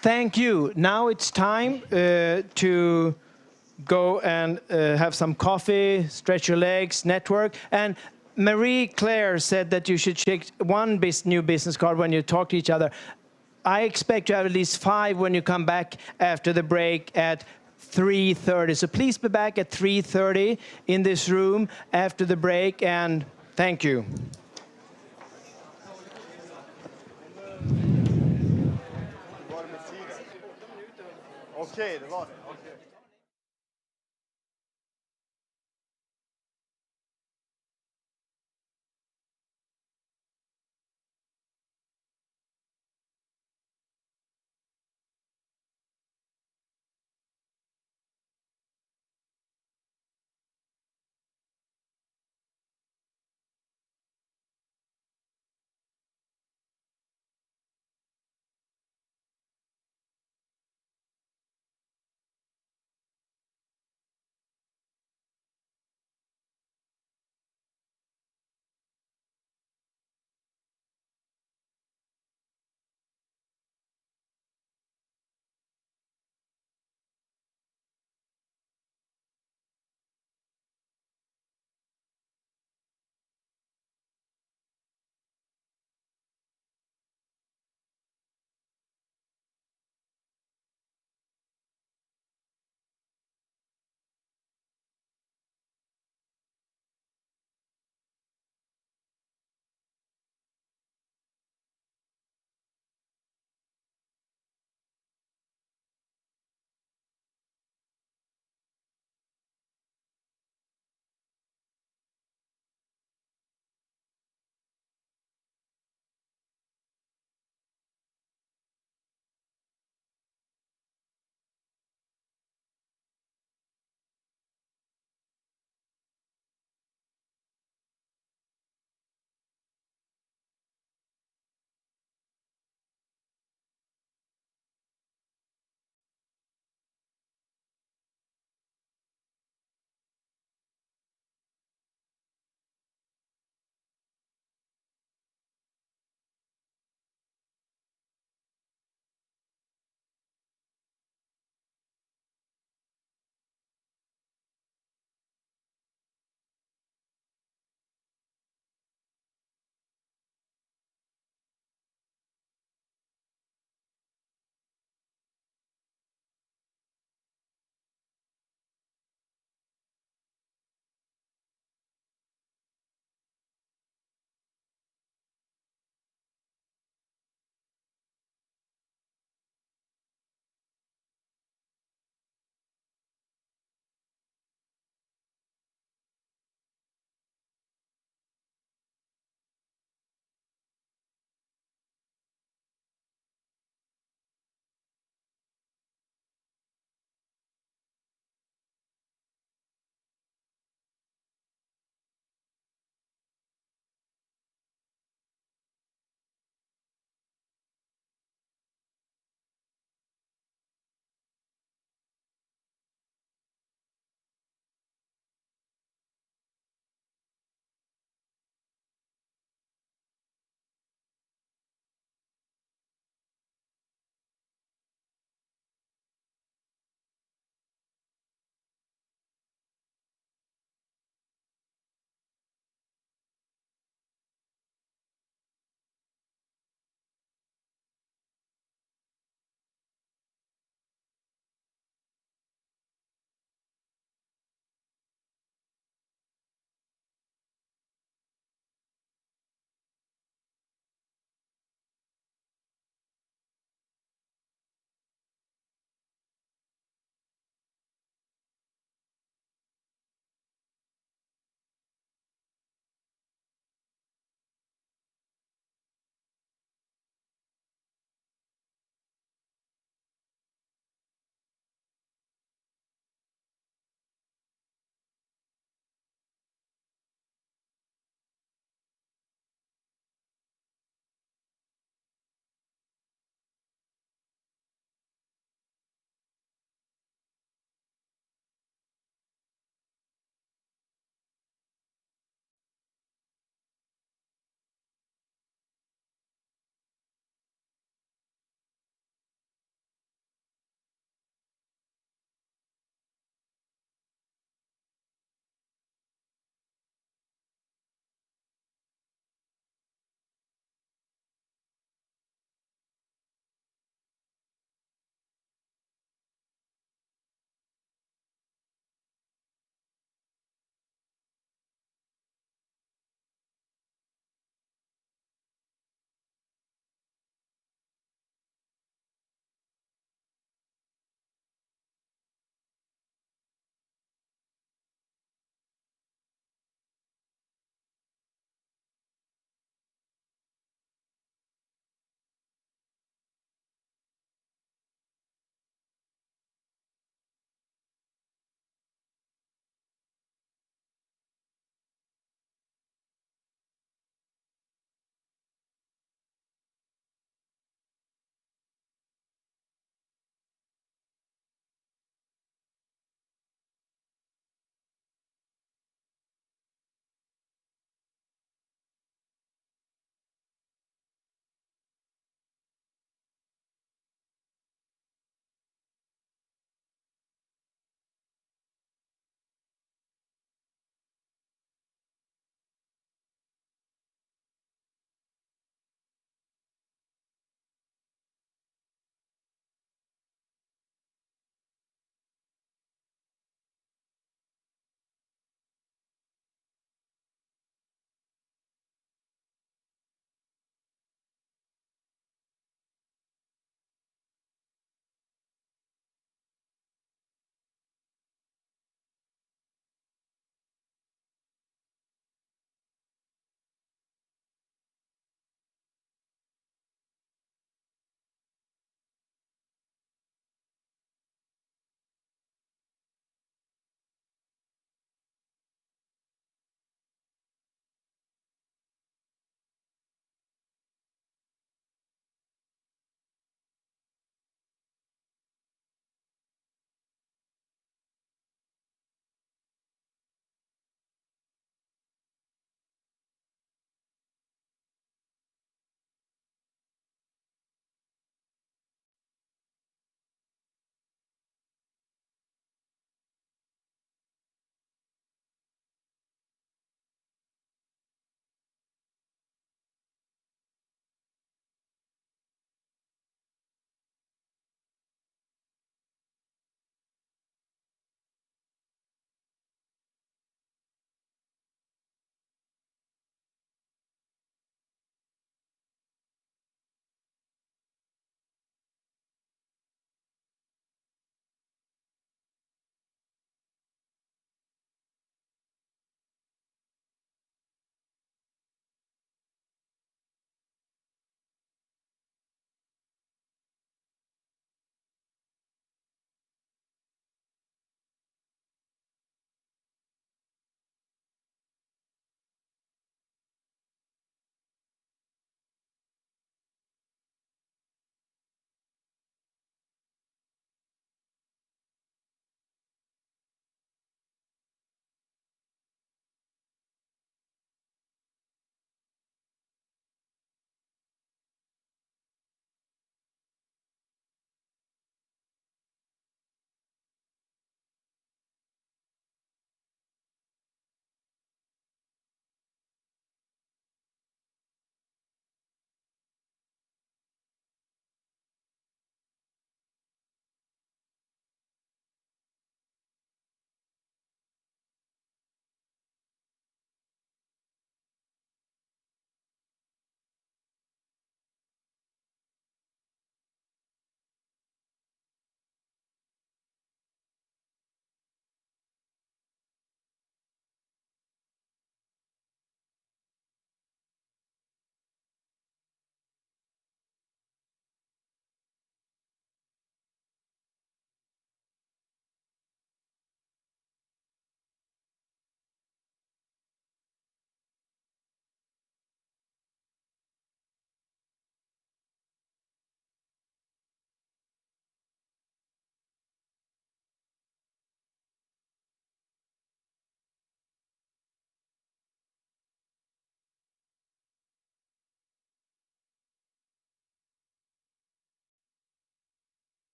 H: Thank you. Now it's time to go and have some coffee, stretch your legs, network. And Marie-Claire said that you should check one new business card when you talk to each other. I expect you have at least 5 when you come back after the break at 3:30. So please be back at 3:30 in this room after the break, and thank you.
P: Okay, det var det. Okay.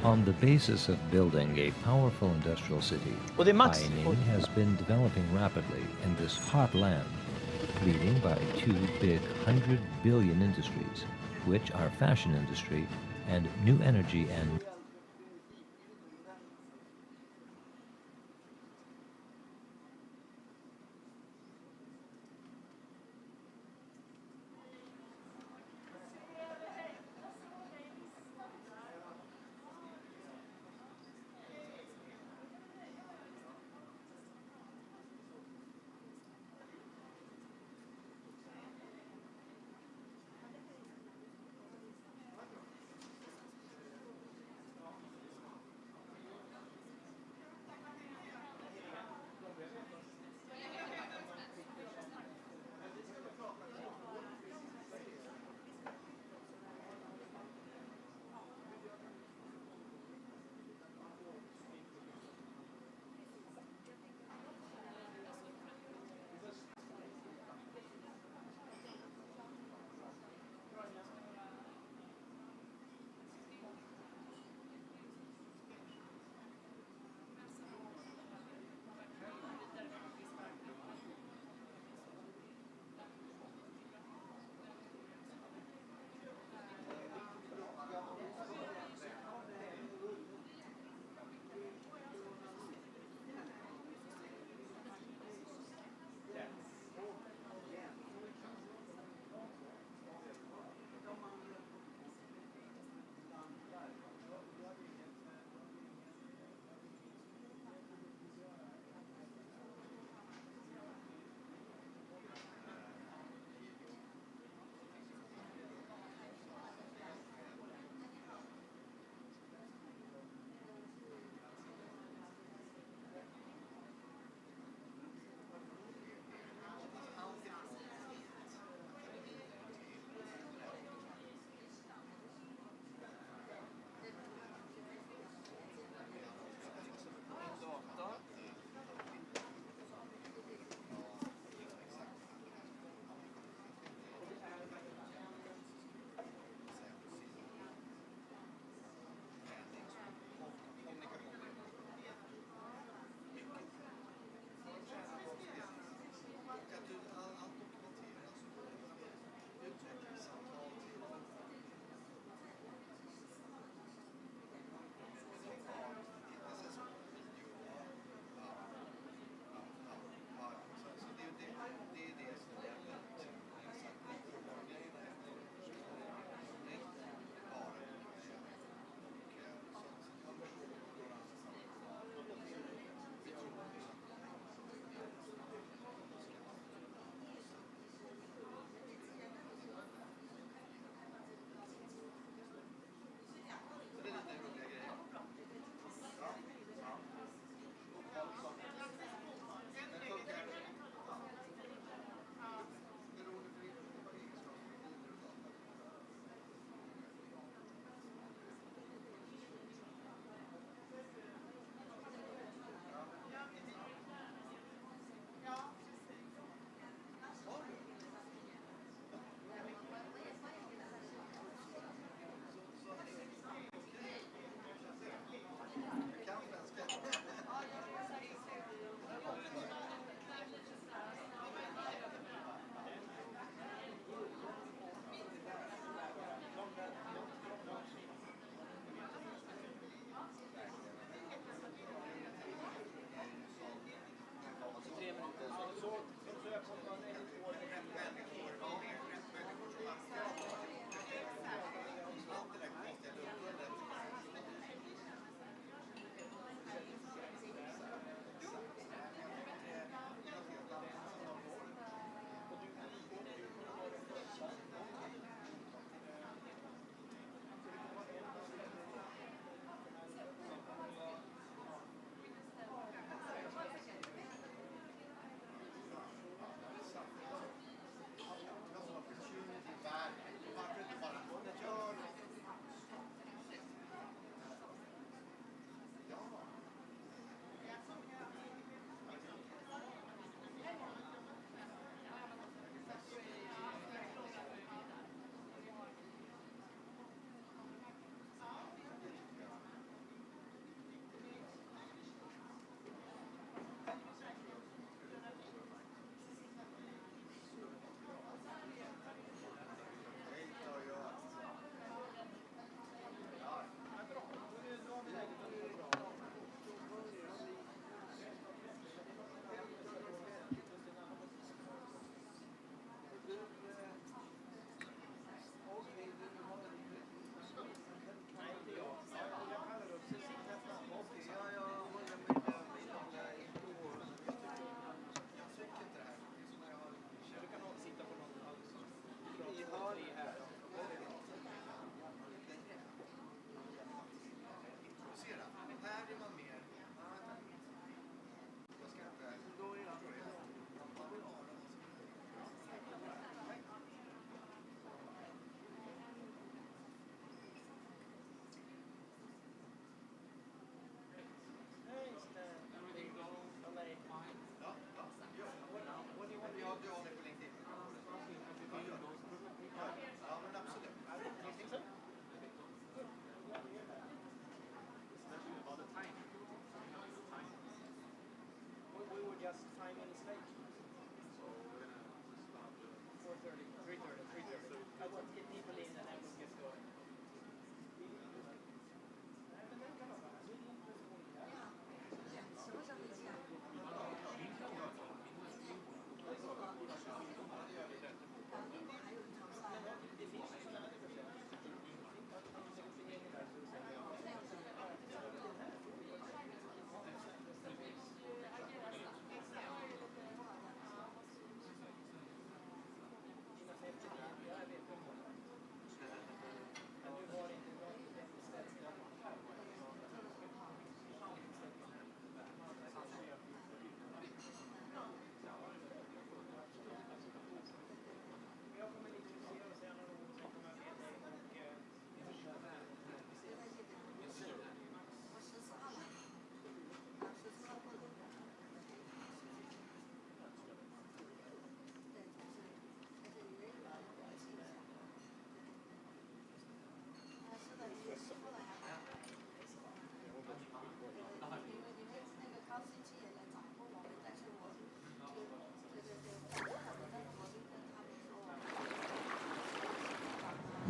A: On the basis of building a powerful industrial city, Haining has been developing rapidly in this hot land, leading by two big 100 billion industries, which are fashion industry and new energy and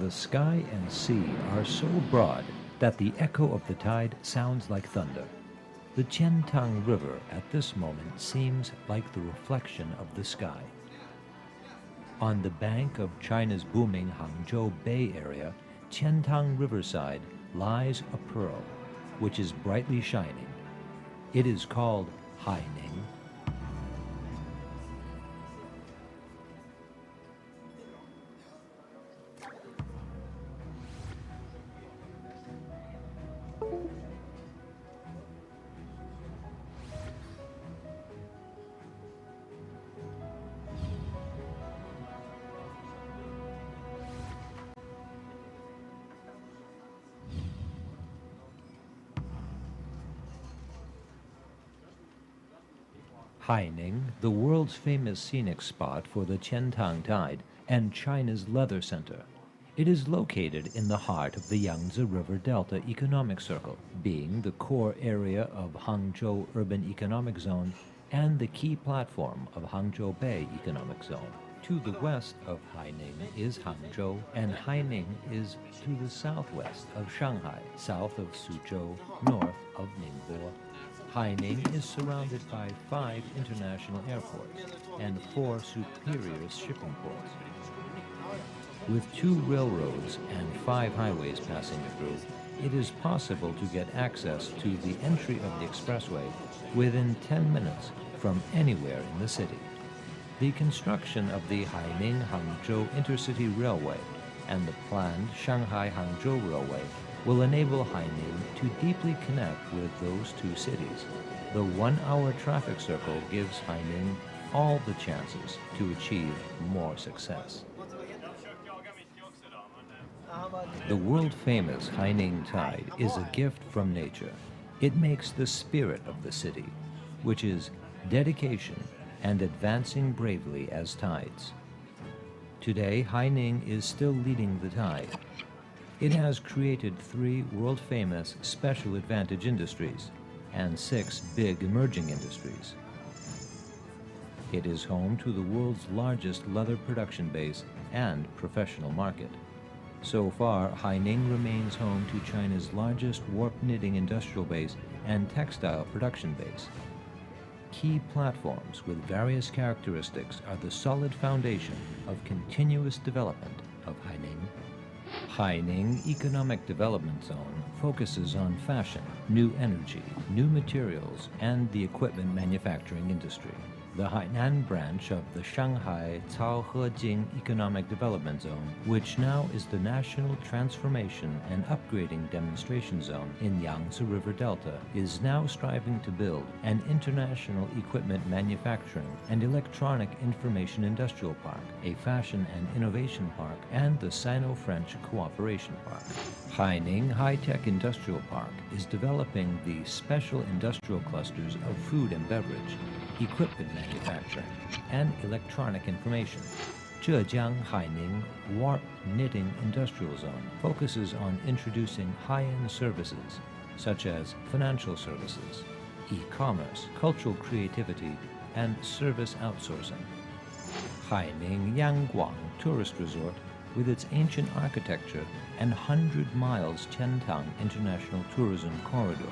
A: The sky and sea are so broad that the echo of the tide sounds like thunder. The Qiantang River at this moment seems like the reflection of the sky. On the bank of China's booming Hangzhou Bay area, Qiantang Riverside lies a pearl, which is brightly shining. It is called Haining. Haining, the world's famous scenic spot for the Qiantang Tide and China's leather center. It is located in the heart of the Yangtze River Delta Economic Circle, being the core area of Hangzhou Urban Economic Zone and the key platform of Hangzhou Bay Economic Zone. To the west of Haining is Hangzhou, and Haining is to the southwest of Shanghai, south of Suzhou, north of Ningbo. Haining is surrounded by 5 international airports and 4 superior shipping ports. With 2 railroads and 5 highways passing through, it is possible to get access to the entry of the expressway within 10 minutes from anywhere in the city. The construction of the Haining-Hangzhou Intercity Railway and the planned Shanghai-Hangzhou Railway will enable Haining to deeply connect with those 2 cities. The 1-hour traffic circle gives Haining all the chances to achieve more success. The world-famous Haining Tide is a gift from nature. It makes the spirit of the city, which is dedication and advancing bravely as tides. Today, Haining is still leading the tide. It has created 3 world-famous special advantage industries and 6 big emerging industries. It is home to the world's largest leather production base and professional market. So far, Haining remains home to China's largest warp knitting industrial base and textile production base. Key platforms with various characteristics are the solid foundation of continuous development of Haining. Haining Economic Development Zone focuses on fashion, new energy, new materials, and the equipment manufacturing industry. The Hainan branch of the Shanghai Caohejing Economic Development Zone, which now is the National Transformation and Upgrading Demonstration Zone in Yangtze River Delta, is now striving to build an international equipment manufacturing and electronic information industrial park, a fashion and innovation park, and the Sino-French Cooperation Park. Haining High-Tech Industrial Park is developing the special industrial clusters of food and beverage, equipment manufacturing, and electronic information. Zhejiang Haining Warp Knitting Industrial Zone focuses on introducing high-end services such as financial services, e-commerce, cultural creativity, and service outsourcing. Haining Yangguang Tourist Resort, with its ancient architecture and 100 miles Qiantang International Tourism Corridor,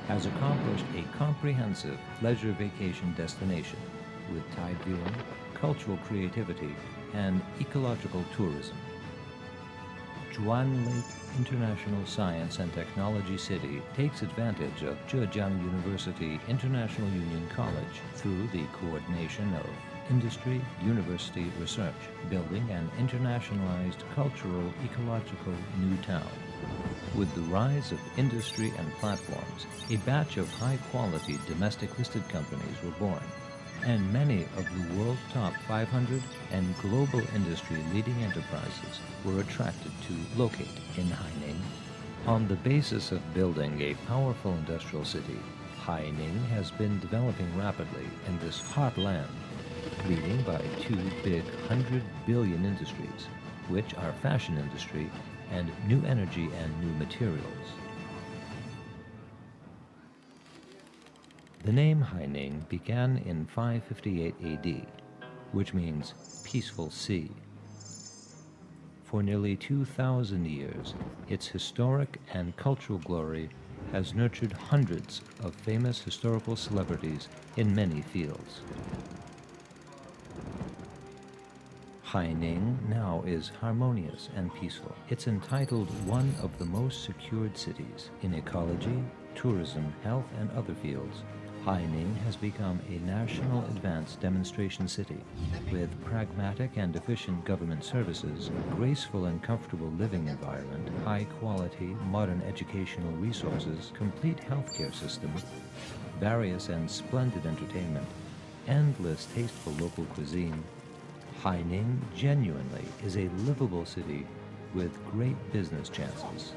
A: has accomplished a comprehensive leisure vacation destination with tide viewing, cultural creativity, and ecological tourism. Zhuan Lake International Science and Technology City takes advantage of Zhejiang University International Union College through the coordination of industry, university, research, building an internationalized cultural ecological new town. With the rise of industry and platforms, a batch of high-quality domestic listed companies were born, and many of the world's top 500 and global industry leading enterprises were attracted to locate in Haining. On the basis of building a powerful industrial city, Haining has been developing rapidly in this hot land, leading by 2 big 100 billion industries, which are fashion industry and new energy and new materials. The name Haining began in 558 AD, which means peaceful sea. For nearly 2,000 years, its historic and cultural glory has nurtured hundreds of famous historical celebrities in many fields. Haining now is harmonious and peaceful. It's entitled one of the most secured cities in ecology, tourism, health, and other fields. Haining has become a national advanced demonstration city with pragmatic and efficient government services, graceful and comfortable living environment, high-quality modern educational resources, complete healthcare system, various and splendid entertainment, endless tasteful local cuisine. Haining genuinely is a livable city with great business chances.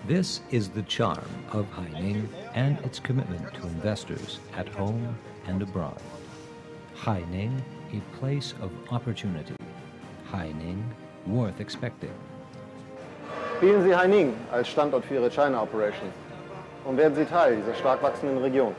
A: This is the charm of Haining and its commitment to investors at home and abroad. Haining, a place of opportunity. Haining, worth expecting.
B: Wählen Sie Haining als Standort für Ihre China Operations und werden Sie Teil dieser stark wachsenden Region.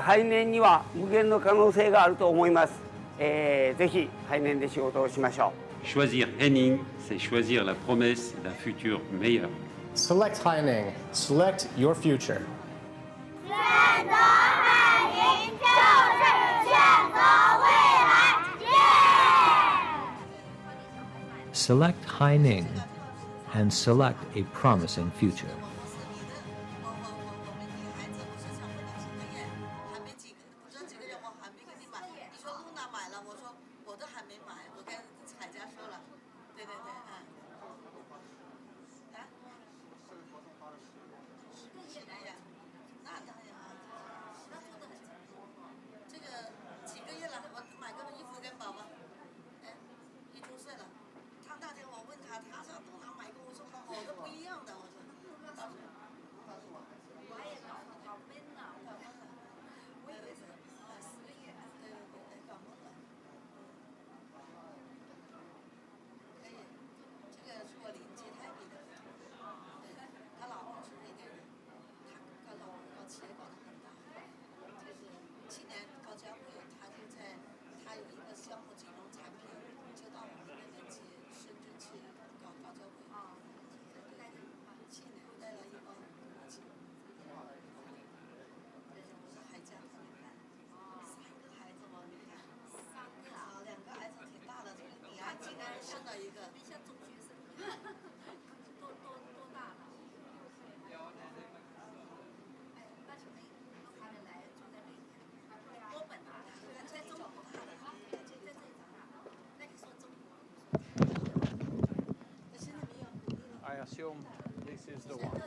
C: ハイネンには無限の可能性があると思います。ぜひハイネンで仕事をしましょう。
D: Choisir Haining, c'est choisir la promesse d'un futur meilleur.
Q: Select Haining. Select your future.
A: Select Haining and select a promising future.
M: I assume this is the one.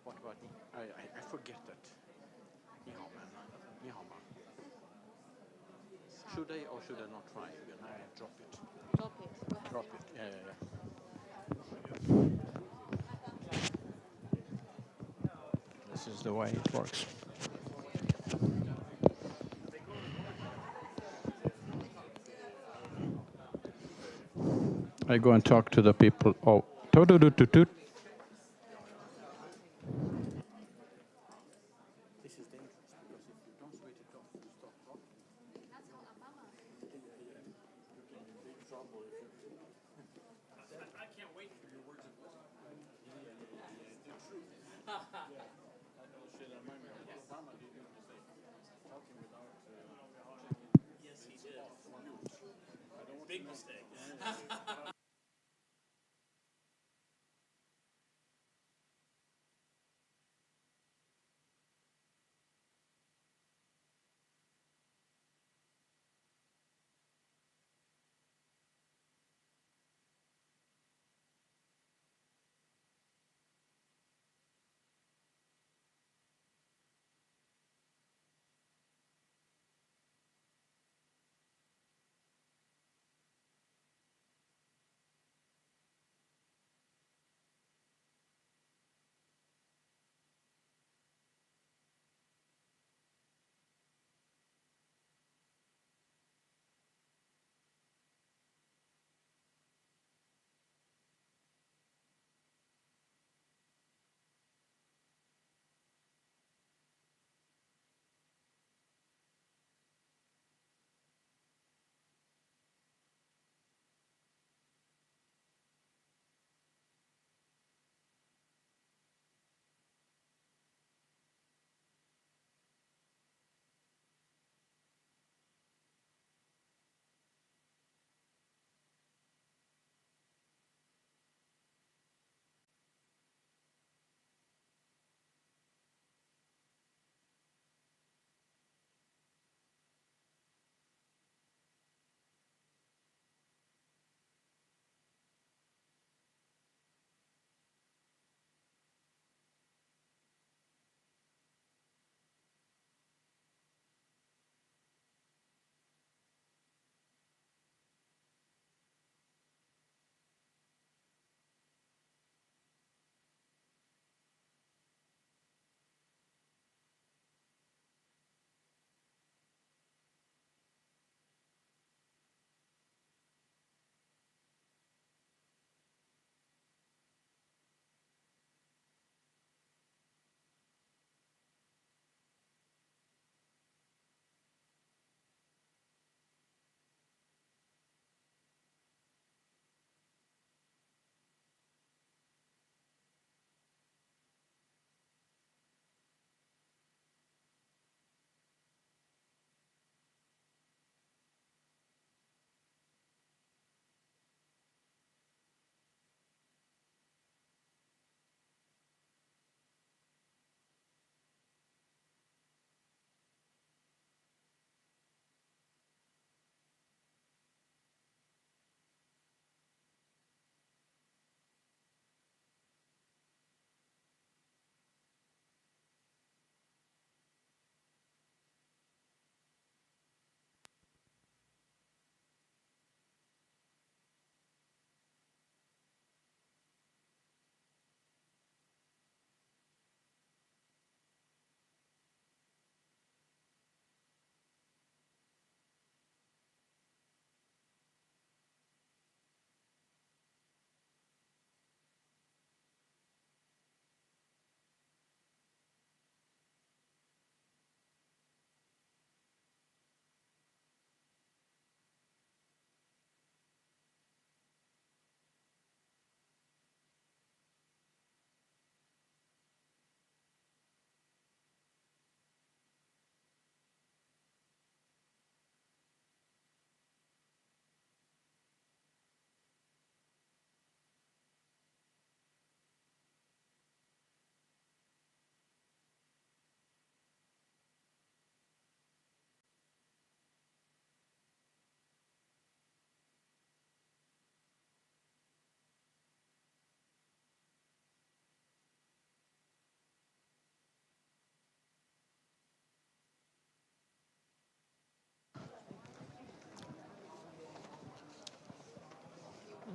M: What? I forget that. Should I or should I not try? Can I drop it? Drop it. Drop it. Yeah. This is the way it works. I go and talk to the people. Oh, toot.
R: Big mistake.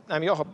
H: nej, men jag har...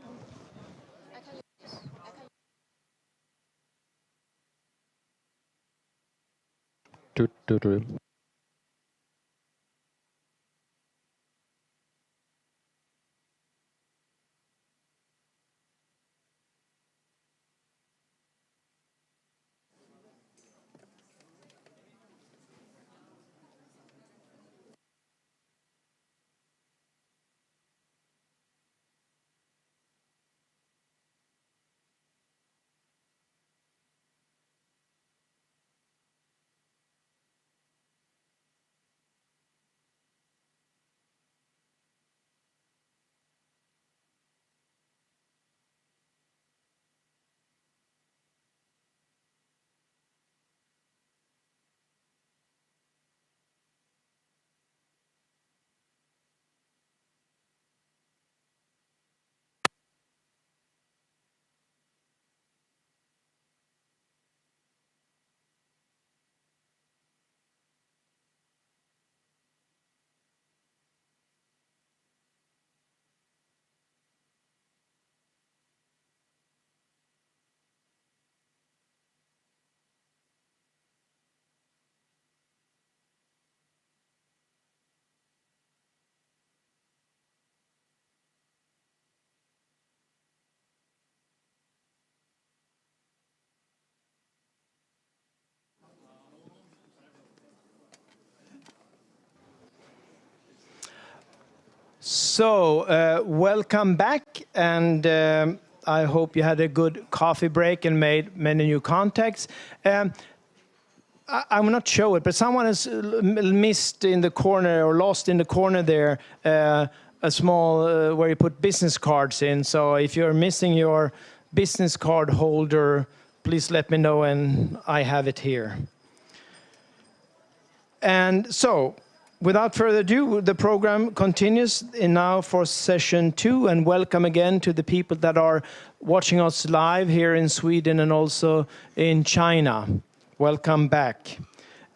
H: So, welcome back, and I hope you had a good coffee break and made many new contacts. I will not show it, but someone has missed in the corner or lost in the corner there a small where you put business cards in. So if you're missing your business card holder, please let me know and I have it here. And so, without further ado, the program continues now for session 2, and welcome again to the people that are watching us live here in Sweden and also in China. Welcome back.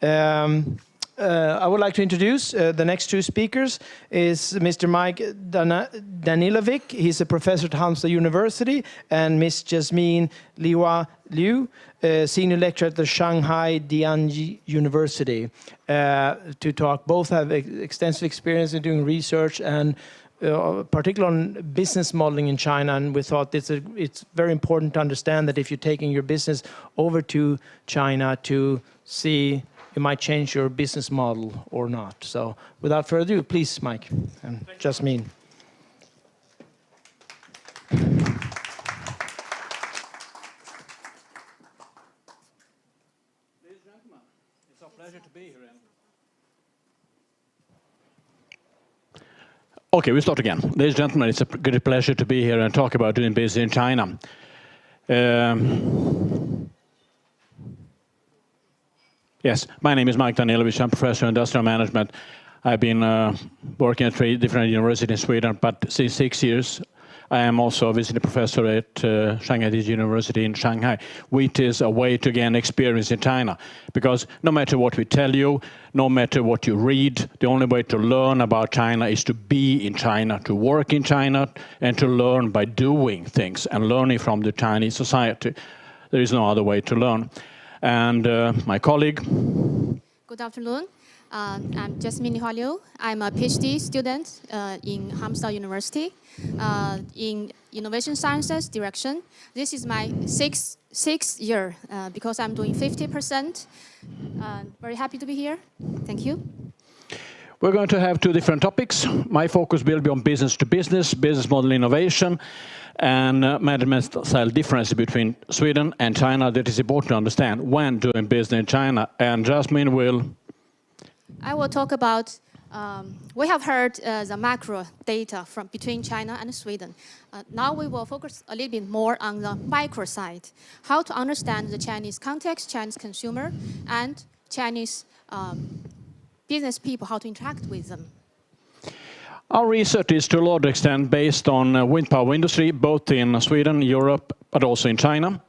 H: I would like to introduce the next two speakers is Mr. Mike Danilovic. He's a professor at Halmstad University, and Ms. Jasmine Liu, senior lecturer at the Shanghai Dianji University, to talk. Both have extensive experience in doing research and particularly on business modeling in China, and we thought it's very important to understand that if you're taking your business over to China to see you might change your business model or not. So without further ado, please, Mike and Jasmine.
R: Ladies and gentlemen, it's our pleasure to be here. Okay, we start again. Ladies and gentlemen, it's a great pleasure to be here and talk about doing business in China. Yes, my name is Mike Danilovic. I'm professor of industrial management. I've been working at 3 different universities in Sweden, but since 6 years, I am also a visiting professor at Shanghai University in Shanghai, which is a way to gain experience in China. Because no matter what we tell you, no matter what you read, the only way to learn about China is to be in China, to work in China, and to learn by doing things and learning from the Chinese society. There is no other way to learn. And my colleague.
S: Good afternoon. I'm Jasmine Liu. I'm a PhD student in Halmstad University in Innovation Sciences direction. This is my sixth year because I'm doing 50%. Very happy to be here. Thank you.
R: We're going to have 2 different topics. My focus will be on business to business, business model innovation, and management style difference between Sweden and China that is important to understand when doing business in China. And Jasmine will...
S: I will talk about, we have heard the macro data from between China and Sweden. Now we will focus a little bit more on the micro side, how to understand the Chinese context, Chinese consumer, and Chinese business people, how to interact with them.
R: Our research is to a large extent based on wind power industry, both in Sweden, Europe, but also in China.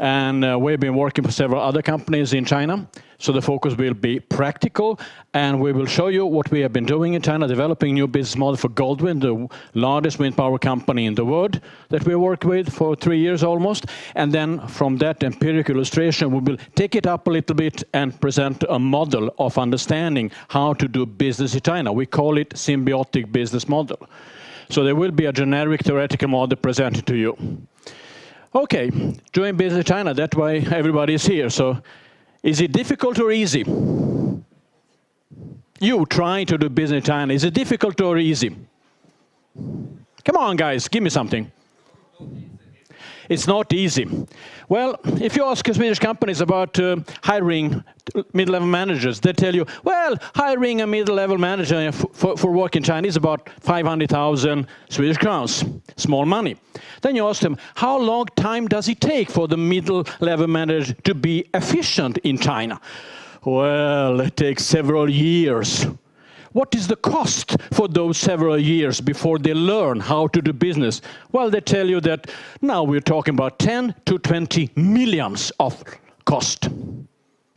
R: And we've been working for several other companies in China. So the focus will be practical, and we will show you what we have been doing in China, developing new business model for Goldwind, the largest wind power company in the world that we worked with for 3 years almost. And then from that empirical illustration, we will take it up a little bit and present a model of understanding how to do business in China. We call it symbiotic business model. So there will be a generic theoretical model presented to you. Okay, doing business in China, that's why everybody is here. So is it difficult or easy? You trying to do business in China, is it difficult or easy? Come on, guys, give me something. It's not easy. Well, if you ask Swedish companies about hiring mid-level managers, they tell you, well, hiring a middle-level manager for work in China is about 500,000 Swedish crowns, small money. Then you ask them, how long time does it take for the middle-level manager to be efficient in China? Well, it takes several years. What is the cost for those several years before they learn how to do business? Well, they tell you that now we're talking about 10 to 20 millions of cost.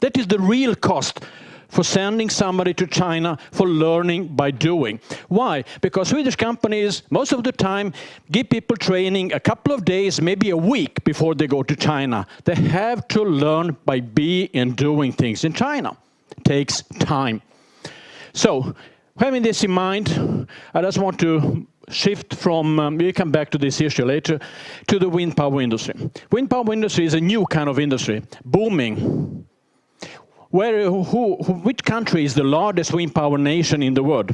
R: That is the real cost for sending somebody to China for learning by doing. Why? Because Swedish companies, most of the time, give people training a couple of days, maybe a week before they go to China. They have to learn by being and doing things in China. It takes time. So, having this in mind, I just want to shift from, we'll come back to this issue later, to the wind power industry. Wind power industry is a new kind of industry, booming. Which country is the largest wind power nation in the world?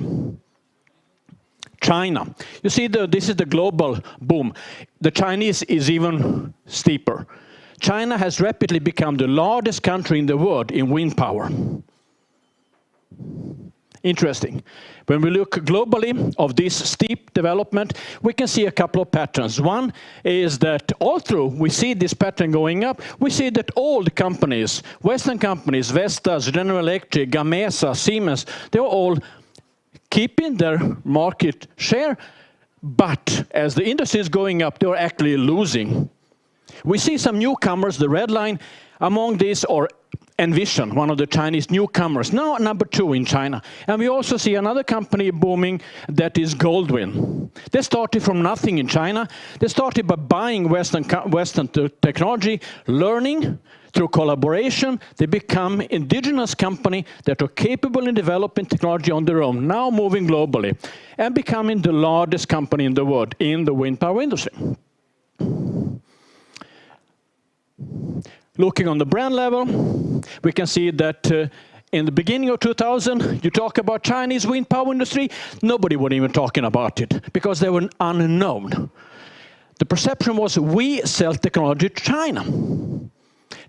R: China. You see, this is the global boom. The Chinese is even steeper. China has rapidly become the largest country in the world in wind power. Interesting. When we look globally of this steep development, we can see a couple of patterns. One is that all through we see this pattern going up. We see that all the companies, Western companies, Vestas, General Electric, Gamesa, Siemens, they're all keeping their market share, but as the industry is going up, they're actually losing. We see some newcomers, the red line among these are Envision, one of the Chinese newcomers, now number 2 in China. And we also see another company booming, that is Goldwind. They started from nothing in China. They started by buying Western technology, learning through collaboration. They become indigenous company that are capable in developing technology on their own, now moving globally, and becoming the largest company in the world in the wind power industry. Looking on the brand level, we can see that in the beginning of 2000, you talk about Chinese wind power industry, nobody was even talking about it because they were unknown. The perception was we sell technology to China.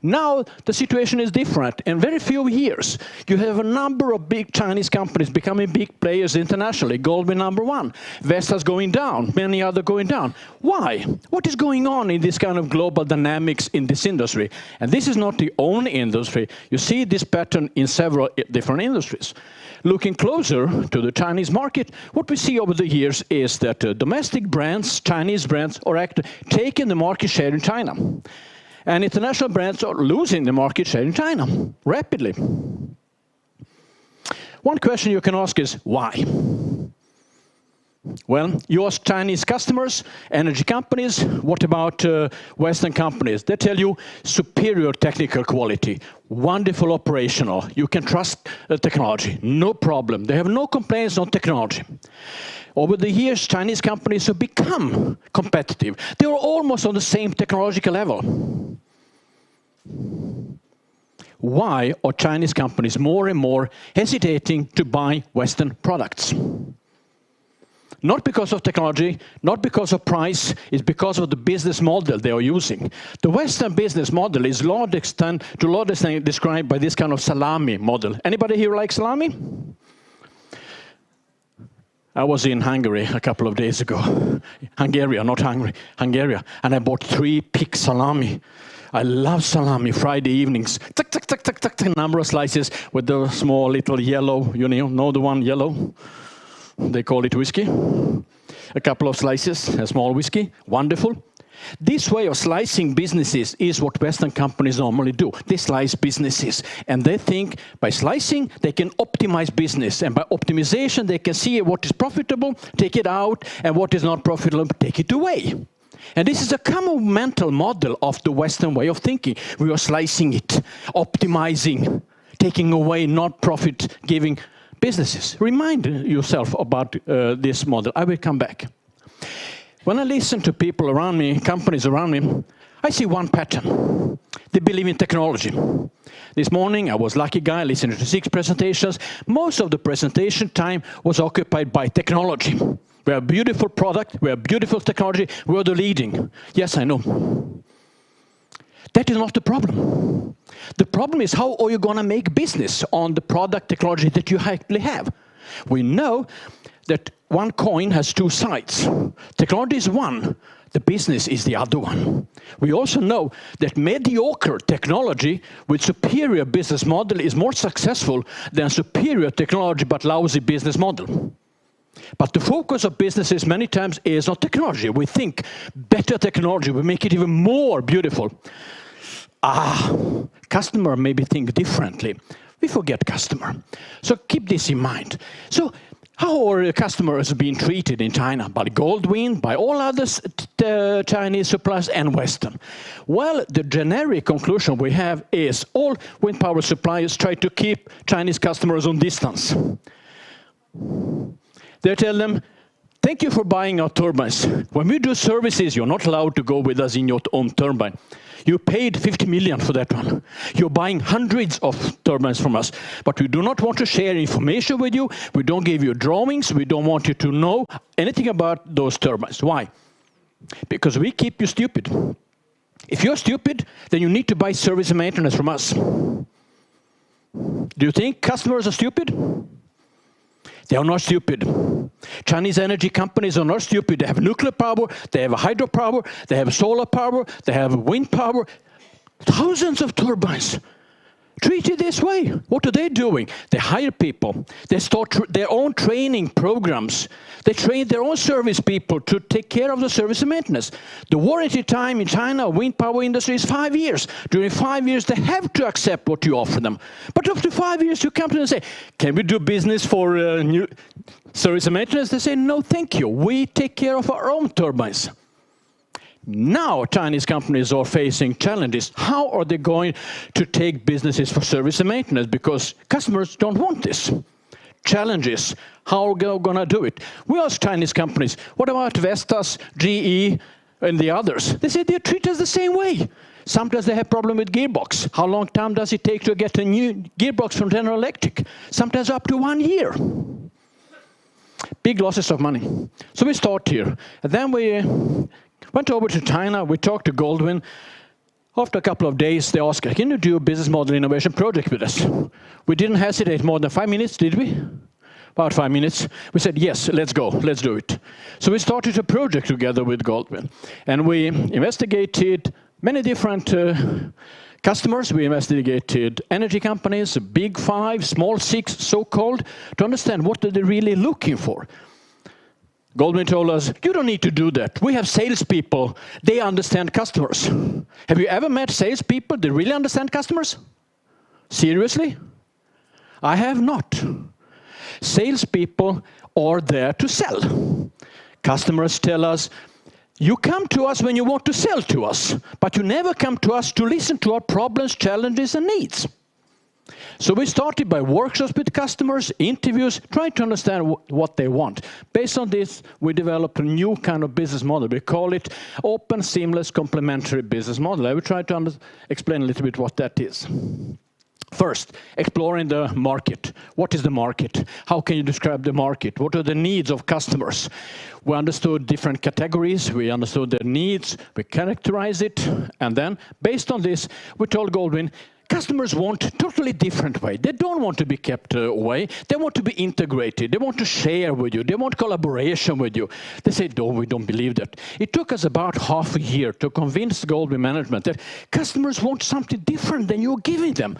R: Now the situation is different. In very few years, you have a number of big Chinese companies becoming big players internationally. Goldwind number 1, Vestas going down, many other going down. Why? What is going on in this kind of global dynamics in this industry? And this is not the only industry. You see this pattern in several different industries. Looking closer to the Chinese market, what we see over the years is that domestic brands, Chinese brands, are actually taking the market share in China. And international brands are losing the market share in China rapidly. One question you can ask is, why? Well, you ask Chinese customers, energy companies, what about Western companies? They tell you superior technical quality, wonderful operational, you can trust the technology, no problem. They have no complaints on technology. Over the years, Chinese companies have become competitive. They are almost on the same technological level. Why are Chinese companies more and more hesitating to buy Western products? Not because of technology, not because of price, it's because of the business model they are using. The Western business model is to a large extent described by this kind of salami model. Anybody here like salami? I was in Hungary a couple of days ago. Hungary, not Hungary, Hungary. And I bought 3 pig salami. I love salami, Friday evenings. Tuck, tuck, tuck, tuck, tuck, tuck, number of slices with the small little yellow, you know the one yellow? They call it whiskey. A couple of slices, a small whiskey, wonderful. This way of slicing businesses is what Western companies normally do. They slice businesses, and they think by slicing they can optimize business, and by optimization they can see what is profitable, take it out, and what is not profitable, take it away. And this is a common mental model of the Western way of thinking. We are slicing it, optimizing, taking away not profit-giving businesses. Remind yourself about this model. I will come back. When I listen to people around me, companies around me, I see one pattern. They believe in technology. This morning, I was a lucky guy listening to 6 presentations. Most of the presentation time was occupied by technology. We have a beautiful product, we have beautiful technology, we're the leading. Yes, I know. That is not the problem. The problem is how are you going to make business on the product technology that you actually have? We know that one coin has 2 sides. Technology is one, the business is the other one. We also know that mediocre technology with superior business model is more successful than superior technology but lousy business model. But the focus of businesses many times is on technology. We think better technology, we make it even more beautiful. Customer maybe think differently. We forget customer. So keep this in mind. So how are customers being treated in China? By Goldwind, by all other Chinese suppliers and Western? Well, the generic conclusion we have is all wind power suppliers try to keep Chinese customers on distance. They tell them, thank you for buying our turbines. When we do services, you're not allowed to go with us in your own turbine. You paid 50 million for that one. You're buying hundreds of turbines from us, but we do not want to share information with you. We don't give you drawings. We don't want you to know anything about those turbines. Why? Because we keep you stupid. If you're stupid, then you need to buy service and maintenance from us. Do you think customers are stupid? They are not stupid. Chinese energy companies are not stupid. They have nuclear power, they have hydropower, they have solar power, they have wind power. Thousands of turbines. Treated this way. What are they doing? They hire people. They start their own training programs. They train their own service people to take care of the service and maintenance. The warranty time in China, wind power industry, is 5 years. During 5 years, they have to accept what you offer them. But after 5 years, you come to them and say, can we do business for new service and maintenance? They say, no, thank you. We take care of our own turbines. Now Chinese companies are facing challenges. How are they going to take businesses for service and maintenance? Because customers don't want this. Challenges. How are they going to do it? We ask Chinese companies, what about Vestas, GE, and the others? They say they treat us the same way. Sometimes they have problem with gearbox. How long time does it take to get a new gearbox from General Electric? Sometimes up to 1 year. Big losses of money. So we start here. And then we went over to China, we talked to Goldwind. After a couple of days, they asked, can you do a business model innovation project with us? We didn't hesitate more than 5 minutes, did we? About 5 minutes. We said, yes, let's go, let's do it. So we started a project together with Goldwind. And we investigated many different customers. We investigated energy companies, big 5, small 6, so-called, to understand what are they really looking for. Goldwind told us, you don't need to do that. We have salespeople. They understand customers. Have you ever met salespeople that really understand customers? Seriously? I have not. Salespeople are there to sell. Customers tell us, you come to us when you want to sell to us, but you never come to us to listen to our problems, challenges, and needs. So we started by workshops with customers, interviews, trying to understand what they want. Based on this, we developed a new kind of business model. We call it open, seamless, complementary business model. I will try to explain a little bit what that is. First, exploring the market. What is the market? How can you describe the market? What are the needs of customers? We understood different categories. We understood their needs. We characterized it. And then, based on this, we told Goldwind, customers want a totally different way. They don't want to be kept away. They want to be integrated. They want to share with you. They want collaboration with you. They say, no, we don't believe that. It took us about half a year to convince Goldwind management that customers want something different than you're giving them.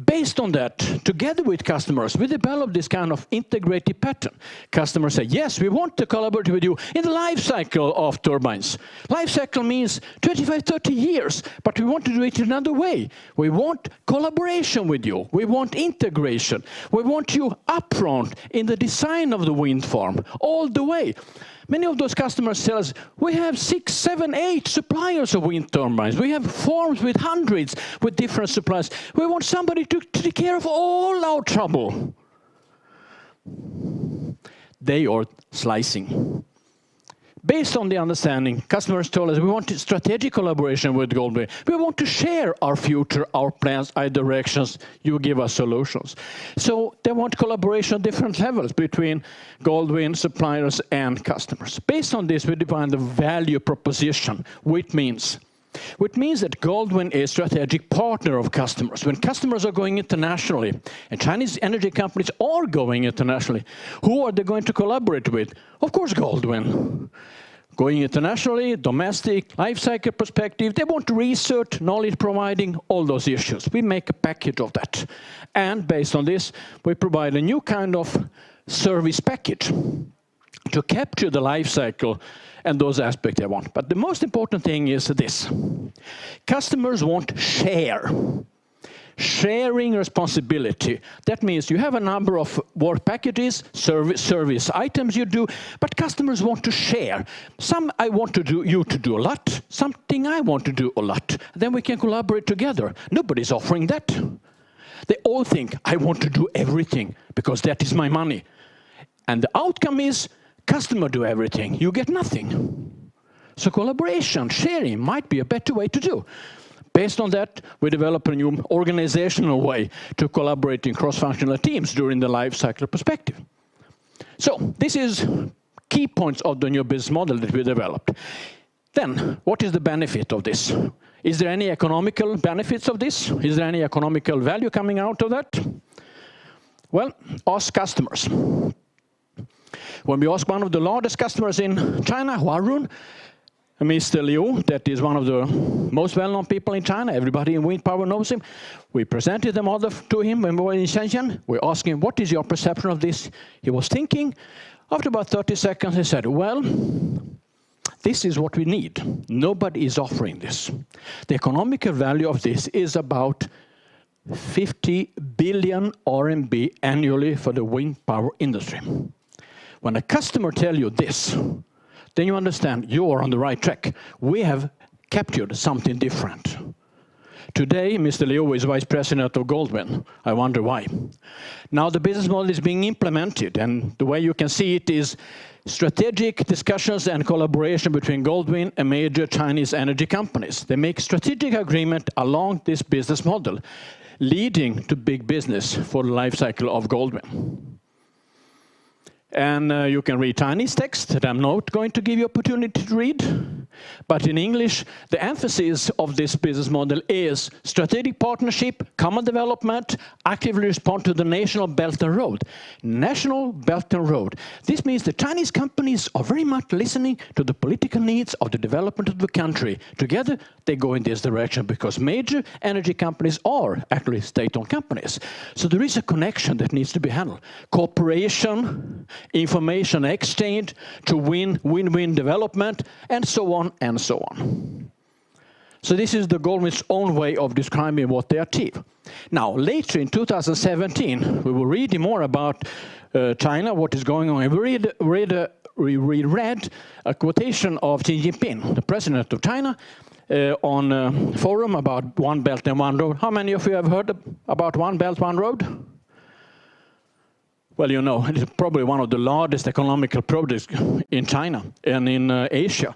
R: Based on that, together with customers, we develop this kind of integrated pattern. Customers say, yes, we want to collaborate with you in the life cycle of turbines. Life cycle means 25, 30 years, but we want to do it another way. We want collaboration with you. We want integration. We want you upfront in the design of the wind farm, all the way. Many of those customers tell us, we have 6, 7, 8 suppliers of wind turbines. We have farms with hundreds with different suppliers. We want somebody to take care of all our trouble. They are slicing. Based on the understanding, customers told us we want strategic collaboration with Goldwind. We want to share our future, our plans, our directions. You give us solutions. So they want collaboration at different levels between Goldwind suppliers and customers. Based on this, we define the value proposition, which means that Goldwind is a strategic partner of customers. When customers are going internationally, and Chinese energy companies are going internationally, who are they going to collaborate with? Of course, Goldwind. Going internationally, domestic, life cycle perspective, they want research, knowledge providing, all those issues. We make a package of that. And based on this, we provide a new kind of service package to capture the life cycle and those aspects they want. But the most important thing is this. Customers want sharing responsibility. That means you have a number of work packages, service items you do, but customers want to share. Some I want to do, you to do a lot, something I want to do a lot. Then we can collaborate together. Nobody's offering that. They all think, I want to do everything because that is my money. And the outcome is, customer do everything, you get nothing. So collaboration, sharing might be a better way to do. Based on that, we develop a new organizational way to collaborate in cross-functional teams during the life cycle perspective. So this is key points of the new business model that we developed. Then, what is the benefit of this? Is there any economical benefits of this? Is there any economical value coming out of that? Well, ask customers. When we ask one of the largest customers in China, Huarun, Mr. Liu, that is one of the most well-known people in China, everybody in wind power knows him. We presented the model to him when we were in Shenzhen. We asked him, what is your perception of this? He was thinking. After about 30 seconds, he said, well, this is what we need. Nobody is offering this. The economical value of this is about 50 billion RMB annually for the wind power industry. When a customer tells you this, then you understand you are on the right track. We have captured something different. Today, Mr. Liu is vice president of Goldwind. I wonder why. Now the business model is being implemented, and the way you can see it is strategic discussions and collaboration between Goldwind and major Chinese energy companies. They make strategic agreement along this business model, leading to big business for the life cycle of Goldwind. And you can read Chinese text that I'm not going to give you opportunity to read. But in English, the emphasis of this business model is strategic partnership, common development, actively respond to the National Belt and Road. National Belt and Road. This means the Chinese companies are very much listening to the political needs of the development of the country. Together, they go in this direction because major energy companies are actually state-owned companies. So there is a connection that needs to be handled. Cooperation, information exchange to win-win development, and so on and so on. So this is the Goldwind's own way of describing what they achieve. Now, later in 2017, we will read more about China, what is going on. We read a quotation of Xi Jinping, the president of China, on a forum about One Belt and One Road. How many of you have heard about One Belt, One Road? Well, you know, it is probably one of the largest economical projects in China and in Asia.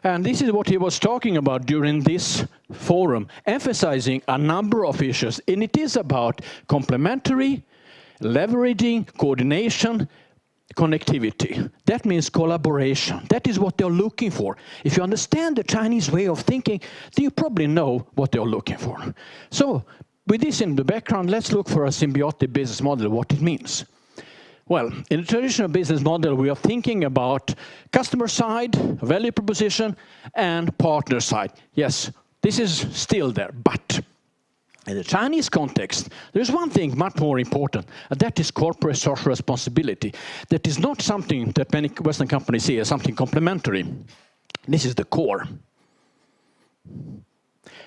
R: And this is what he was talking about during this forum, emphasizing a number of issues. And it is about complementary, leveraging, coordination, connectivity. That means collaboration. That is what they're looking for. If you understand the Chinese way of thinking, then you probably know what they're looking for. So, with this in the background, let's look for a symbiotic business model, what it means. Well, in the traditional business model, we are thinking about customer side, value proposition, and partner side. Yes, this is still there, but In the Chinese context, there's one thing much more important, and that is corporate social responsibility. That is not something that many Western companies see as something complementary. This is the core.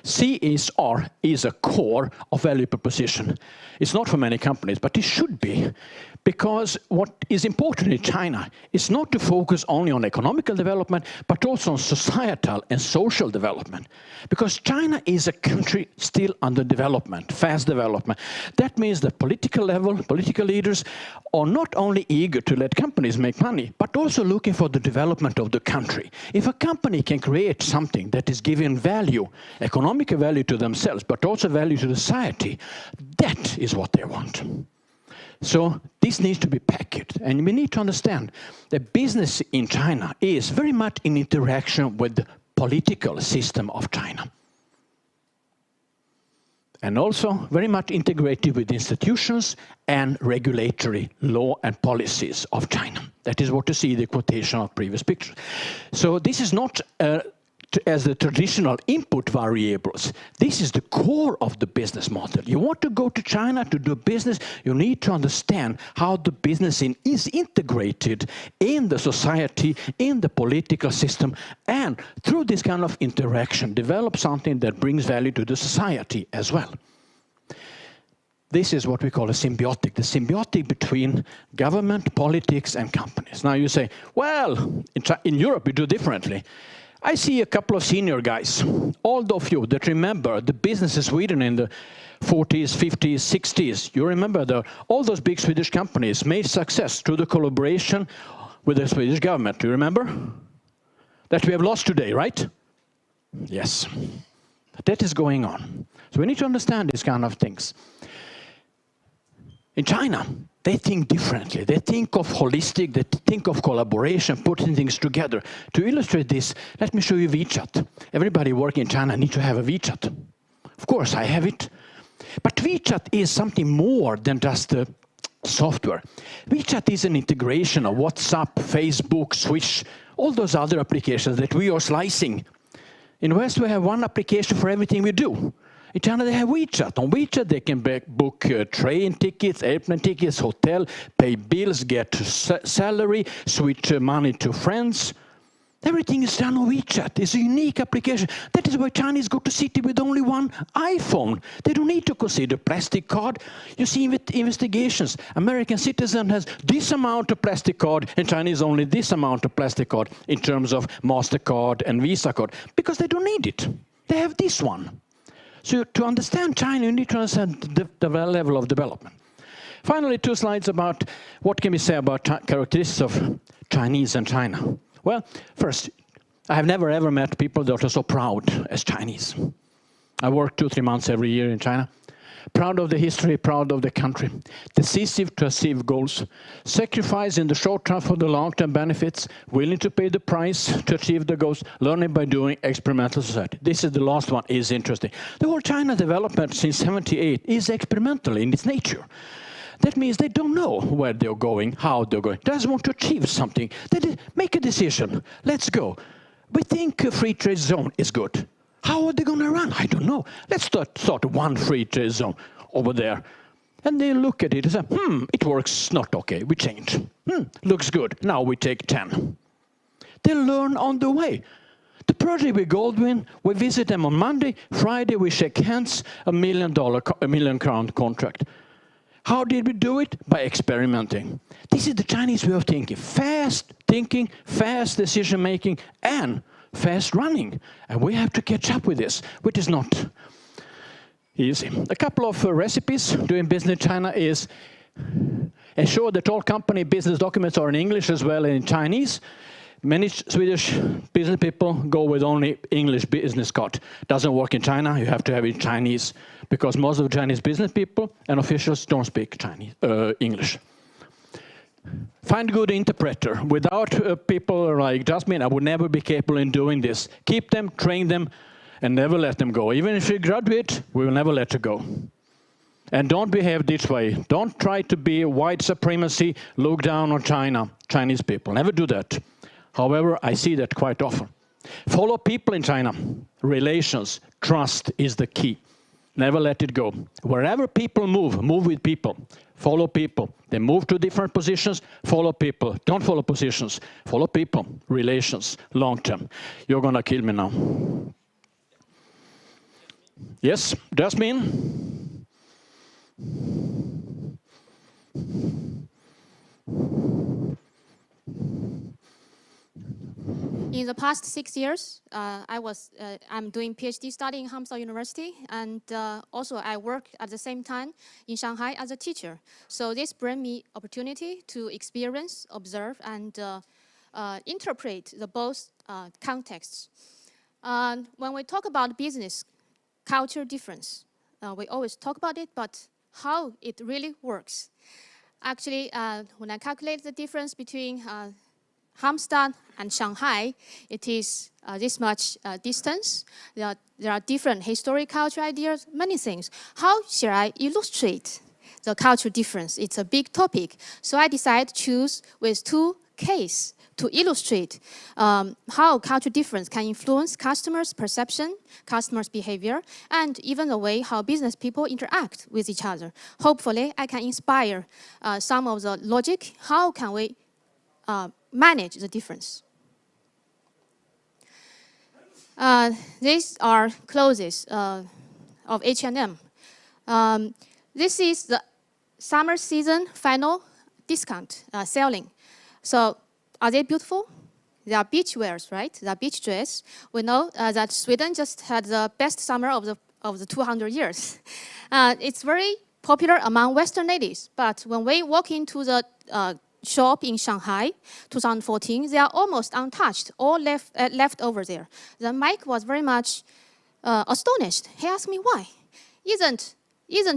R: CSR is a core of value proposition. It's not for many companies, but it should be. Because what is important in China is not to focus only on economical development, but also on societal and social development. Because China is a country still under development, fast development. That means that political level, political leaders are not only eager to let companies make money, but also looking for the development of the country. If a company can create something that is giving value, economic value to themselves, but also value to society, that is what they want. So this needs to be packaged, and we need to understand that business in China is very much in interaction with the political system of China. And also very much integrated with institutions and regulatory law and policies of China. That is what you see in the quotation of previous pictures. So this is not as the traditional input variables. This is the core of the business model. You want to go to China to do business, you need to understand how the business is integrated in the society, in the political system, and through this kind of interaction, develop something that brings value to the society as well. This is what we call a symbiotic, the symbiotic between government, politics, and companies. Now you say, well, in Europe we do differently. I see a couple of senior guys, all of you that remember the business in Sweden in the 40s, 50s, 60s. You remember all those big Swedish companies made success through the collaboration with the Swedish government. Do you remember? That we have lost today, right? Yes. But that is going on. So we need to understand these kind of things. In China, they think differently. They think of holistic, they think of collaboration, putting things together. To illustrate this, let me show you WeChat. Everybody working in China needs to have a WeChat. Of course, I have it. But WeChat is something more than just the software. WeChat is an integration of WhatsApp, Facebook, Switch, all those other applications that we are slicing. In the West, we have one application for everything we do. In China, they have WeChat. On WeChat, they can book train tickets, airplane tickets, hotel, pay bills, get salary, switch money to friends. Everything is done on WeChat. It's a unique application. That is why Chinese go to city with only one iPhone. They don't need to consider plastic card. You see investigations. American citizen has this amount of plastic card, and Chinese only this amount of plastic card in terms of MasterCard and Visa card, because they don't need it. They have this one. So to understand China, you need to understand the level of development. Finally, 2 slides about what can we say about characteristics of Chinese and China. Well, first, I have never ever met people that are so proud as Chinese. I work 2-3 months every year in China. Proud of the history, proud of the country. Decisive to achieve goals. Sacrifice in the short term for the long-term benefits. Willing to pay the price to achieve the goals. Learning by doing, experimental society. This is the last one, is interesting. The whole China development since '78 is experimental in its nature. That means they don't know where they're going, how they're going. They just want to achieve something. They make a decision. Let's go. We think a free trade zone is good. How are they going to run? I don't know. Let's start one free trade zone over there. And they look at it and say, it works not okay. We change. Looks good. Now we take 10. They learn on the way. The project with Goldwyn, we visit them on Monday. Friday, we shake hands, $1 million crown contract. How did we do it? By experimenting. This is the Chinese way of thinking. Fast thinking, fast decision making, and fast running. And we have to catch up with this, which is not easy. A couple of recipes doing business in China is ensure that all company business documents are in English as well as in Chinese. Many Swedish business people go with only English business card. Doesn't work in China, you have to have it in Chinese, because most of the Chinese business people and officials don't speak English. Find a good interpreter. Without people like Jasmine, I would never be capable in doing this. Keep them, train them, and never let them go. Even if you graduate, we will never let you go. And don't behave this way. Don't try to be white supremacy, look down on Chinese people. Never do that. However, I see that quite often. Follow people in China. Relations, trust is the key. Never let it go. Wherever people move, move with people. Follow people. They move to different positions, follow people. Don't follow positions, follow people, relations, long term. You're gonna kill me now. Yes, Jasmine?
S: In the past 6 years, I'm doing PhD study in Hangzhou University, and also I work at the same time in Shanghai as a teacher. So this brings me opportunity to experience, observe, and interpret the both contexts. When we talk about business culture difference, we always talk about it, but how it really works. Actually, when I calculate the difference between Hamstad and Shanghai, it is this much distance. There are different historic culture ideas, many things. How shall I illustrate the cultural difference? It's a big topic. So I decided to choose with 2 cases to illustrate how cultural difference can influence customers' perception, customers' behavior, and even the way how business people interact with each other. Hopefully, I can inspire some of the logic. How can we manage the difference? These are clothes of H&M. This is the summer season final discount selling. So are they beautiful? They are beach wears, right? They are beach dress. We know that Sweden just had the best summer of the 200 years. It's very popular among Western ladies. But when we walk into the shop in Shanghai, 2014, they are almost untouched, all left over there. Then Mike was very much astonished. He asked me why. Isn't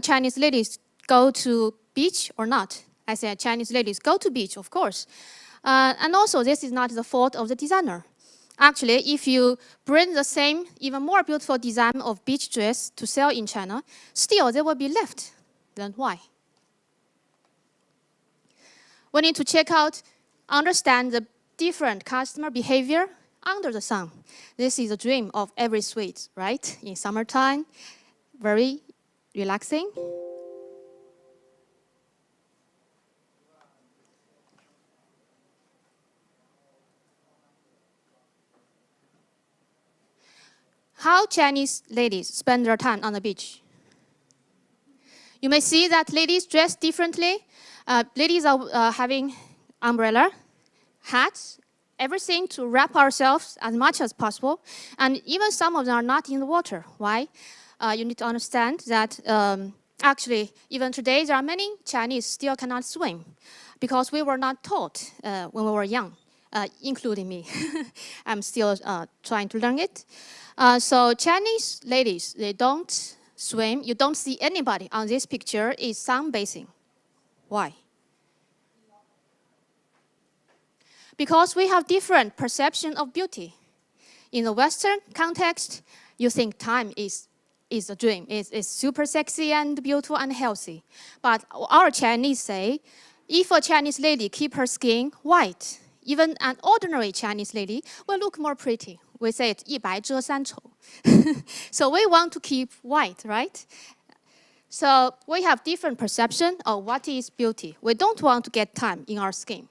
S: Chinese ladies go to beach or not? I said Chinese ladies go to beach, of course. And also, this is not the fault of the designer. Actually, if you bring the same, even more beautiful design of beach dress to sell in China, still they will be left. Then why? We need to check out, understand the different customer behavior under the sun. This is a dream of every Swede, right? In summertime, very relaxing. How Chinese ladies spend their time on the beach. You may see that ladies dress differently. Ladies are having umbrella, hats, everything to wrap ourselves as much as possible. And even some of them are not in the water. Why? You need to understand that actually, even today, there are many Chinese still cannot swim because we were not taught when we were young, including me. I'm still trying to learn it. So Chinese ladies, they don't swim. You don't see anybody on this picture is sunbathing. Why? Because we have different perception of beauty. In the Western context, you think time is a dream. It's super sexy and beautiful and healthy. But our Chinese say, if a Chinese lady keep her skin white, even an ordinary Chinese lady will look more pretty. We say it 一白遮三丑. So we want to keep white, right? So we have different perception of what is beauty. We don't want to get tan in our skin.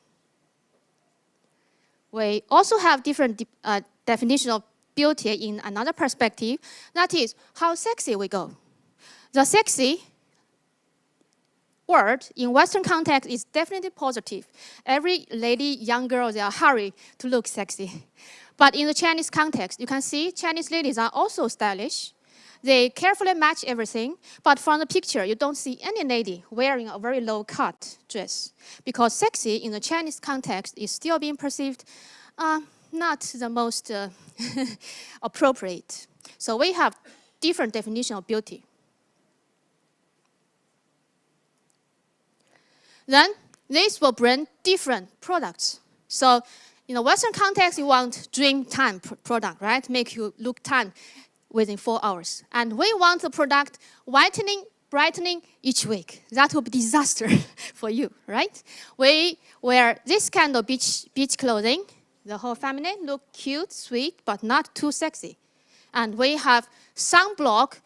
S: We also have different definition of beauty in another perspective. That is how sexy we go. The sexy word in Western context is definitely positive. Every lady, young girl, they are hurry to look sexy. But in the Chinese context, you can see Chinese ladies are also stylish. They carefully match everything. But from the picture, you don't see any lady wearing a very low-cut dress. Because sexy in the Chinese context is still being perceived not the most appropriate. So we have different definition of beauty. Then this will bring different products. So in the Western context, you want dream time product, right? Make you look tan within 4 hours. And we want the product whitening, brightening each week. That will be disaster for you, right? We wear this kind of beach clothing. The whole family look cute, sweet, but not too sexy. And we have sunblock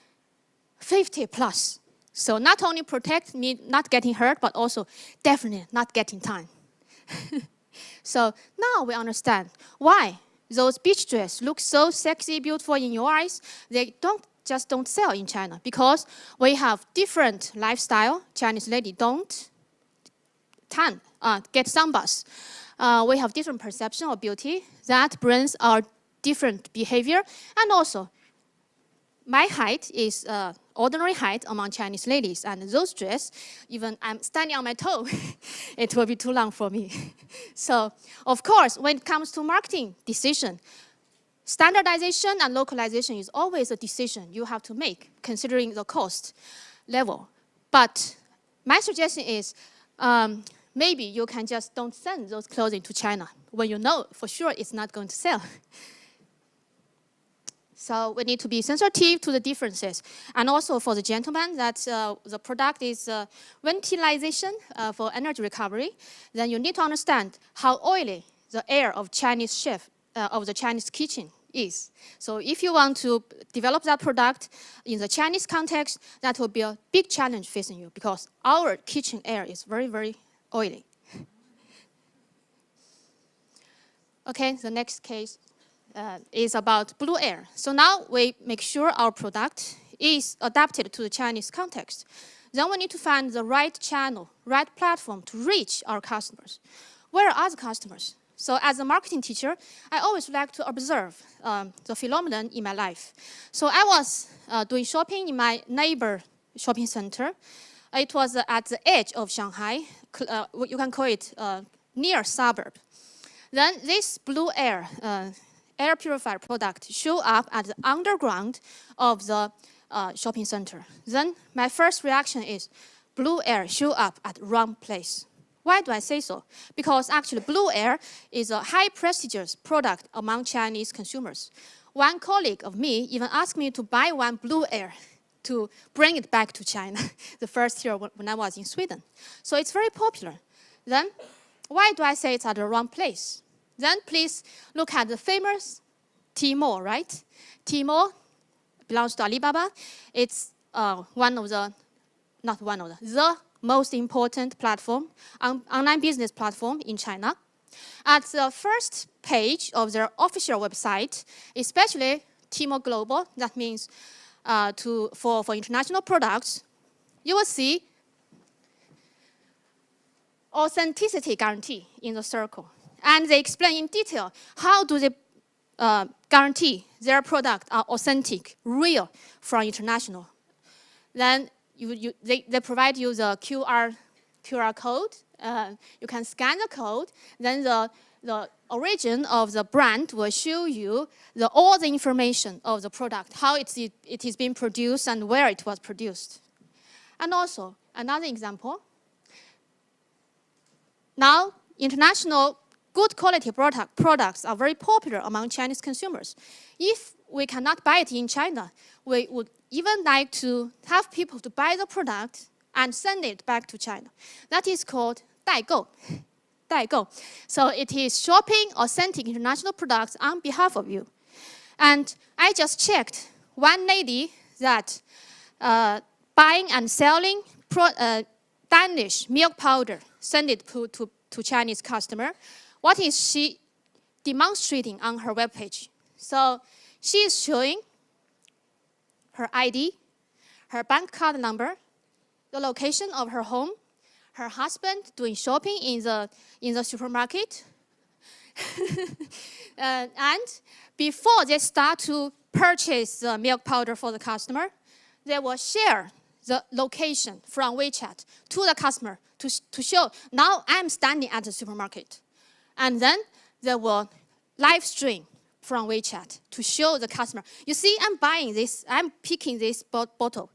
S: 50 plus. So not only protect me not getting hurt, but also definitely not getting tan. So now we understand why those beach dresses look so sexy, beautiful in your eyes. They just don't sell in China because we have different lifestyle. Chinese lady don't tan, get sunbaths. We have different perception of beauty that brings our different behavior. And also, my height is ordinary height among Chinese ladies, and those dresses, even I'm standing on my toe, it will be too long for me. So, of course, when it comes to marketing decision, standardization and localization is always a decision you have to make, considering the cost level. But my suggestion is, maybe you can just don't send those clothing to China when you know for sure it's not going to sell. So we need to be sensitive to the differences. And also for the gentleman, that the product is ventilation for energy recovery, then you need to understand how oily the air of Chinese chef, of the Chinese kitchen is. So if you want to develop that product in the Chinese context, that will be a big challenge facing you because our kitchen air is very, very oily. Okay, the next case is about blue air. So now we make sure our product is adapted to the Chinese context. Then we need to find the right channel, right platform to reach our customers. Where are the customers? So as a marketing teacher, I always like to observe the phenomenon in my life. So I was doing shopping in my neighbor shopping center. It was at the edge of Shanghai. You can call it near suburb. Then this blue air purifier product show up at the underground of the shopping center. Then my first reaction is, blue air show up at wrong place. Why do I say so? Because actually blue air is a high prestigious product among Chinese consumers. One colleague of me even asked me to buy one blue air to bring it back to China the first year when I was in Sweden. So it's very popular. Then why do I say it's at the wrong place? Then please look at the famous Tmall, right? Tmall belongs to Alibaba. It's the most important platform, online business platform in China. At the first page of their official website, especially Tmall Global, that means for international products, you will see authenticity guarantee in the circle. And they explain in detail how do they guarantee their product are authentic, real from international. Then they provide you the QR code. You can scan the code. Then the origin of the brand will show you all the information of the product, how it is being produced and where it was produced. And also, another example. Now, international good quality products are very popular among Chinese consumers. If we cannot buy it in China, we would even like to have people to buy the product and send it back to China. That is called 代购. 代购. So it is shopping authentic international products on behalf of you. And I just checked one lady that buying and selling Danish milk powder, send it to Chinese customer. What is she demonstrating on her webpage? So she is showing her ID, her bank card number, the location of her home, her husband doing shopping in the supermarket. And before they start to purchase the milk powder for the customer, they will share the location from WeChat to the customer to show, now I'm standing at the supermarket. And then they will live stream from WeChat to show the customer, you see, I'm buying this, I'm picking this bottle.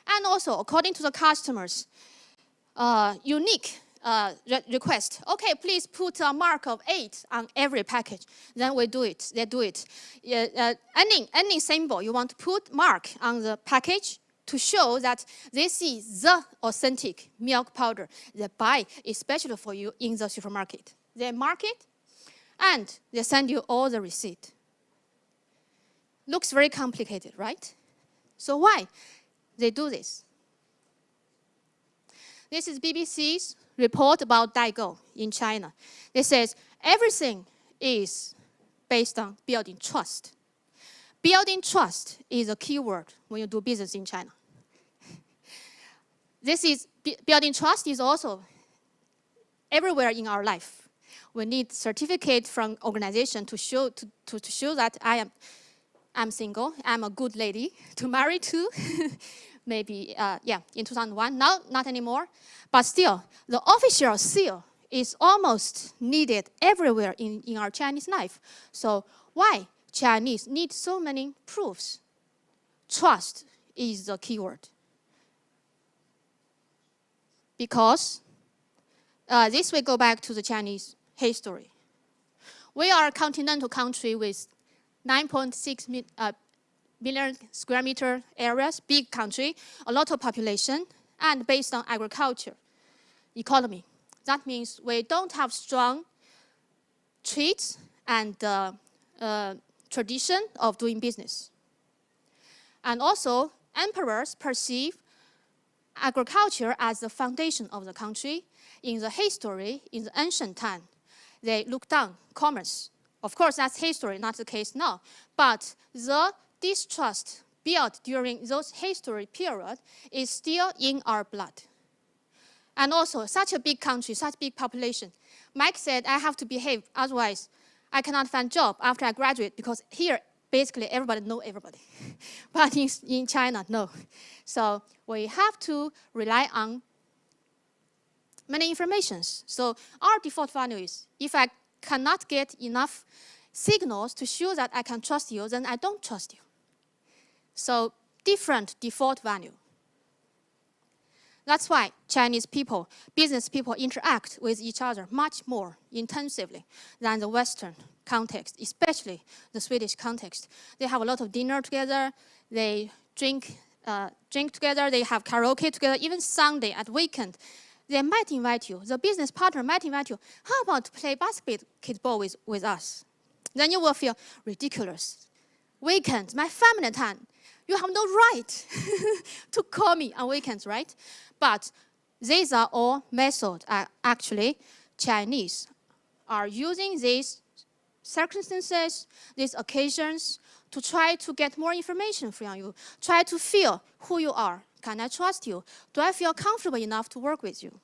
S: And also, according to the customer's unique request, okay, please put a mark of 8 on every package. Then we do it, they do it. Any symbol you want to put mark on the package to show that this is the authentic milk powder they buy, especially for you in the supermarket. They mark it, and they send you all the receipt. Looks very complicated, right? So why? they do this. This is BBC's report about Daigou in China. It says everything is based on building trust. Building trust is a key word when you do business in China. Building trust is also everywhere in our life. We need certificate from organization to show that I'm single, I'm a good lady to marry to. Maybe, in 2001, now not anymore. But still, the official seal is almost needed everywhere in our Chinese life. So why Chinese need so many proofs? Trust is the key word. Because this will go back to the Chinese history. We are a continental country with 9.6 million square meter areas, big country, a lot of population, and based on agriculture economy. That means we don't have strong traits and tradition of doing business. And also, emperors perceive agriculture as the foundation of the country. In the history, in the ancient time, they look down commerce. Of course, that's history, not the case now. But the distrust built during those history period is still in our blood. And also, such a big country, such big population. Mike said, I have to behave, otherwise I cannot find a job after I graduate, because here, basically, everybody knows everybody. But in China, no. So we have to rely on many informations. So our default value is, if I cannot get enough signals to show that I can trust you, then I don't trust you. So different default value. That's why Chinese people, business people, interact with each other much more intensively than the Western context, especially the Swedish context. They have a lot of dinner together, they drink together, they have karaoke together, even Sunday at weekend. They might invite you, the business partner might invite you, how about to play basketball with us? Then you will feel ridiculous. Weekend, my family time. You have no right to call me on weekends, right? But these are all methods. Actually, Chinese are using these circumstances, these occasions, to try to get more information from you, try to feel who you are. Can I trust you? Do I feel comfortable enough to work with you?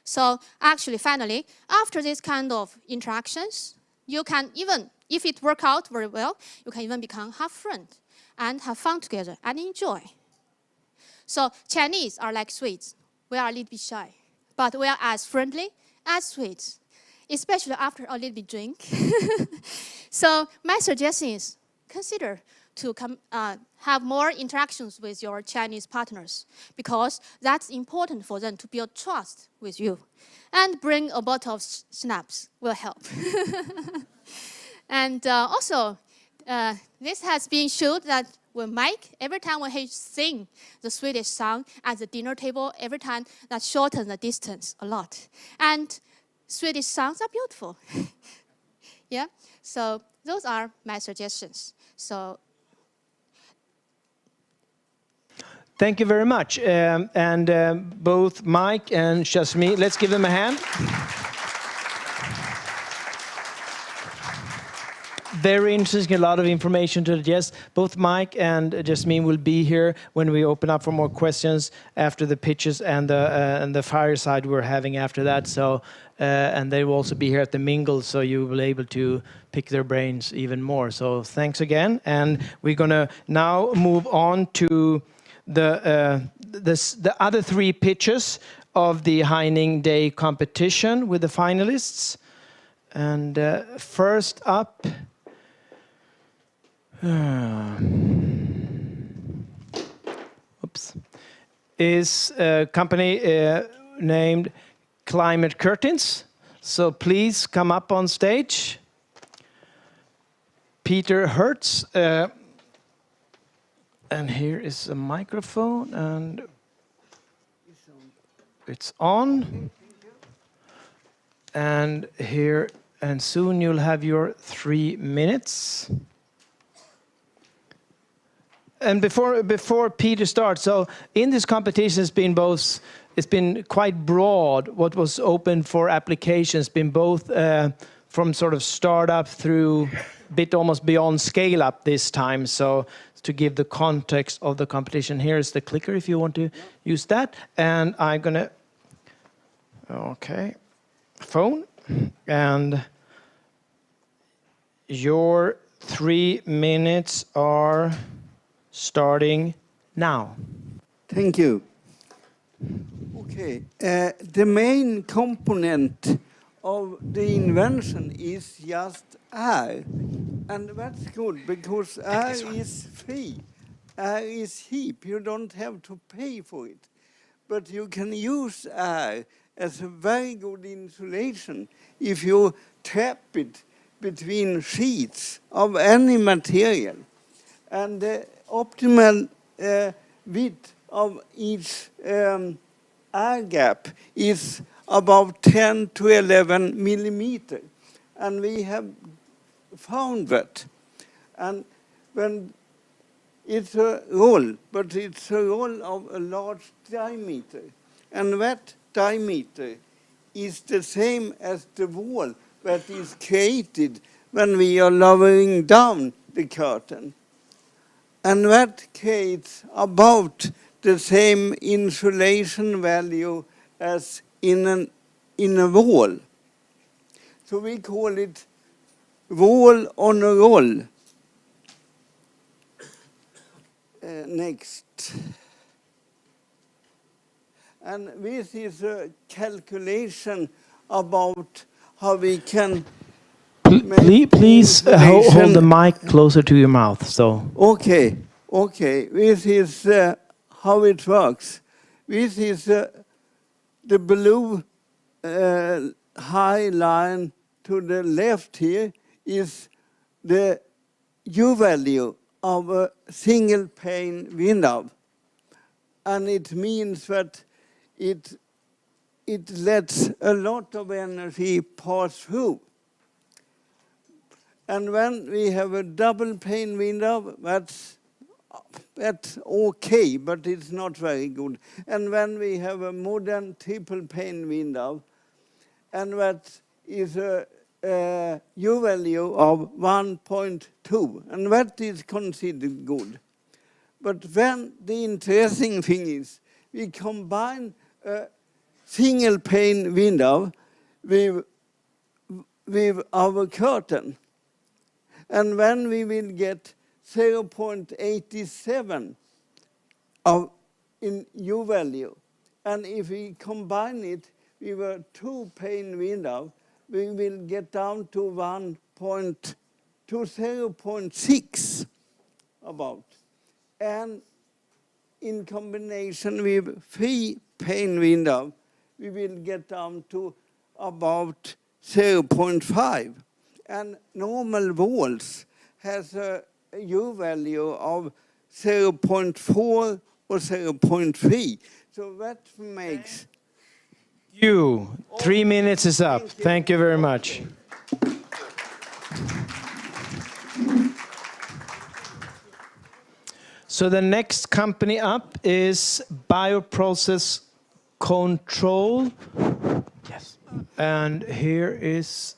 S: So actually, finally, after this kind of interactions, you can even, if it works out very well, you can even become half friend and have fun together and enjoy. So Chinese are like Swedes. We are a little bit shy, but we are as friendly as Swedes, especially after a little bit drink. So my suggestion is consider to have more interactions with your Chinese partners, because that's important for them to build trust with you. And bring a bottle of schnapps will help. And also, this has been shown that when Mike, every time when he sings the Swedish song at the dinner table, every time that shortens the distance a lot. And Swedish songs are beautiful. Yeah, so those are my suggestions. So.
H: Thank you very much. Both Mike and Jasmine, let's give them a hand. Very interesting, a lot of information to digest. Both Mike and Jasmine will be here when we open up for more questions after the pitches and the fireside we're having after that. So, and they will also be here at the mingle, so you will be able to pick their brains even more. So thanks again. And we're going to now move on to the other three pitches of the Haining Day competition with the finalists. And first up, is a company named Climate Curtains. So please come up on stage. Peter Hertz. And here is a microphone, and it's on. And here, and soon you'll have your 3 minutes. And before Peter starts, so in this competition, it's been quite broad. What was open for applications been both from sort of startup through bit almost beyond scale up this time. So to give the context of the competition, here's the clicker if you want to use that. And I'm gonna, okay, phone, and your 3 minutes are starting now.
C: Thank you. Okay, the main component of the invention is just air. And that's good because air is free. Air is cheap. You don't have to pay for it. But you can use air as a very good insulation if you trap it between sheets of any material. And the optimal width of each air gap is about 10 to 11 millimeters. And we have found that. And when it's a roll, but it's a roll of a large diameter. And that diameter is the same as the wall that is created when we are lowering down the curtain. And that creates about the same insulation value as in a wall. So we call it wall on a roll. Next. And this is a calculation about how we can
H: Please hold the mic closer to your mouth. So.
C: Okay. This is how it works. This is the blue high line to the left here is the U value of a single pane window. And it means that it lets a lot of energy pass through. And when we have a double pane window, that's okay, but it's not very good. And when we have a modern triple pane window, and that is a U value of 1.2, and that is considered good. But then the interesting thing is, we combine a single pane window with our curtain. And when we will get 0.87 in U value, and if we combine it with a 2-pane window, we will get down to 0.6 about. And in combination with 3-pane window, we will get down to about 0.5. And normal walls has a U value of 0.4 or 0.3. So that makes...
H: 3 minutes is up. Thank you very much. So the next company up is Bioprocess Control. Yes. And here is...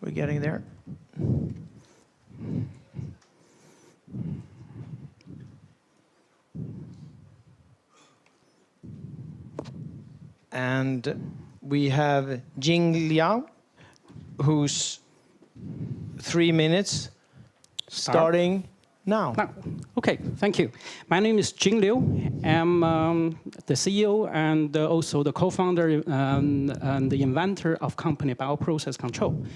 H: we're getting there. And we have Jing Liao, who's 3 minutes, starting now.
T: Okay, thank you. My name is Jing Liu. I'm the CEO and also the co-founder and the inventor of company Bioprocess Control.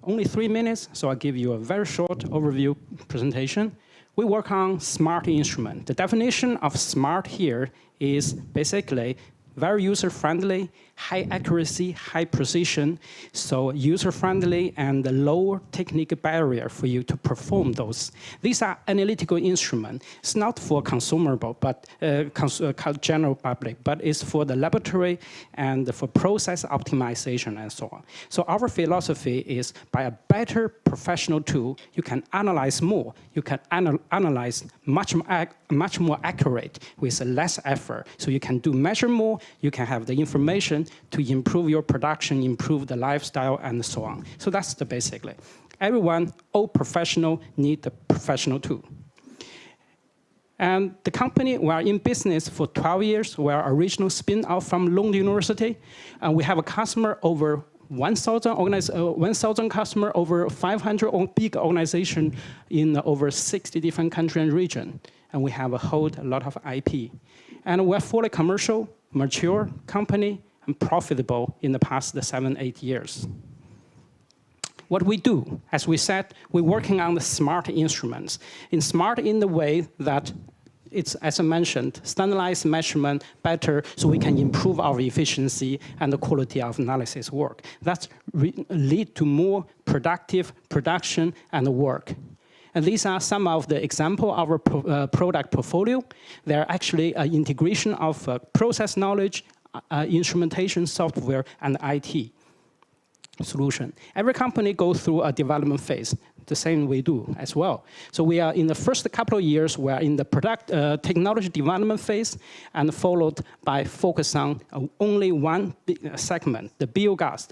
T: Only 3 minutes, so I'll give you a very short overview presentation. We work on smart instrument. The definition of smart here is basically very user-friendly, high accuracy, high precision, so user-friendly and low technical barrier for you to perform those. These are analytical instruments. It's not for consumable, but general public, but it's for the laboratory and for process optimization and so on. So our philosophy is by a better professional tool, you can analyze more. You can analyze much more accurate with less effort. So you can do measure more, you can have the information to improve your production, improve the lifestyle, and so on. So that's the basically. Everyone, all professional, need the professional tool. And the company, we are in business for 12 years. We are original spin-out from Lund University. And we have a customer over 1,000 customers, over 500 big organizations in over 60 different countries and regions. And we have a lot of IP. And we're fully commercial, mature company, and profitable in the past 7-8 years. What we do, as we said, we're working on the smart instruments. Smart in the way that it's, as I mentioned, standardized measurement better so we can improve our efficiency and the quality of analysis work. That lead to more productive production and work. And these are some of the examples of our product portfolio. They're actually an integration of process knowledge, instrumentation, software, and IT solution. Every company goes through a development phase. The same we do as well. So we are in the first couple of years, we are in the product technology development phase, and followed by focus on only one segment, the biogas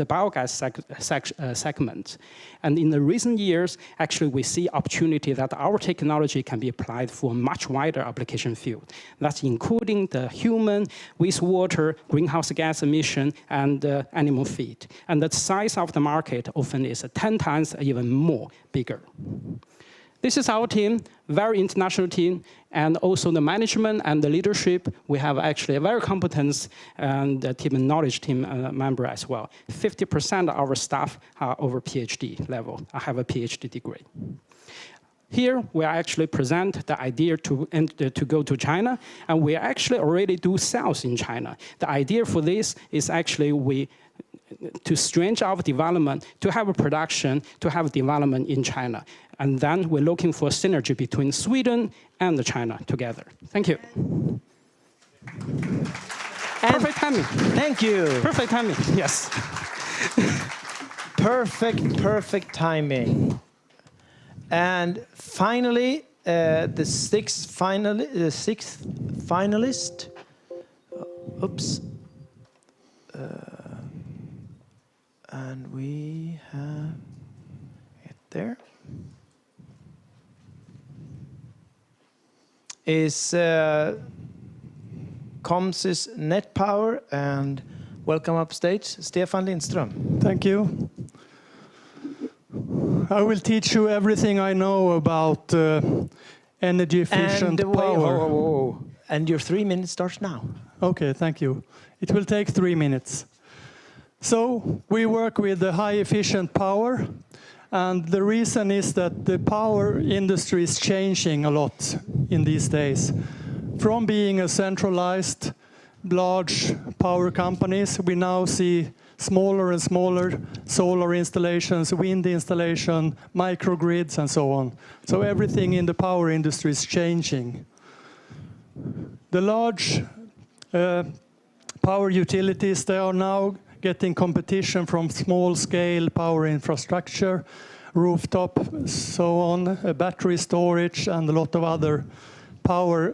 T: segment. And in the recent years, actually we see opportunity that our technology can be applied for a much wider application field. That's including the human, wastewater, greenhouse gas emission, and animal feed. And the size of the market often is 10 times even more bigger. This is our team, very international team, and also the management and the leadership. We have actually a very competent and team and knowledge team member as well. 50% of our staff are over PhD level. I have a PhD degree. Here, we actually present the idea to go to China, and we actually already do sales in China. The idea for this is actually to strengthen our development, to have a production, to have development in China. And then we're looking for synergy between Sweden and China together. Thank you. Perfect timing.
H: Thank you.
T: Perfect timing, yes.
H: Perfect timing. And finally, the sixth finalist. Oops. And we have it there. Is Comsys Net Power, and welcome upstage, Stefan Lindström.
U: Thank you. I will teach you everything I know about energy efficient power.
H: And your 3 minutes starts now.
U: Okay, thank you. It will take 3 minutes. So we work with the high efficient power, and the reason is that the power industry is changing a lot in these days. From being a centralized, large power companies, we now see smaller and smaller solar installations, wind installation, microgrids, and so on. So everything in the power industry is changing. The large power utilities, they are now getting competition from small-scale power infrastructure, rooftop, so on, battery storage, and a lot of other power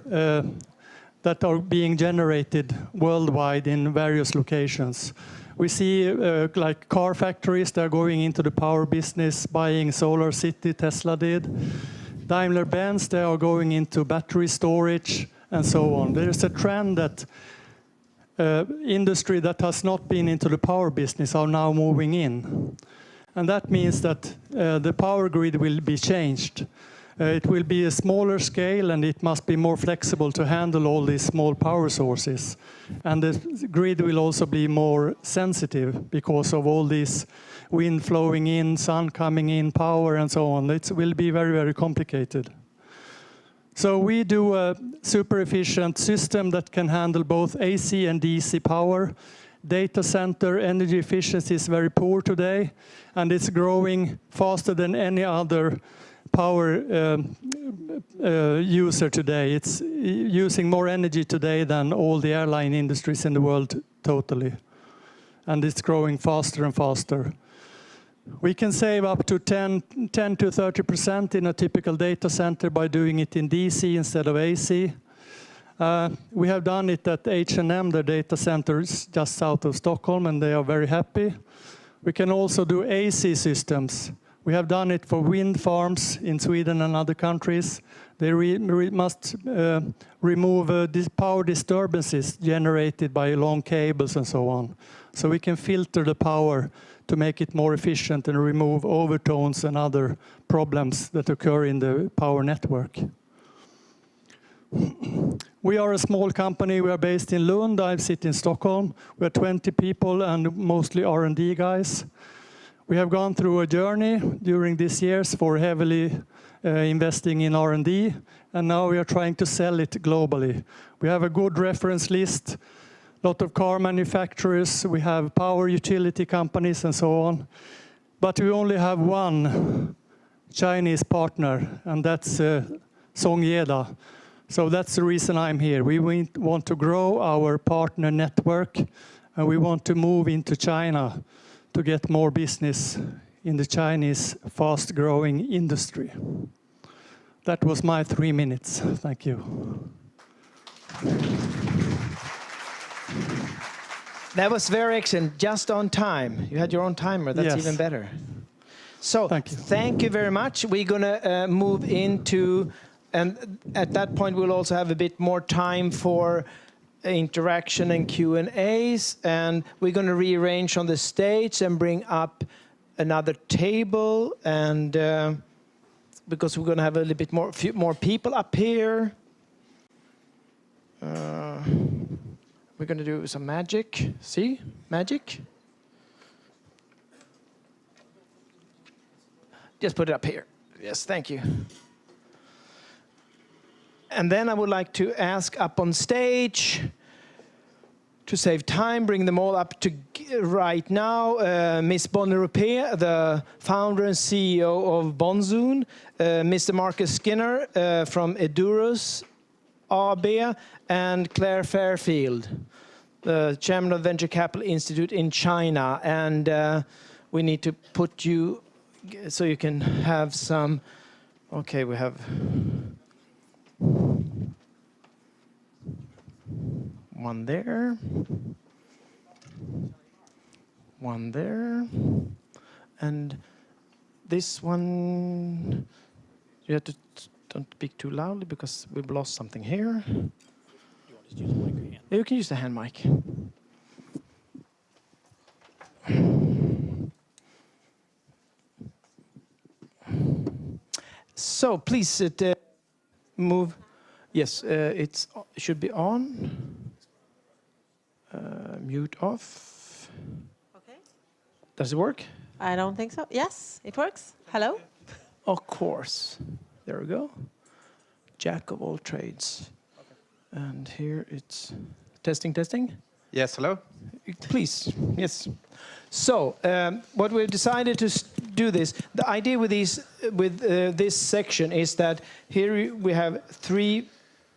U: that are being generated worldwide in various locations. We see like car factories, they're going into the power business, buying Solar City, Tesla did. Daimler-Benz, they are going into battery storage, and so on. There's a trend that industry that has not been into the power business are now moving in. And that means that the power grid will be changed. It will be a smaller scale, and it must be more flexible to handle all these small power sources. And the grid will also be more sensitive because of all this wind flowing in, sun coming in, power, and so on. It will be very, very complicated. So we do a super efficient system that can handle both AC and DC power. Data center energy efficiency is very poor today, and it's growing faster than any other power user today. It's using more energy today than all the airline industries in the world totally. And it's growing faster and faster. We can save up to 10 to 30% in a typical data center by doing it in DC instead of AC. We have done it at H&M, the data centers just south of Stockholm, and they are very happy. We can also do AC systems. We have done it for wind farms in Sweden and other countries. They must remove power disturbances generated by long cables and so on. So we can filter the power to make it more efficient and remove overtones and other problems that occur in the power network. We are a small company. We are based in Lund. I sit in Stockholm. We are 20 people and mostly R&D guys. We have gone through a journey during these years for heavily investing in R&D, and now we are trying to sell it globally. We have a good reference list, a lot of car manufacturers, we have power utility companies and so on. But we only have one Chinese partner, and that's Songyeda. So that's the reason I'm here. We want to grow our partner network, and we want to move into China to get more business in the Chinese fast-growing industry. That was my 3 minutes. Thank you.
H: That was very excellent, just on time. You had your own timer, that's even better. So, thank you very much. We're gonna move into, and at that point we'll also have a bit more time for interaction and Q&As, and we're gonna rearrange on the stage and bring up another table, and because we're gonna have a little bit more, few more people up here. We're going to do some magic. See? Magic. Just put it up here. Yes, thank you. And then I would like to ask up on stage, to save time, bring them all up to right now, Ms. Bonnie Rupé, the founder and CEO of Bonzoon, Mr. Marcus Skinner from Edurus AB, and Claire Fairfield, the chairman of Venture Capital Institute in China. And we need to put you so you can have some. Okay, we have one there, one there, and this one. You have to don't speak too loudly because we've lost something here. You want to use the mic or hand? You can use the hand mic. So please move. Yes, it should be on. Mute off.
G: Okay.
H: Does it work?
G: I don't think so. Yes, it works. Hello?
H: Of course. There we go. Jack of all trades. Okay. And here it's testing, testing.
V: Yes, hello.
H: Please, yes. So what we've decided to do this, the idea with this section is that here we have 3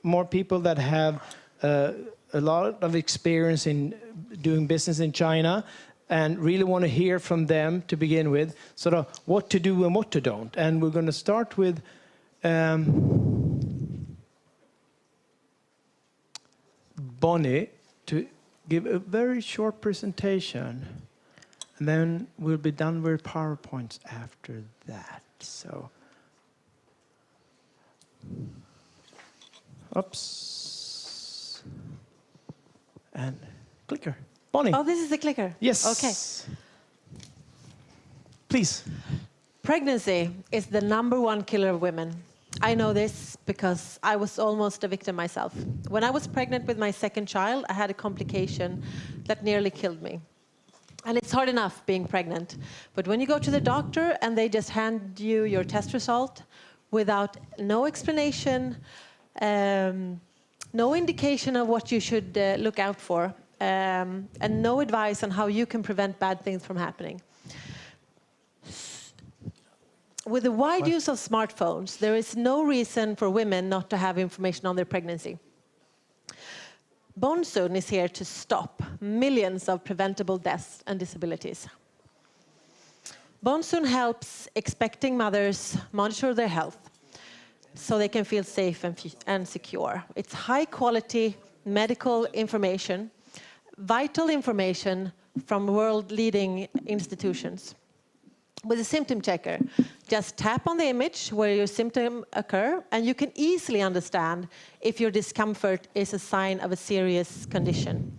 H: more people that have a lot of experience in doing business in China, and really want to hear from them to begin with, sort of what to do and what to don't. And we're going to start with Bonnie to give a very short presentation, and then we'll be done with PowerPoints after that. So, oops, and clicker. Bonnie.
G: Oh, this is the clicker?
H: Yes.
G: Okay.
H: Please.
G: Pregnancy is the #1 killer of women. I know this because I was almost a victim myself. When I was pregnant with my 2nd child, I had a complication that nearly killed me. And it's hard enough being pregnant. But when you go to the doctor and they just hand you your test result without no explanation, No indication of what you should look out for, and no advice on how you can prevent bad things from happening. With the wide use of smartphones, there is no reason for women not to have information on their pregnancy. Bonsoon is here to stop millions of preventable deaths and disabilities. Bonsoon helps expecting mothers monitor their health so they can feel safe and secure. It's high-quality medical information, vital information from world-leading institutions. With a symptom checker, just tap on the image where your symptom occur, and you can easily understand if your discomfort is a sign of a serious condition.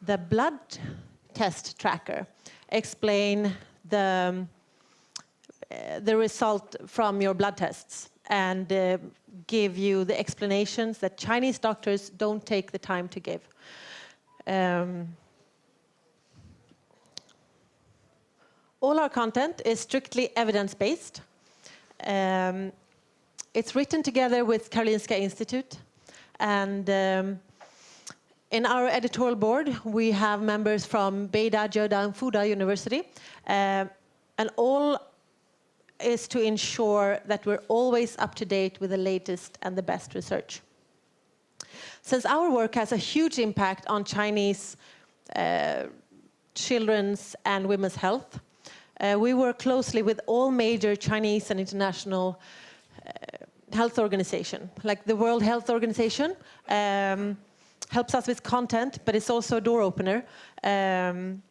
G: The blood test tracker explains the result from your blood tests and give you the explanations that Chinese doctors don't take the time to give. All our content is strictly evidence-based. It's written together with Karolinska Institute. And in our editorial board, we have members from Beida, Joda, and Fuda University. And all is to ensure that we're always up to date with the latest and the best research. Since our work has a huge impact on Chinese children's and women's health, we work closely with all major Chinese and international health organizations, like the World Health Organization helps us with content, but it's also a door opener, and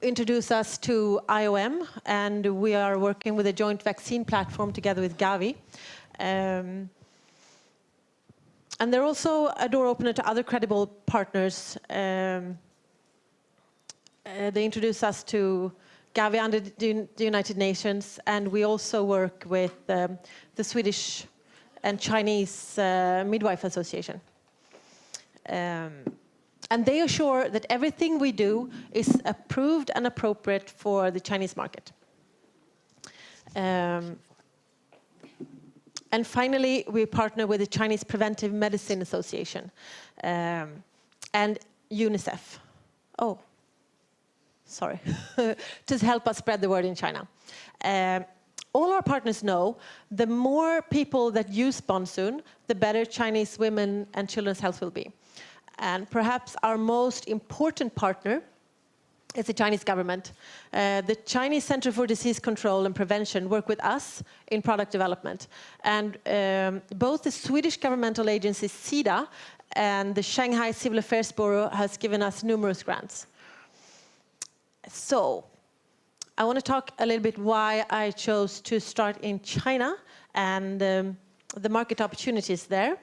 G: introduce us to IOM, and we are working with a joint vaccine platform together with Gavi. And they're also a door opener to other credible partners. They introduce us to Gavi under the United Nations, and we also work with the Swedish and Chinese Midwife Association. And they assure that everything we do is approved and appropriate for the Chinese market. And finally, we partner with the Chinese Preventive Medicine Association and UNICEF. Oh. Sorry, to help us spread the word in China. All our partners know the more people that use Bonsoon, the better Chinese women and children's health will be. And perhaps our most important partner is the Chinese government. The Chinese Center for Disease Control and Prevention work with us in product development. And both the Swedish governmental agency SIDA and the Shanghai Civil Affairs Bureau has given us numerous grants. So, I want to talk a little bit why I chose to start in China and the market opportunities there.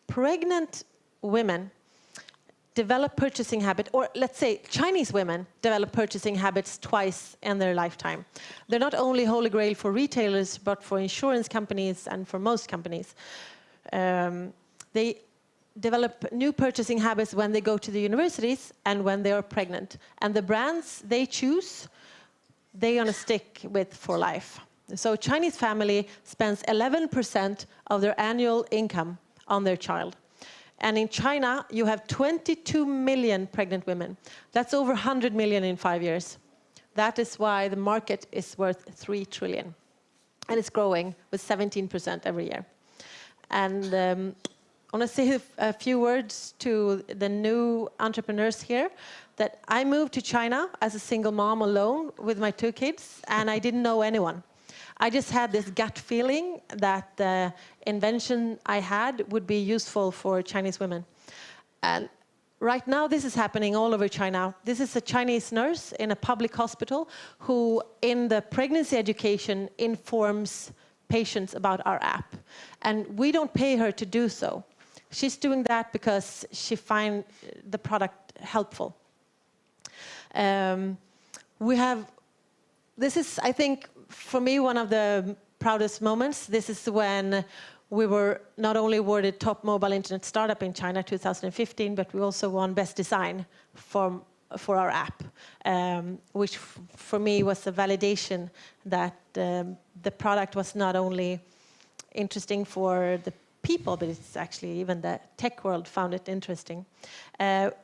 G: Pregnant women develop purchasing habit, or let's say Chinese women develop purchasing habits twice in their lifetime. They're not only holy grail for retailers, but for insurance companies and for most companies. They develop new purchasing habits when they go to the universities and when they are pregnant. And the brands they choose, they're going to stick with for life. So a Chinese family spends 11% of their annual income on their child. And in China, you have 22 million pregnant women. That's over 100 million in 5 years. That is why the market is worth 3 trillion. And it's growing with 17% every year. And I want to say a few words to the new entrepreneurs here, that I moved to China as a single mom alone with my 2 kids, and I didn't know anyone. I just had this gut feeling that the invention I had would be useful for Chinese women. And right now, this is happening all over China. This is a Chinese nurse in a public hospital who, in the pregnancy education, informs patients about our app. And we don't pay her to do so. She's doing that because she finds the product helpful. This is, I think, for me, one of the proudest moments. This is when we were not only awarded top mobile internet startup in China 2015, but we also won best design from for our app, which for me was a validation that the product was not only interesting for the people, but it's actually even the tech world found it interesting.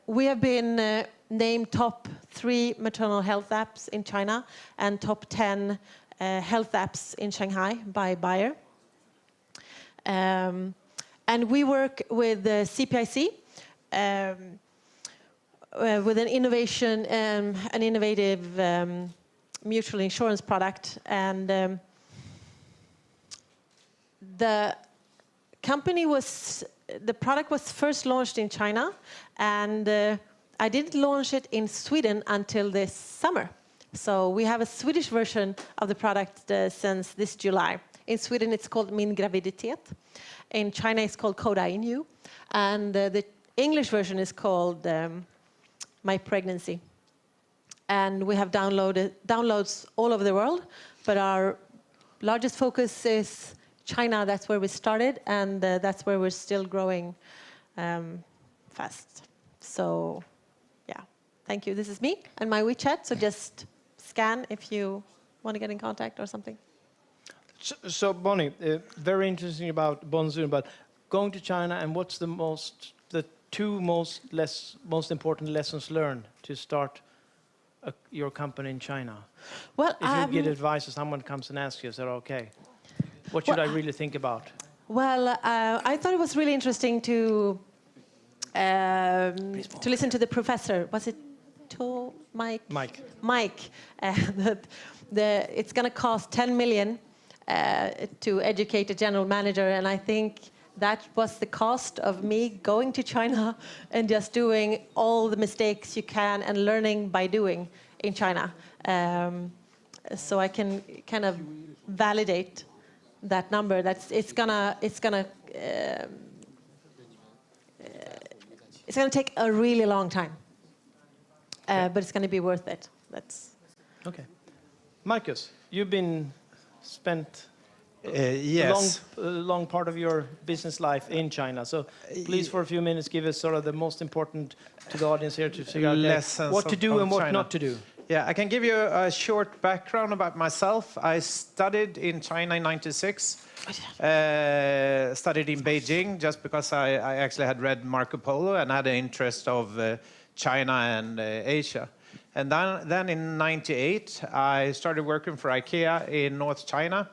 G: We have been named top 3 maternal health apps in China and top 10 health apps in Shanghai by Bayer. And we work with the CPIC, with an innovative mutual insurance product, and the product was first launched in China, and I didn't launch it in Sweden until this summer. So we have a Swedish version of the product since this July. In Sweden, it's called Min Graviditet. In China, it's called Koda Inu. And the English version is called My Pregnancy. And we have downloads all over the world, but our largest focus is China. That's where we started, and that's where we're still growing fast. So, yeah, thank you. This is me and my WeChat, so just scan if you want to get in contact or something.
H: So Bonnie, very interesting about Bonzoon, but going to China, and what's the 2 most important lessons learned to start your company in China?
G: Well,
H: if you get advice, if someone comes and asks you, is that okay? What should I really think about?
G: Well, I thought it was really interesting to listen to the professor. Was it Mike? Mike. It's going to cost 10 million to educate a general manager, and I think that was the cost of me going to China and just doing all the mistakes you can and learning by doing in China. So I can kind of validate that number. It's gonna take a really long time, but it's gonna be worth it. That's
H: okay. Marcus, you've been spent
E: yes.
H: a long part of your business life in China. So please, for a few minutes, give us sort of the most important to the audience here to figure out what to do and what not to do.
E: Yeah, I can give you a short background about myself. I studied in China in '96. Studied in Beijing just because I actually had read Marco Polo and had an interest of China and Asia. And then in '98, I started working for IKEA in North China.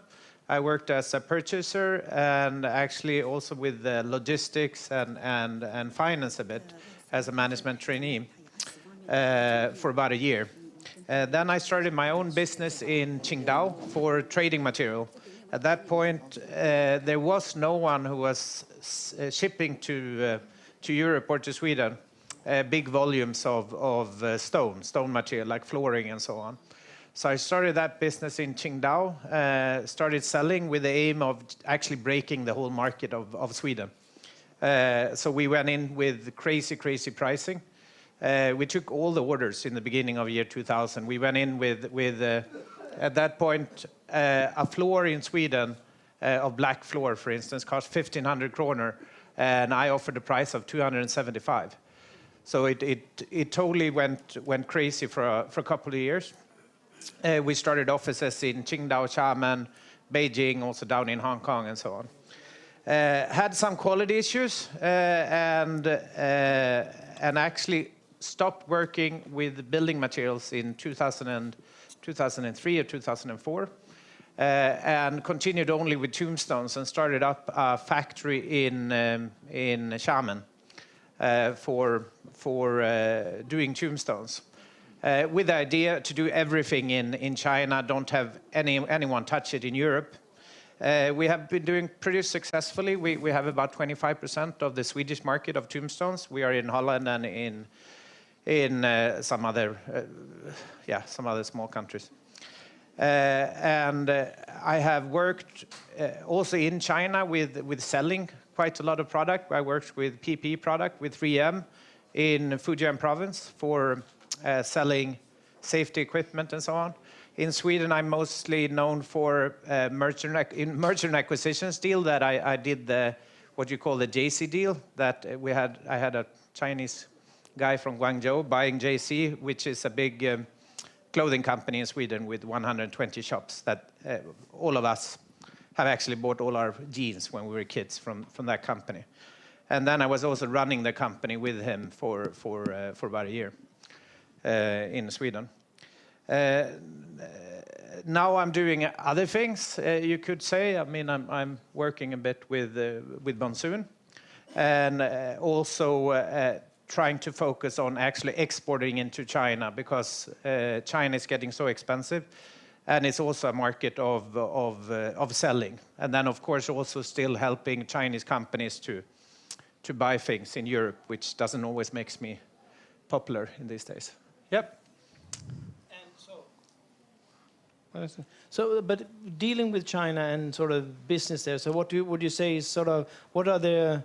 E: I worked as a purchaser and actually also with logistics and finance a bit as a management trainee for about a year. Then I started my own business in Qingdao for trading material. At that point, there was no one who was shipping to Europe or to Sweden big volumes of stone material like flooring and so on. So I started that business in Qingdao, started selling with the aim of actually breaking the whole market of Sweden. So we went in with crazy pricing. We took all the orders in the beginning of year 2000. We went in with at that point, a floor in Sweden, of black floor, for instance, cost 1,500 kroner, and I offered a price of 275. So it totally went crazy for a couple of years. We started offices in Qingdao, Xiamen, Beijing, also down in Hong Kong, and so on. Had some quality issues, and actually stopped working with building materials in 2003 or 2004, and continued only with tombstones and started up a factory in Xiamen for doing tombstones. With the idea to do everything in China, don't have anyone touch it in Europe. We have been doing pretty successfully. We have about 25% of the Swedish market of tombstones. We are in Holland and in some other small countries. And I have worked also in China with selling quite a lot of product. I worked with PP product with 3M in Fujian province for selling safety equipment and so on. In Sweden, I'm mostly known for merger and acquisitions deal that I did what you call the JC deal that I had a Chinese guy from Guangzhou buying JC, which is a big clothing company in Sweden with 120 shops that all of us have actually bought all our jeans when we were kids from that company. And then I was also running the company with him for about a year in Sweden. Now I'm doing other things, you could say. I mean, I'm working a bit with Monsoon, and also trying to focus on actually exporting into China, because China is getting so expensive, and it's also a market of selling. And then, of course, also still helping Chinese companies to buy things in Europe, which doesn't always makes me popular in these days. Yep.
H: So, but dealing with China and sort of business there, so what would you say is sort of, what are the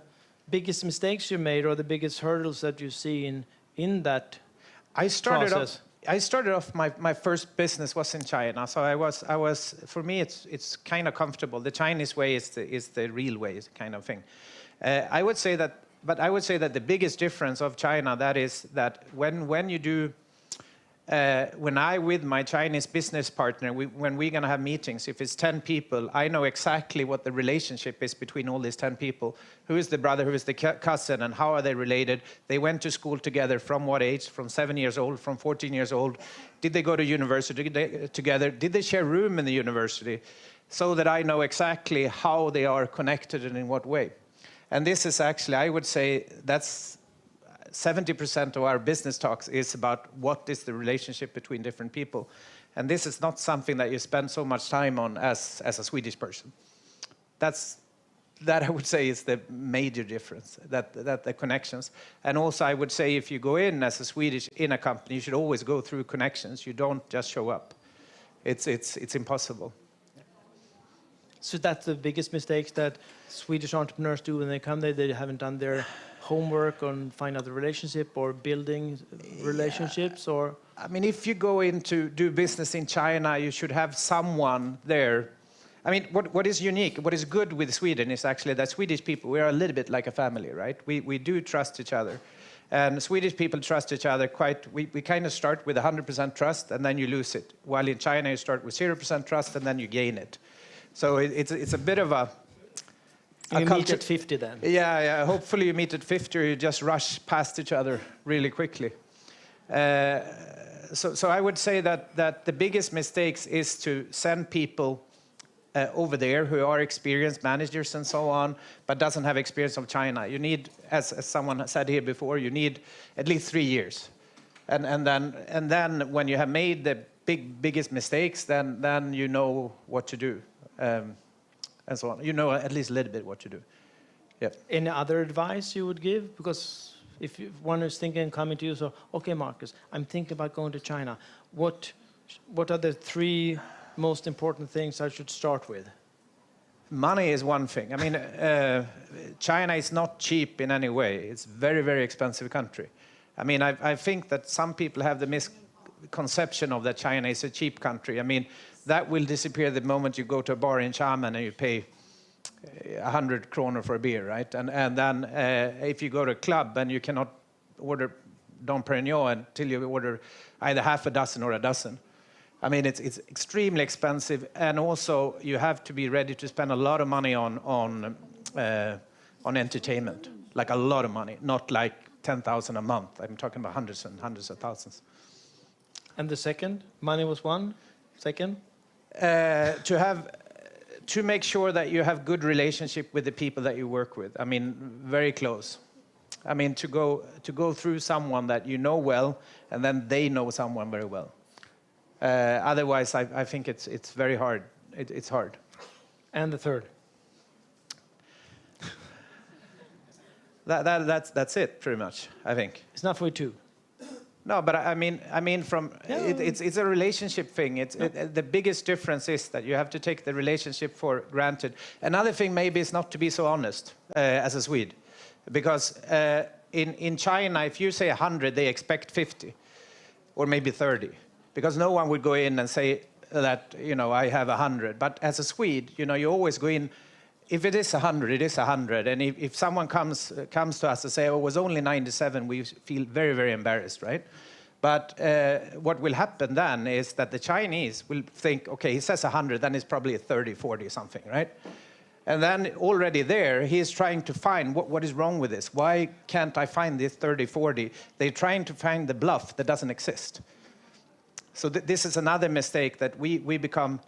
H: biggest mistakes you made or the biggest hurdles that you see in that process?
E: I started off, my first business was in China, so I was for me it's kind of comfortable. The Chinese way is the real way, kind of thing. I would say that the biggest difference of China, that is that when you do. When I, with my Chinese business partner, when we're going to have meetings, if it's 10 people, I know exactly what the relationship is between all these 10 people. Who is the brother, who is the cousin, and how are they related? They went to school together from what age? From 7 years old, from 14 years old? Did they go to university together? Did they share room in the university? So that I know exactly how they are connected and in what way. And this is actually, I would say, that's 70% of our business talks is about what is the relationship between different people. And this is not something that you spend so much time on as a Swedish person. That I would say is the major difference, that the connections. And also I would say if you go in as a Swedish in a company, you should always go through connections. You don't just show up. It's impossible.
H: So that's the biggest mistake that Swedish entrepreneurs do when they come there. They haven't done their homework on find out the relationship or building relationships, or?
E: I mean, if you go in to do business in China, you should have someone there. I mean, what is unique, what is good with Sweden is actually that Swedish people, we are a little bit like a family, right? We do trust each other. And Swedish people trust each other we kind of start with 100% trust and then you lose it. While in China, you start with 0% trust and then you gain it. So it's a bit of a
H: you meet at 50 then?
E: Yeah. Hopefully you meet at 50 or you just rush past each other really quickly. So I would say that the biggest mistakes is to send people over there who are experienced managers and so on, but doesn't have experience of China. You need, as someone said here before, you need at least 3 years. And then when you have made the biggest mistakes, then you know what to do. And so on. You know at least a little bit what to do. Yeah.
H: Any other advice you would give? Because if one is thinking coming to you, so, okay, Marcus, I'm thinking about going to China. What are the 3 most important things I should start with?
E: Money is one thing. I mean, China is not cheap in any way. It's a very, very expensive country. I mean, I think that some people have the misconception of that China is a cheap country. I mean, that will disappear the moment you go to a bar in Xiamen and you pay 100 kroner for a beer, right? And then if you go to a club and you cannot order Dom Perignon until you order either half a dozen or a dozen. I mean, it's extremely expensive, and also you have to be ready to spend a lot of money on entertainment, like a lot of money, not like 10,000 a month. I'm talking about hundreds and hundreds of thousands.
H: And the second, money was one. Second,
E: to make sure that you have good relationship with the people that you work with. I mean, very close. I mean, to go through someone that you know well, and then they know someone very well. Otherwise, I think it's very hard. It's hard.
H: And the third.
E: That's it, pretty much. I think
H: it's not for 2.
E: No, but I mean, from it's a relationship thing. The biggest difference is that you have to take the relationship for granted. Another thing maybe is not to be so honest as a Swede, because in China, if you say 100, they expect 50, or maybe 30, because no one would go in and say that I have 100. But as a Swede, you always go in if it is 100, it is 100. And if someone comes to us and say, oh, it was only 97, we feel very, very embarrassed, right? But what will happen then is that the Chinese will think, okay, he says 100, then it's probably a 30, 40 something, right? And then already there, he's trying to find what is wrong with this. Why can't I find this 30, 40? They're trying to find the bluff that doesn't exist. So this is another mistake, that we become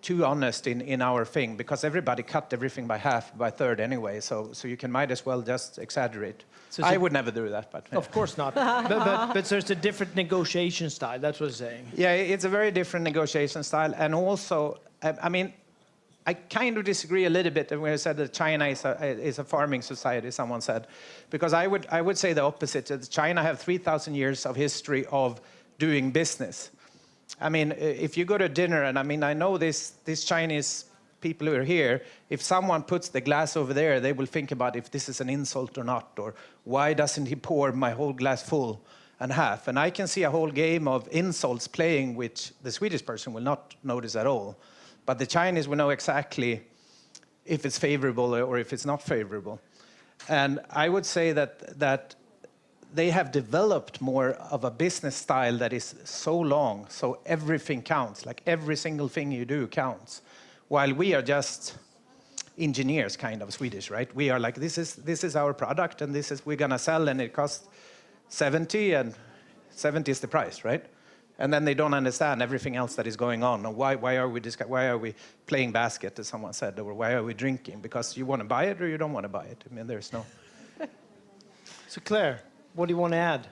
E: too honest in our thing, because everybody cut everything by half, by third anyway, so you might as well just exaggerate. So I would never do that, but...
H: Of course not. but there's a different negotiation style, that's what I'm saying.
E: Yeah, it's a very different negotiation style, and also, I mean, I kind of disagree a little bit when I said that China is a farming society, someone said, because I would say the opposite, that China have 3,000 years of history of doing business. I mean, if you go to dinner, and I mean, I know these Chinese people who are here, if someone puts the glass over there, they will think about if this is an insult or not, or why doesn't he pour my whole glass full and half? And I can see a whole game of insults playing, which the Swedish person will not notice at all. But the Chinese will know exactly if it's favorable or if it's not favorable. And I would say that they have developed more of a business style that is so long, so everything counts, like every single thing you do counts. While we are just engineers, kind of Swedish, right? We are like, this is our product, and we're gonna sell, and it costs 70, and 70 is the price, right? And then they don't understand everything else that is going on. Or why are we playing basket, as someone said, or why are we drinking? Because you want to buy it or you don't want to buy it. I mean, there's no...
H: So Claire, what do you want to add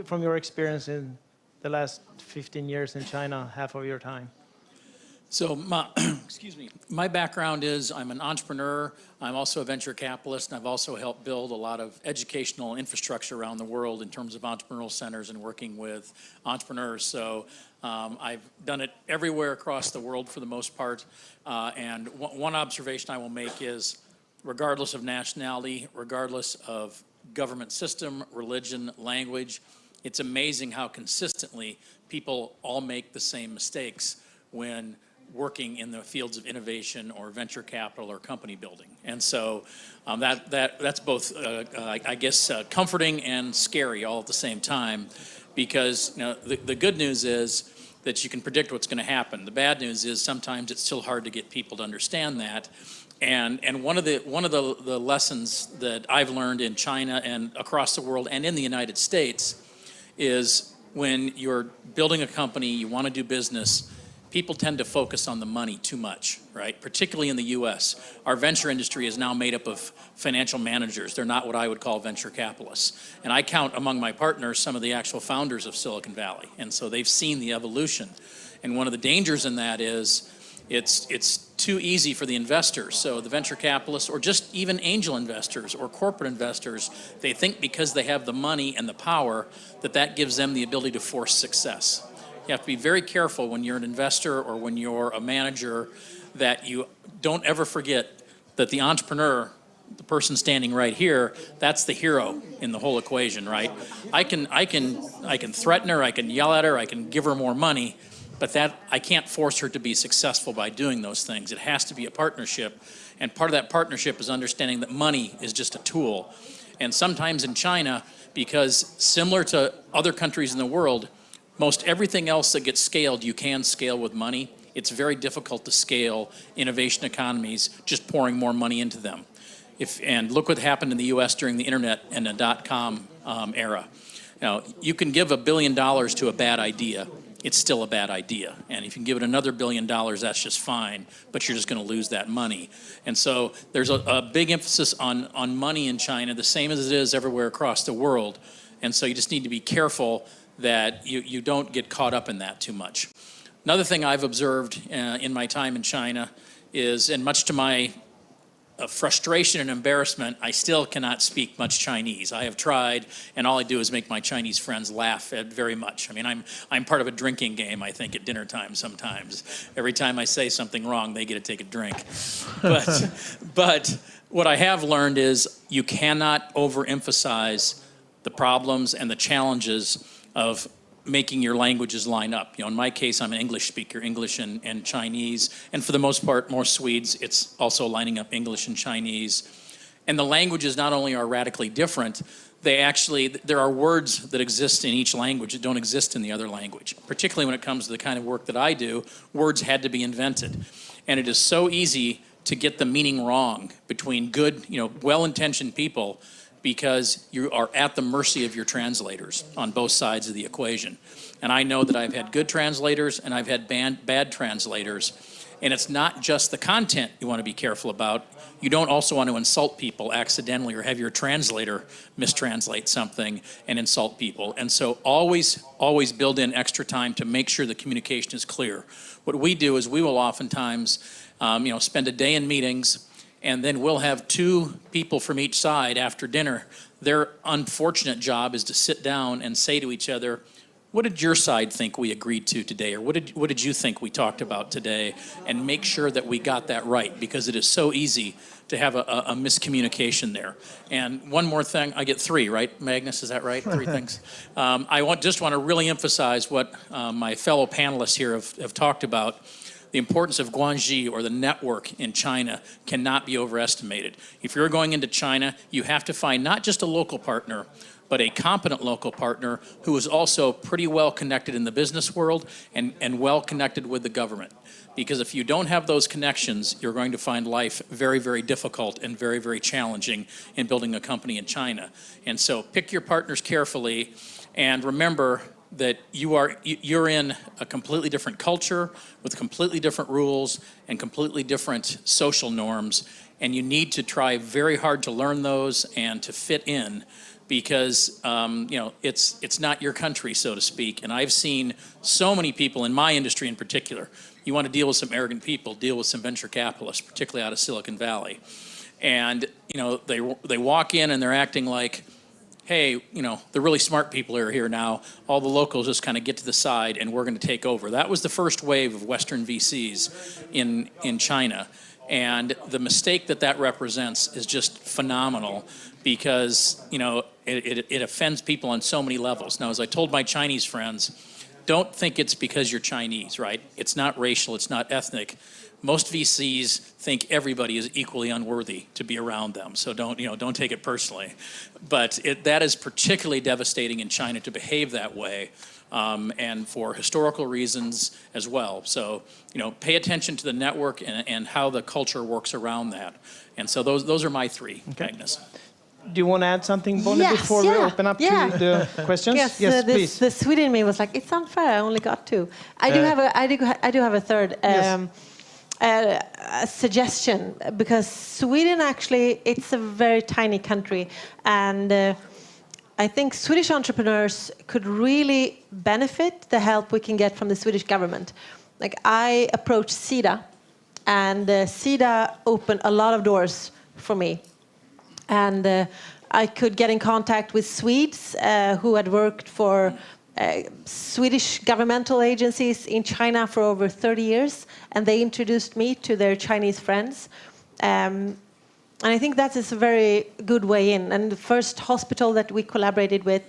H: from your experience in the last 15 years in China, half of your time?
F: So excuse me, my background is I'm an entrepreneur. I'm also a venture capitalist, and I've also helped build a lot of educational infrastructure around the world in terms of entrepreneurial centers and working with entrepreneurs. So I've done it everywhere across the world for the most part. And one observation I will make is, regardless of nationality, regardless of government system, religion, language, it's amazing how consistently people all make the same mistakes when working in the fields of innovation or venture capital or company building. And so that's both, I guess, comforting and scary all at the same time, because the good news is that you can predict what's going to happen. The bad news is sometimes it's still hard to get people to understand that. And one of the lessons that I've learned in China and across the world and in the United States is, when you're building a company, you want to do business, people tend to focus on the money too much, right? Particularly in the US. Our venture industry is now made up of financial managers. They're not what I would call venture capitalists. And I count among my partners some of the actual founders of Silicon Valley. And so they've seen the evolution. And one of the dangers in that is it's too easy for the investors. So the venture capitalists, or just even angel investors or corporate investors, they think because they have the money and the power that gives them the ability to force success. You have to be very careful when you're an investor or when you're a manager, that you don't ever forget that the entrepreneur, the person standing right here, that's the hero in the whole equation, right? I can threaten her, I can yell at her, I can give her more money, but I can't force her to be successful by doing those things. It has to be a partnership, and part of that partnership is understanding that money is just a tool. And sometimes in China, because similar to other countries in the world, most everything else that gets scaled, you can scale with money. It's very difficult to scale innovation economies just pouring more money into them. And look what happened in the US during the internet and the .com era. Now, you can give $1 billion to a bad idea. It's still a bad idea. And if you can give it another $1 billion, that's just fine, but you're just going to lose that money. And so there's a big emphasis on money in China, the same as it is everywhere across the world. And so you just need to be careful that you don't get caught up in that too much. Another thing I've observed in my time in China is, and much to my frustration and embarrassment, I still cannot speak much Chinese. I have tried, and all I do is make my Chinese friends laugh very much. I mean, I'm part of a drinking game, I think, at dinner time sometimes. Every time I say something wrong, they get to take a drink. But what I have learned is you cannot overemphasize the problems and the challenges of making your languages line up. In my case, I'm an English speaker, English and Chinese. And for the most part, most Swedes, it's also lining up English and Chinese. And the languages not only are radically different, there are words that exist in each language that don't exist in the other language. Particularly when it comes to the kind of work that I do, words had to be invented. And it is so easy to get the meaning wrong between good, well-intentioned people, because you are at the mercy of your translators on both sides of the equation. And I know that I've had good translators and I've had bad translators. And it's not just the content you want to be careful about. You don't also want to insult people accidentally or have your translator mistranslate something and insult people. And so always build in extra time to make sure the communication is clear. What we do is we will oftentimes spend a day in meetings, and then we'll have two people from each side after dinner. Their unfortunate job is to sit down and say to each other, what did your side think we agreed to today? Or what did you think we talked about today? And make sure that we got that right, because it is so easy to have a miscommunication there. And one more thing, I get three, right? Magnus, is that right? Three things. I just want to really emphasize what my fellow panelists here have talked about. The importance of Guangxi, or the network in China, cannot be overestimated. If you're going into China, you have to find not just a local partner, but a competent local partner who is also pretty well connected in the business world and well connected with the government. Because if you don't have those connections, you're going to find life very, very difficult and very, very challenging in building a company in China. And so pick your partners carefully, and remember that you're in a completely different culture with completely different rules and completely different social norms, and you need to try very hard to learn those and to fit in, because it's not your country, so to speak. And I've seen so many people in my industry in particular. You want to deal with some arrogant people, deal with some venture capitalists, particularly out of Silicon Valley, and they walk in and they're acting like, hey, the really smart people are here now. All the locals just kind of get to the side and we're going to take over. That was the first wave of Western VCs in China. And the mistake that represents is just phenomenal, because, it offends people on so many levels. Now, as I told my Chinese friends, don't think it's because you're Chinese, right? It's not racial, it's not ethnic. Most VCs think everybody is equally unworthy to be around them, so don't take it personally. But that is particularly devastating in China to behave that way, and for historical reasons as well. So pay attention to the network and how the culture works around that. And so those are my three, Agnes.
H: Do you want to add something, Bonnie, before we open up to the questions?
G: Yes,
H: please.
G: The Sweden in me was like, it's unfair. I only got two. I do have a third. A suggestion, because Sweden actually, it's a very tiny country, and I think Swedish entrepreneurs could really benefit the help we can get from the Swedish government. Like, I approached SIDA, and SIDA opened a lot of doors for me, and I could get in contact with Swedes who had worked for Swedish governmental agencies in China for over 30 years, and they introduced me to their Chinese friends. And I think that is a very good way in. And the first hospital that we collaborated with,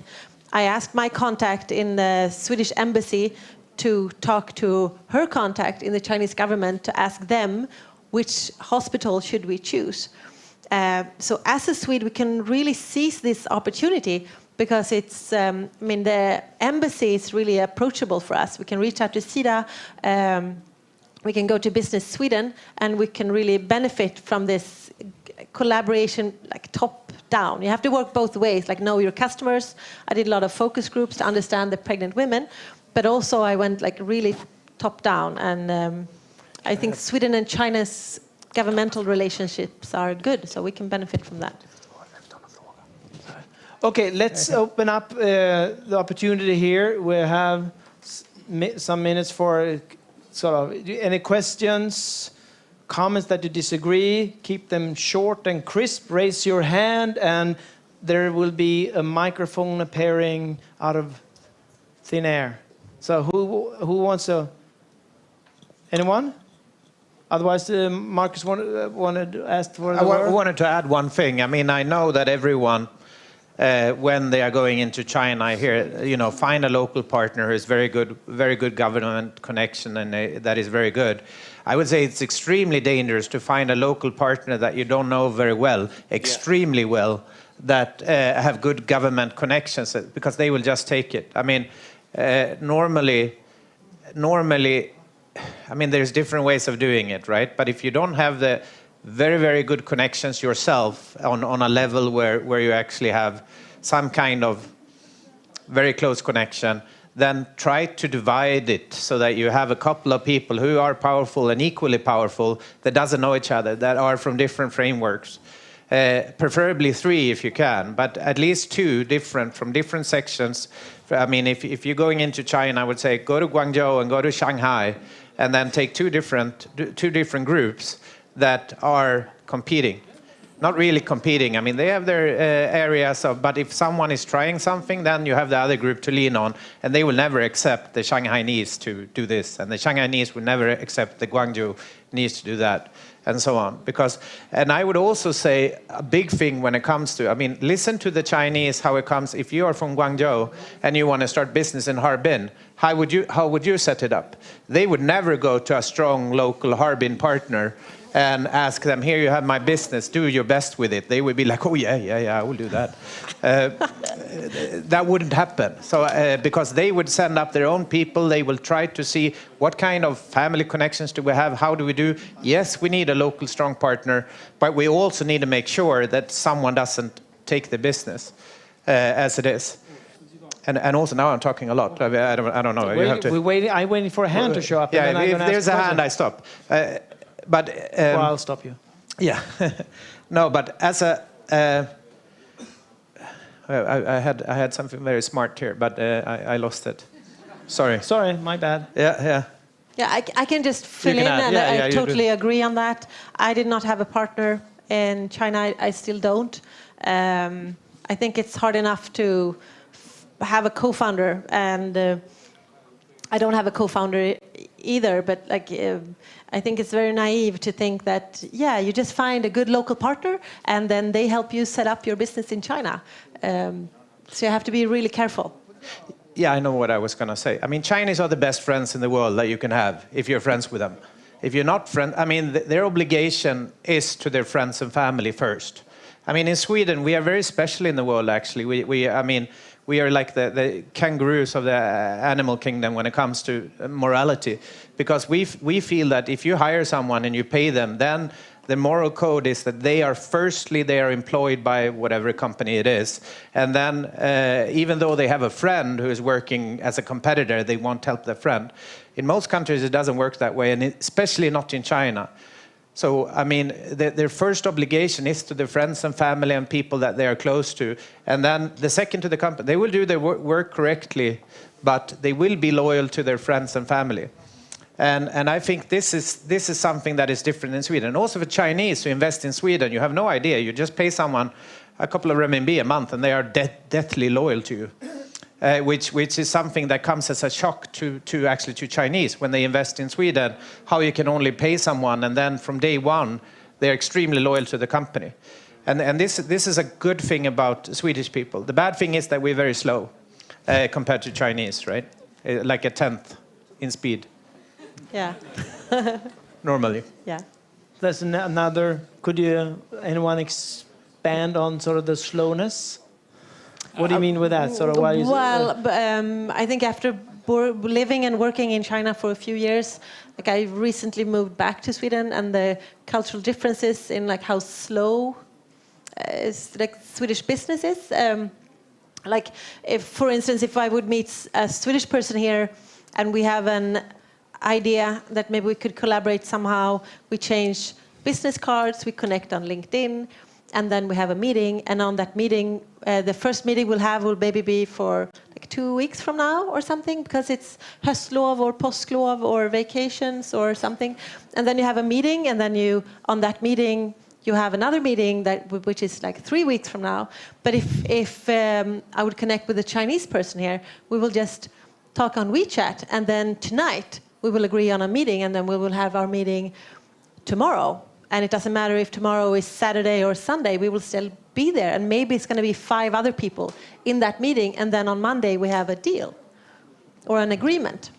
G: I asked my contact in the Swedish embassy to talk to her contact in the Chinese government to ask them which hospital should we choose. So as a Swede, we can really seize this opportunity, because it's, the embassy is really approachable for us. We can reach out to SIDA, we can go to Business Sweden, and we can really benefit from this collaboration, like top down. You have to work both ways, like know your customers. I did a lot of focus groups to understand the pregnant women, but also I went like really top down. And I think Sweden and China's governmental relationships are good, so we can benefit from that.
H: Okay, let's open up the opportunity here. We have some minutes for sort of any questions, comments that you disagree. Keep them short and crisp. Raise your hand, and there will be a microphone appearing out of thin air. So who wants to? Anyone? Otherwise, Marcus wanted to ask for the word.
E: I wanted to add one thing. I mean, I know that everyone when they are going into China here, find a local partner who is very good government connection, and that is very good. I would say it's extremely dangerous to find a local partner that you don't know very well, extremely well, that have good government connections, because they will just take it. I mean, normally, I mean, there's different ways of doing it, right? But if you don't have the very, very good connections yourself on a level where you actually have some kind of very close connection, then try to divide it so that you have a couple of people who are powerful and equally powerful that doesn't know each other, that are from different frameworks. Preferably 3 if you can, but at least 2 from different sections. I mean, if you're going into China, I would say go to Guangzhou and go to Shanghai, and then take two different groups that are competing. Not really competing. I mean, they have their areas of, but if someone is trying something, then you have the other group to lean on, and they will never accept the Shanghainese to do this, and the Shanghainese will never accept the Guangzhou-nese to do that, and so on. And I would also say a big thing when it comes to, I mean, listen to the Chinese, how it comes, if you are from Guangzhou and you want to start business in Harbin, how would you set it up? They would never go to a strong local Harbin partner and ask them, here you have my business, do your best with it. They would be like, oh yeah, I will do that. That wouldn't happen. So because they would send up their own people, they will try to see what kind of family connections do we have, how do we do? Yes, we need a local strong partner, but we also need to make sure that someone doesn't take the business as it is. And also now I'm talking a lot. I don't know. You have to.
H: I'm waiting for a hand to show up.
E: Yeah,
H: and then
E: if there's a hand, I stop. But
H: well, I'll stop you.
E: Yeah, no, but as a, I had something very smart here, but I lost it. Sorry,
H: my bad.
E: Yeah.
G: Yeah, I can just fill in, and I totally agree on that. I did not have a partner in China. I still don't. I think it's hard enough to have a co-founder, and I don't have a co-founder either, but I think it's very naive to think that, you just find a good local partner and then they help you set up your business in China. So you have to be really careful.
E: Yeah, I know what I was going to say. I mean, Chinese are the best friends in the world that you can have if you're friends with them. If you're not friends, I mean, their obligation is to their friends and family first. I mean, in Sweden, we are very special in the world, actually. We are like the kangaroos of the animal kingdom when it comes to morality, because we feel that if you hire someone and you pay them, then the moral code is that they are employed by whatever company it is, and then even though they have a friend who is working as a competitor, they won't help their friend. In most countries, it doesn't work that way, and especially not in China. So, I mean, their first obligation is to their friends and family and people that they are close to. And then the second to the company. They will do their work correctly, but they will be loyal to their friends and family. And I think this is something that is different in Sweden. And also for Chinese who invest in Sweden, you have no idea. You just pay someone a couple of renminbi a month, and they are deathly loyal to you. Which is something that comes as a shock to Chinese when they invest in Sweden, how you can only pay someone and then from day one they're extremely loyal to the company. And this is a good thing about Swedish people. The bad thing is that we're very slow compared to Chinese, right? Like a 10th in speed.
G: Yeah.
E: Normally.
G: Yeah.
H: There's another, anyone expand on sort of the slowness? What do you mean with that? Sort of why is
G: I think after living and working in China for a few years, I recently moved back to Sweden, and the cultural differences in how slow Swedish business is. If, for instance, if I would meet a Swedish person here, and we have an idea that maybe we could collaborate somehow, we change business cards, we connect on LinkedIn. And then we have a meeting, and on that meeting, the first meeting we'll have will maybe be for 2 weeks from now or something, because it's höstlov or påsklov or vacations or something. And then you have a meeting, and then on that meeting, you have another meeting which is 3 weeks from now. But if I would connect with a Chinese person here, we will just talk on WeChat, and then tonight we will agree on a meeting, and then we will have our meeting tomorrow. And it doesn't matter if tomorrow is Saturday or Sunday, we will still be there, and maybe it's going to be 5 other people in that meeting, and then on Monday we have a deal or an agreement.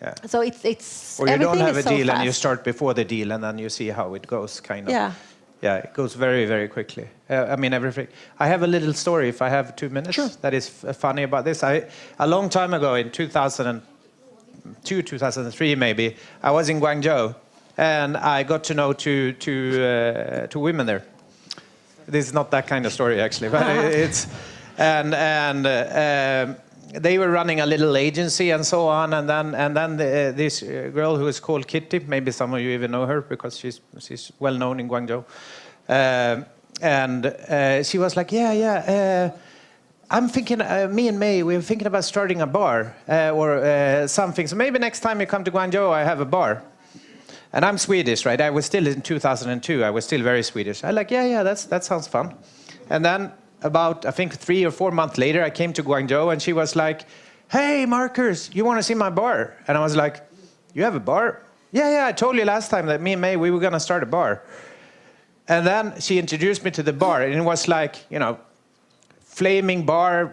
E: Yeah.
G: So it's
E: or you don't
G: everything
E: have
G: is
E: a
G: so
E: deal and you
G: fast.
E: start before the deal, and then you see how it goes, kind of.
G: Yeah.
E: Yeah, it goes very, very quickly. I mean, everything. I have a little story, if I have 2 minutes, that is funny about this. A long time ago, in 2002, 2003 maybe, I was in Guangzhou, and I got to know two women there. This is not that kind of story, actually, but it's... they were running a little agency and so on, and then this girl who is called Kitty, maybe some of you even know her because she's well known in Guangzhou, she was like, I'm thinking, me and May, we're thinking about starting a bar or something. So maybe next time you come to Guangzhou, I have a bar. And I'm Swedish, right? I was still in 2002. I was still very Swedish. I like, that sounds fun. And then about, I think, 3 or 4 months later, I came to Guangzhou, and she was like, hey, Marcus, you want to see my bar? And I was like, you have a bar? Yeah, I told you last time that me and May, we were going to start a bar. And then she introduced me to the bar, and it was like, flaming bar.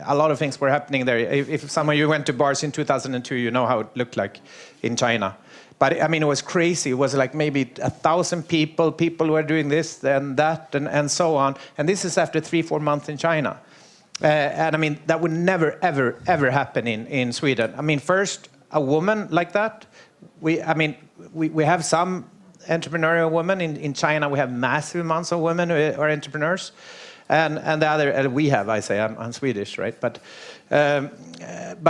E: A lot of things were happening there. If some of you went to bars in 2002, you know how it looked like in China. But I mean, it was crazy. It was like maybe 1,000 people. People were doing this and that and so on. And this is after 3-4 months in China. And I mean, that would never, ever, ever happen in Sweden. I mean, first, a woman like that. We have some entrepreneurial women. In China, we have massive amounts of women who are entrepreneurs. And the other, I'm Swedish, right? But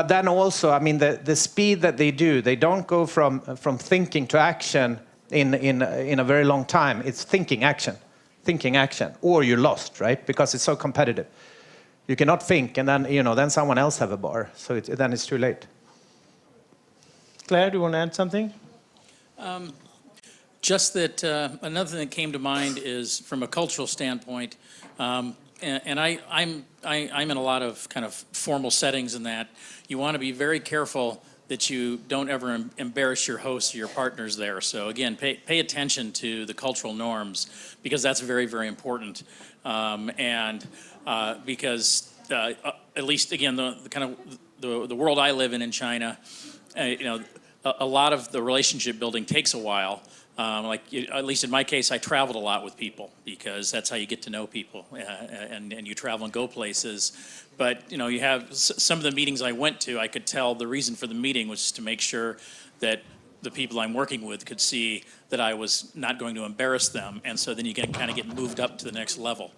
E: then also, I mean, the speed that they don't go from thinking to action in a very long time. It's thinking action, or you're lost, right? Because it's so competitive. You cannot think, and then someone else have a bar, so then it's too late.
H: Claire, do you want to add something?
F: Just that another thing that came to mind is from a cultural standpoint, and I'm in a lot of kind of formal settings in that you want to be very careful that you don't ever embarrass your hosts or your partners there. So again, pay attention to the cultural norms, because that's very, very important. Because at least again, the world I live in China, a lot of the relationship building takes a while. At least in my case, I traveled a lot with people because that's how you get to know people, and you travel and go places. But you have some of the meetings I went to, I could tell the reason for the meeting was just to make sure that the people I'm working with could see that I was not going to embarrass them, and so then you can kind of get moved up to the next level.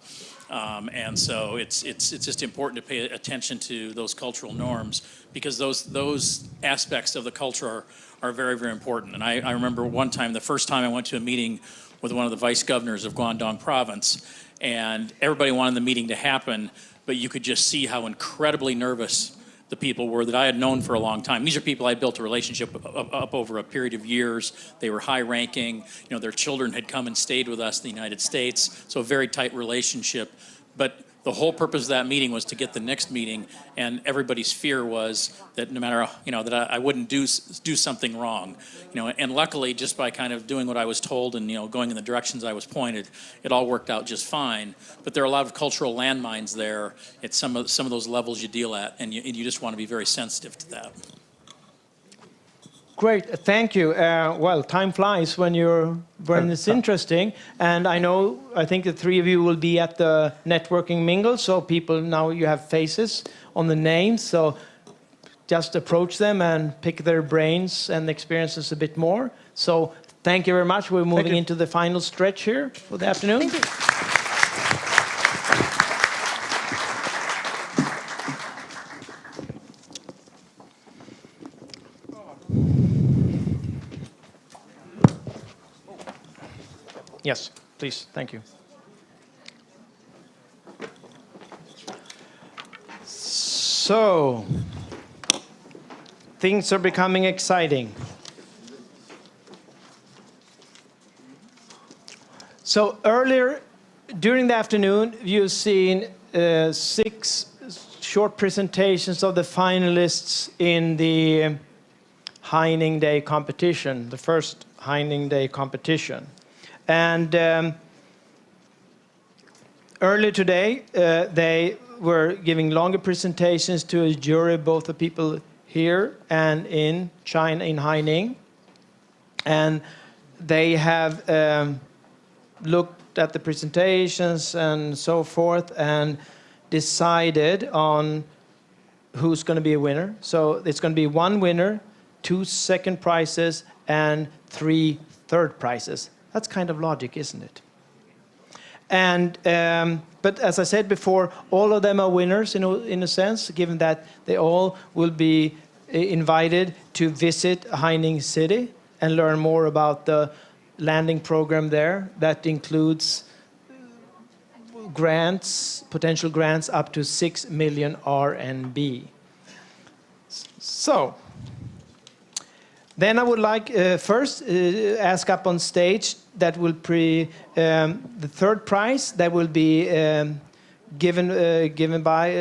F: And so it's just important to pay attention to those cultural norms, because those aspects of the culture are very, very important. And I remember one time, the first time I went to a meeting with one of the vice governors of Guangdong province, and everybody wanted the meeting to happen, but you could just see how incredibly nervous the people were that I had known for a long time. These are people I built a relationship up over a period of years. They were high ranking. Their children had come and stayed with us in the United States, so a very tight relationship. But the whole purpose of that meeting was to get the next meeting, and everybody's fear was that no matter, that I wouldn't do something wrong. And luckily, just by kind of doing what I was told and, going in the directions I was pointed, it all worked out just fine. But there are a lot of cultural landmines there at some of those levels you deal at, and you just want to be very sensitive to that.
H: Great, thank you. Well, time flies when it's interesting, and I think the three of you will be at the networking mingle, so people, now you have faces on the names, so just approach them and pick their brains and experiences a bit more. So thank you very much. We're moving into the final stretch here for the afternoon.
G: Thank you.
H: Yes, please. Thank you. So, things are becoming exciting. So earlier during the afternoon, you've seen 6 short presentations of the finalists in the Haining Day competition, the first Haining Day competition. And earlier today, they were giving longer presentations to a jury, both the people here and in China, in Haining. And they have looked at the presentations and so forth and decided on who's going to be a winner. So it's going to be 1 winner, 2 second prizes, and 3 third prizes. That's kind of logic, isn't it? And but as I said before, all of them are winners in a sense, given that they all will be invited to visit Haining City and learn more about the landing program there. That includes grants, potential grants up to 6 million RMB. So, then I would like first ask up on stage that will the third prize that will be given by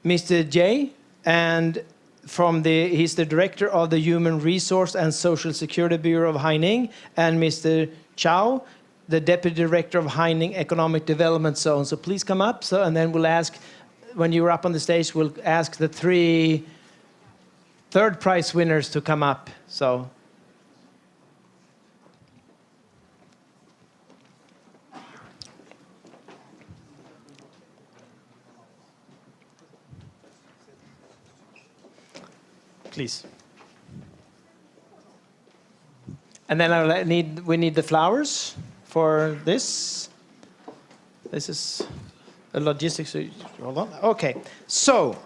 H: Mr. J, and he's the director of the Human Resource and Social Security Bureau of Haining, and Mr. Chow, the deputy director of Haining Economic Development Zone. So please come up. And then we'll ask, when you're up on the stage, we'll ask the 3 third prize winners to come up. So. Please. And then we need the flowers for this. This is a logistics. Hold on. Okay. So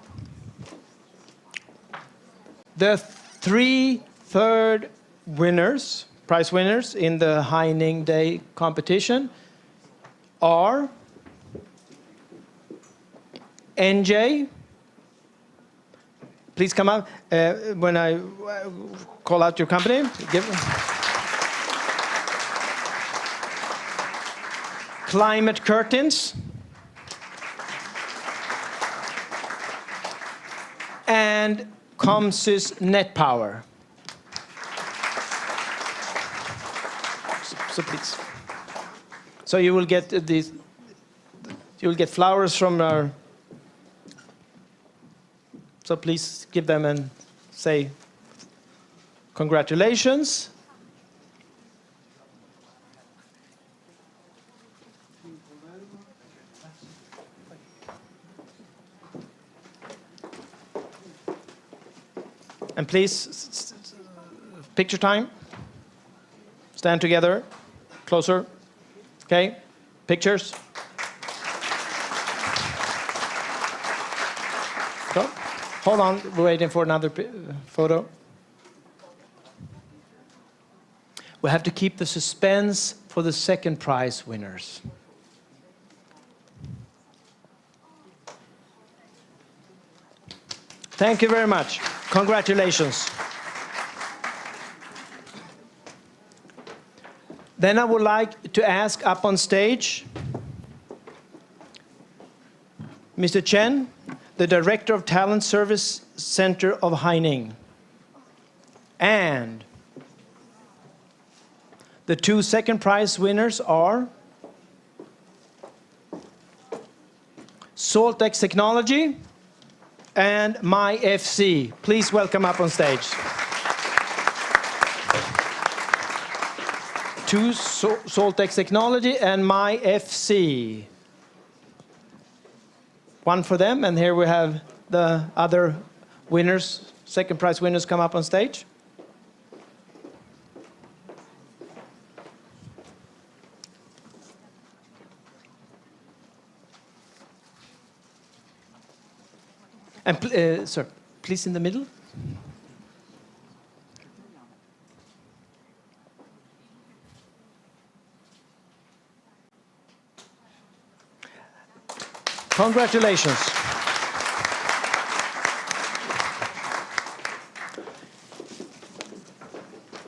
H: the 3 third winners, prize winners in the Haining Day competition are NJ. Please come up when I call out your company. Climate Curtains. And Comsys Net Power. So please. So you will get these. You will get flowers from our. So please give them and say congratulations. And please, picture time. Stand together, closer. Okay, pictures. Go. Hold on, we're waiting for another photo. We have to keep the suspense for the second prize winners. Thank you very much. Congratulations. Then I would like to ask up on stage Mr. Chen, the Director of Talent Service Center of Haining. And the 2 second prize winners are Saltex Technology and MyFC. Please welcome up on stage. 2 Saltex Technology and MyFC. 1 for them, and here we have the other winners, second prize winners, come up on stage. And sir, please in the middle. Congratulations.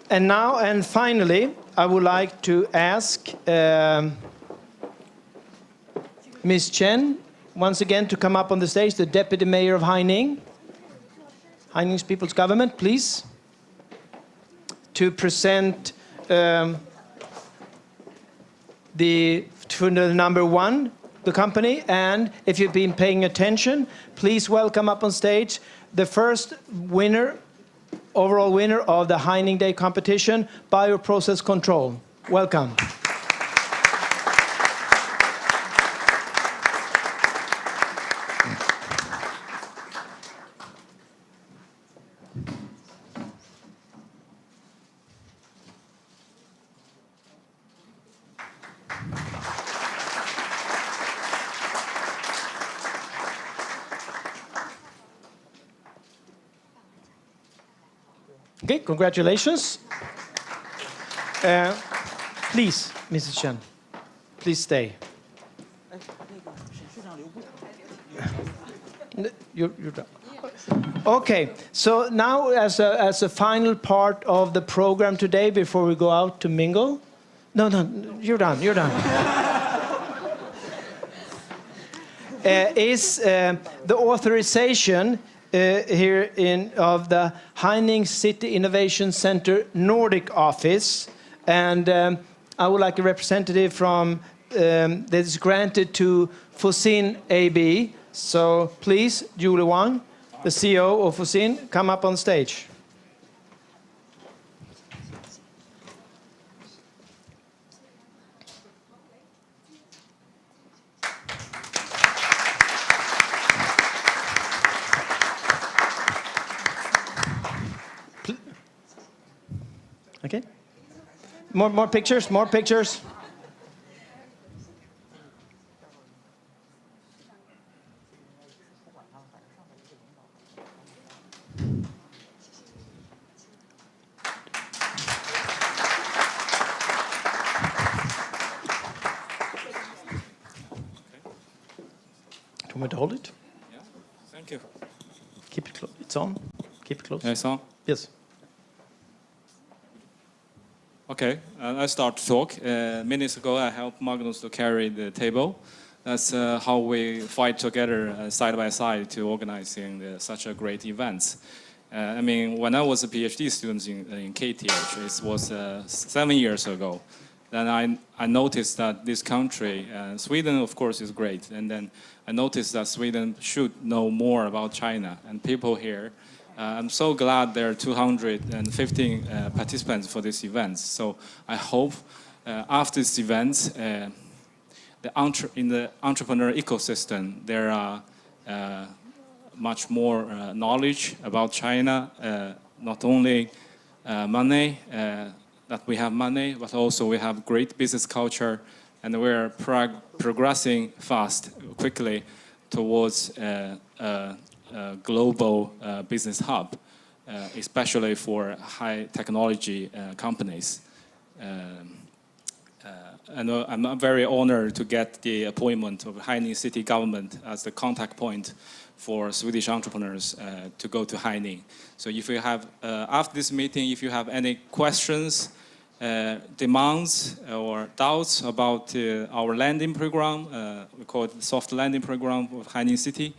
H: And now, and finally, I would like to ask Ms. Chen once again to come up on the stage, the Deputy Mayor of Haining, Haining's People's Government, please, to present the to the number one, the company. And if you've been paying attention, please welcome up on stage the first winner, overall winner of the Haining Day competition, Bioprocess Control. Welcome. Okay, congratulations. Please, Mrs. Chen, please stay. You're done. Okay, so now as a final part of the program today, before we go out to mingle. No, you're done, you're done. Is the authorization here of the Haining City Innovation Center Nordic office, and I would like a representative from that is granted to Fosin AB. So please, Julie Wang, the CEO of Fosin, come up on stage. Okay. More pictures, more pictures. Do you want me to hold it?
I: Yeah, thank you.
H: Keep it close. It's on. Keep it close.
I: It's on?
H: Yes.
I: Okay, I start to talk. Minutes ago, I helped Magnus to carry the table. That's how we fight together side by side to organizing such a great events. I mean, when I was a PhD student in KTH, it was 7 years ago. Then I noticed that this country, Sweden, of course, is great. And then I noticed that Sweden should know more about China and people here. I'm so glad there are 215 participants for this event. So I hope after this event, in the entrepreneur ecosystem, there are much more knowledge about China, not only money, that we have money, but also we have great business culture, and we're progressing quickly towards global business hub, especially for high technology companies. And I'm very honored to get the appointment of Haining City government as the contact point for Swedish entrepreneurs to go to Haining. So if you have, after this meeting, if you have any questions, demands or doubts about our landing program, we call it the soft landing program of Haining City,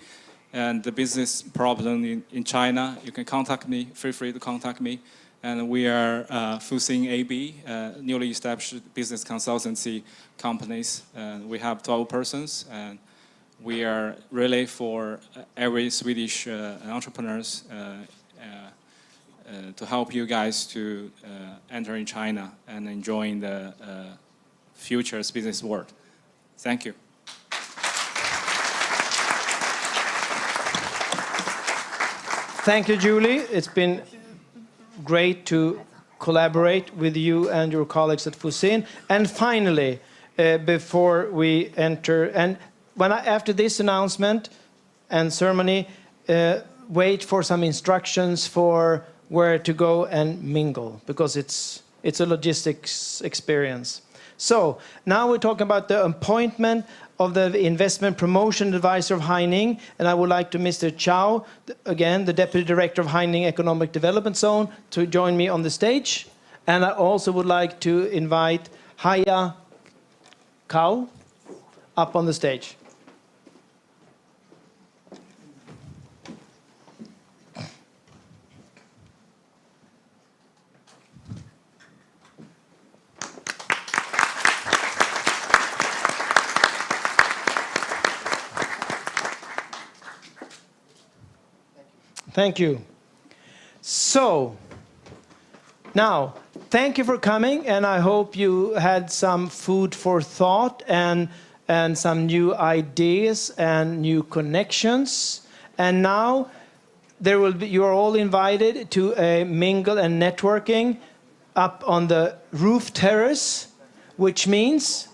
I: and the business problem in China, you can contact me, feel free to contact me. And we are Fosin AB, newly established business consultancy companies. We have 12 persons, and we are really for every Swedish entrepreneurs to help you guys to enter in China and enjoying the future's business world. Thank you.
H: Thank you, Julie. It's been great to collaborate with you and your colleagues at Fosin. And finally, before we enter, and after this announcement and ceremony, wait for some instructions for where to go and mingle, because it's a logistics experience. So now we're talking about the appointment of the investment promotion advisor of Haining, and I would like to Mr. Chow, again, the Deputy Director of Haining Economic Development Zone, to join me on the stage. And I also would like to invite Haya Kao up on the stage. Thank you. So, now, thank you for coming, and I hope you had some food for thought and some new ideas and new connections. And now, you are all invited to a mingle and networking up on the roof terrace, which means,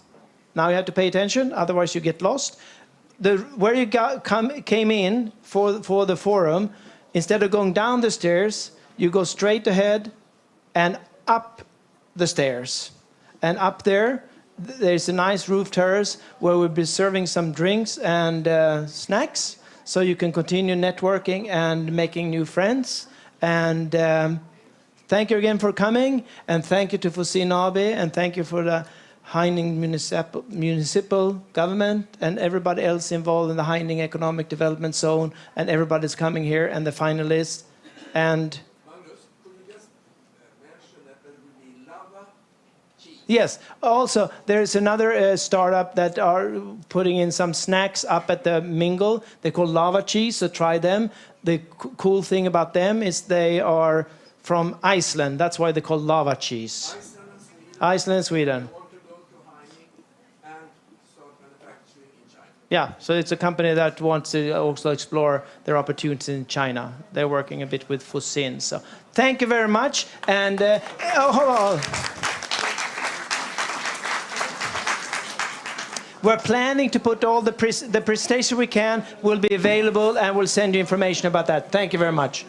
H: now you have to pay attention, otherwise you get lost. Where you came in for the forum, instead of going down the stairs, you go straight ahead and up the stairs. And up there's a nice roof terrace where we'll be serving some drinks and snacks, so you can continue networking and making new friends. And thank you again for coming, and thank you to Fusinabe, and thank you for the Haining municipal government and everybody else involved in the Haining Economic Development Zone, and everybody's coming here, and the finalists. And yes, also there's another startup that are putting in some snacks up at the mingle. They're called Lava Cheese, so try them. The cool thing about them is they are from Iceland. That's why they're called Lava Cheese. Iceland and Sweden. Yeah, so it's a company that wants to also explore their opportunities in China. They're working a bit with Fusin. So thank you very much. And hold on. We're planning to put all the presentation we can will be available, and we'll send you information about that. Thank you very much.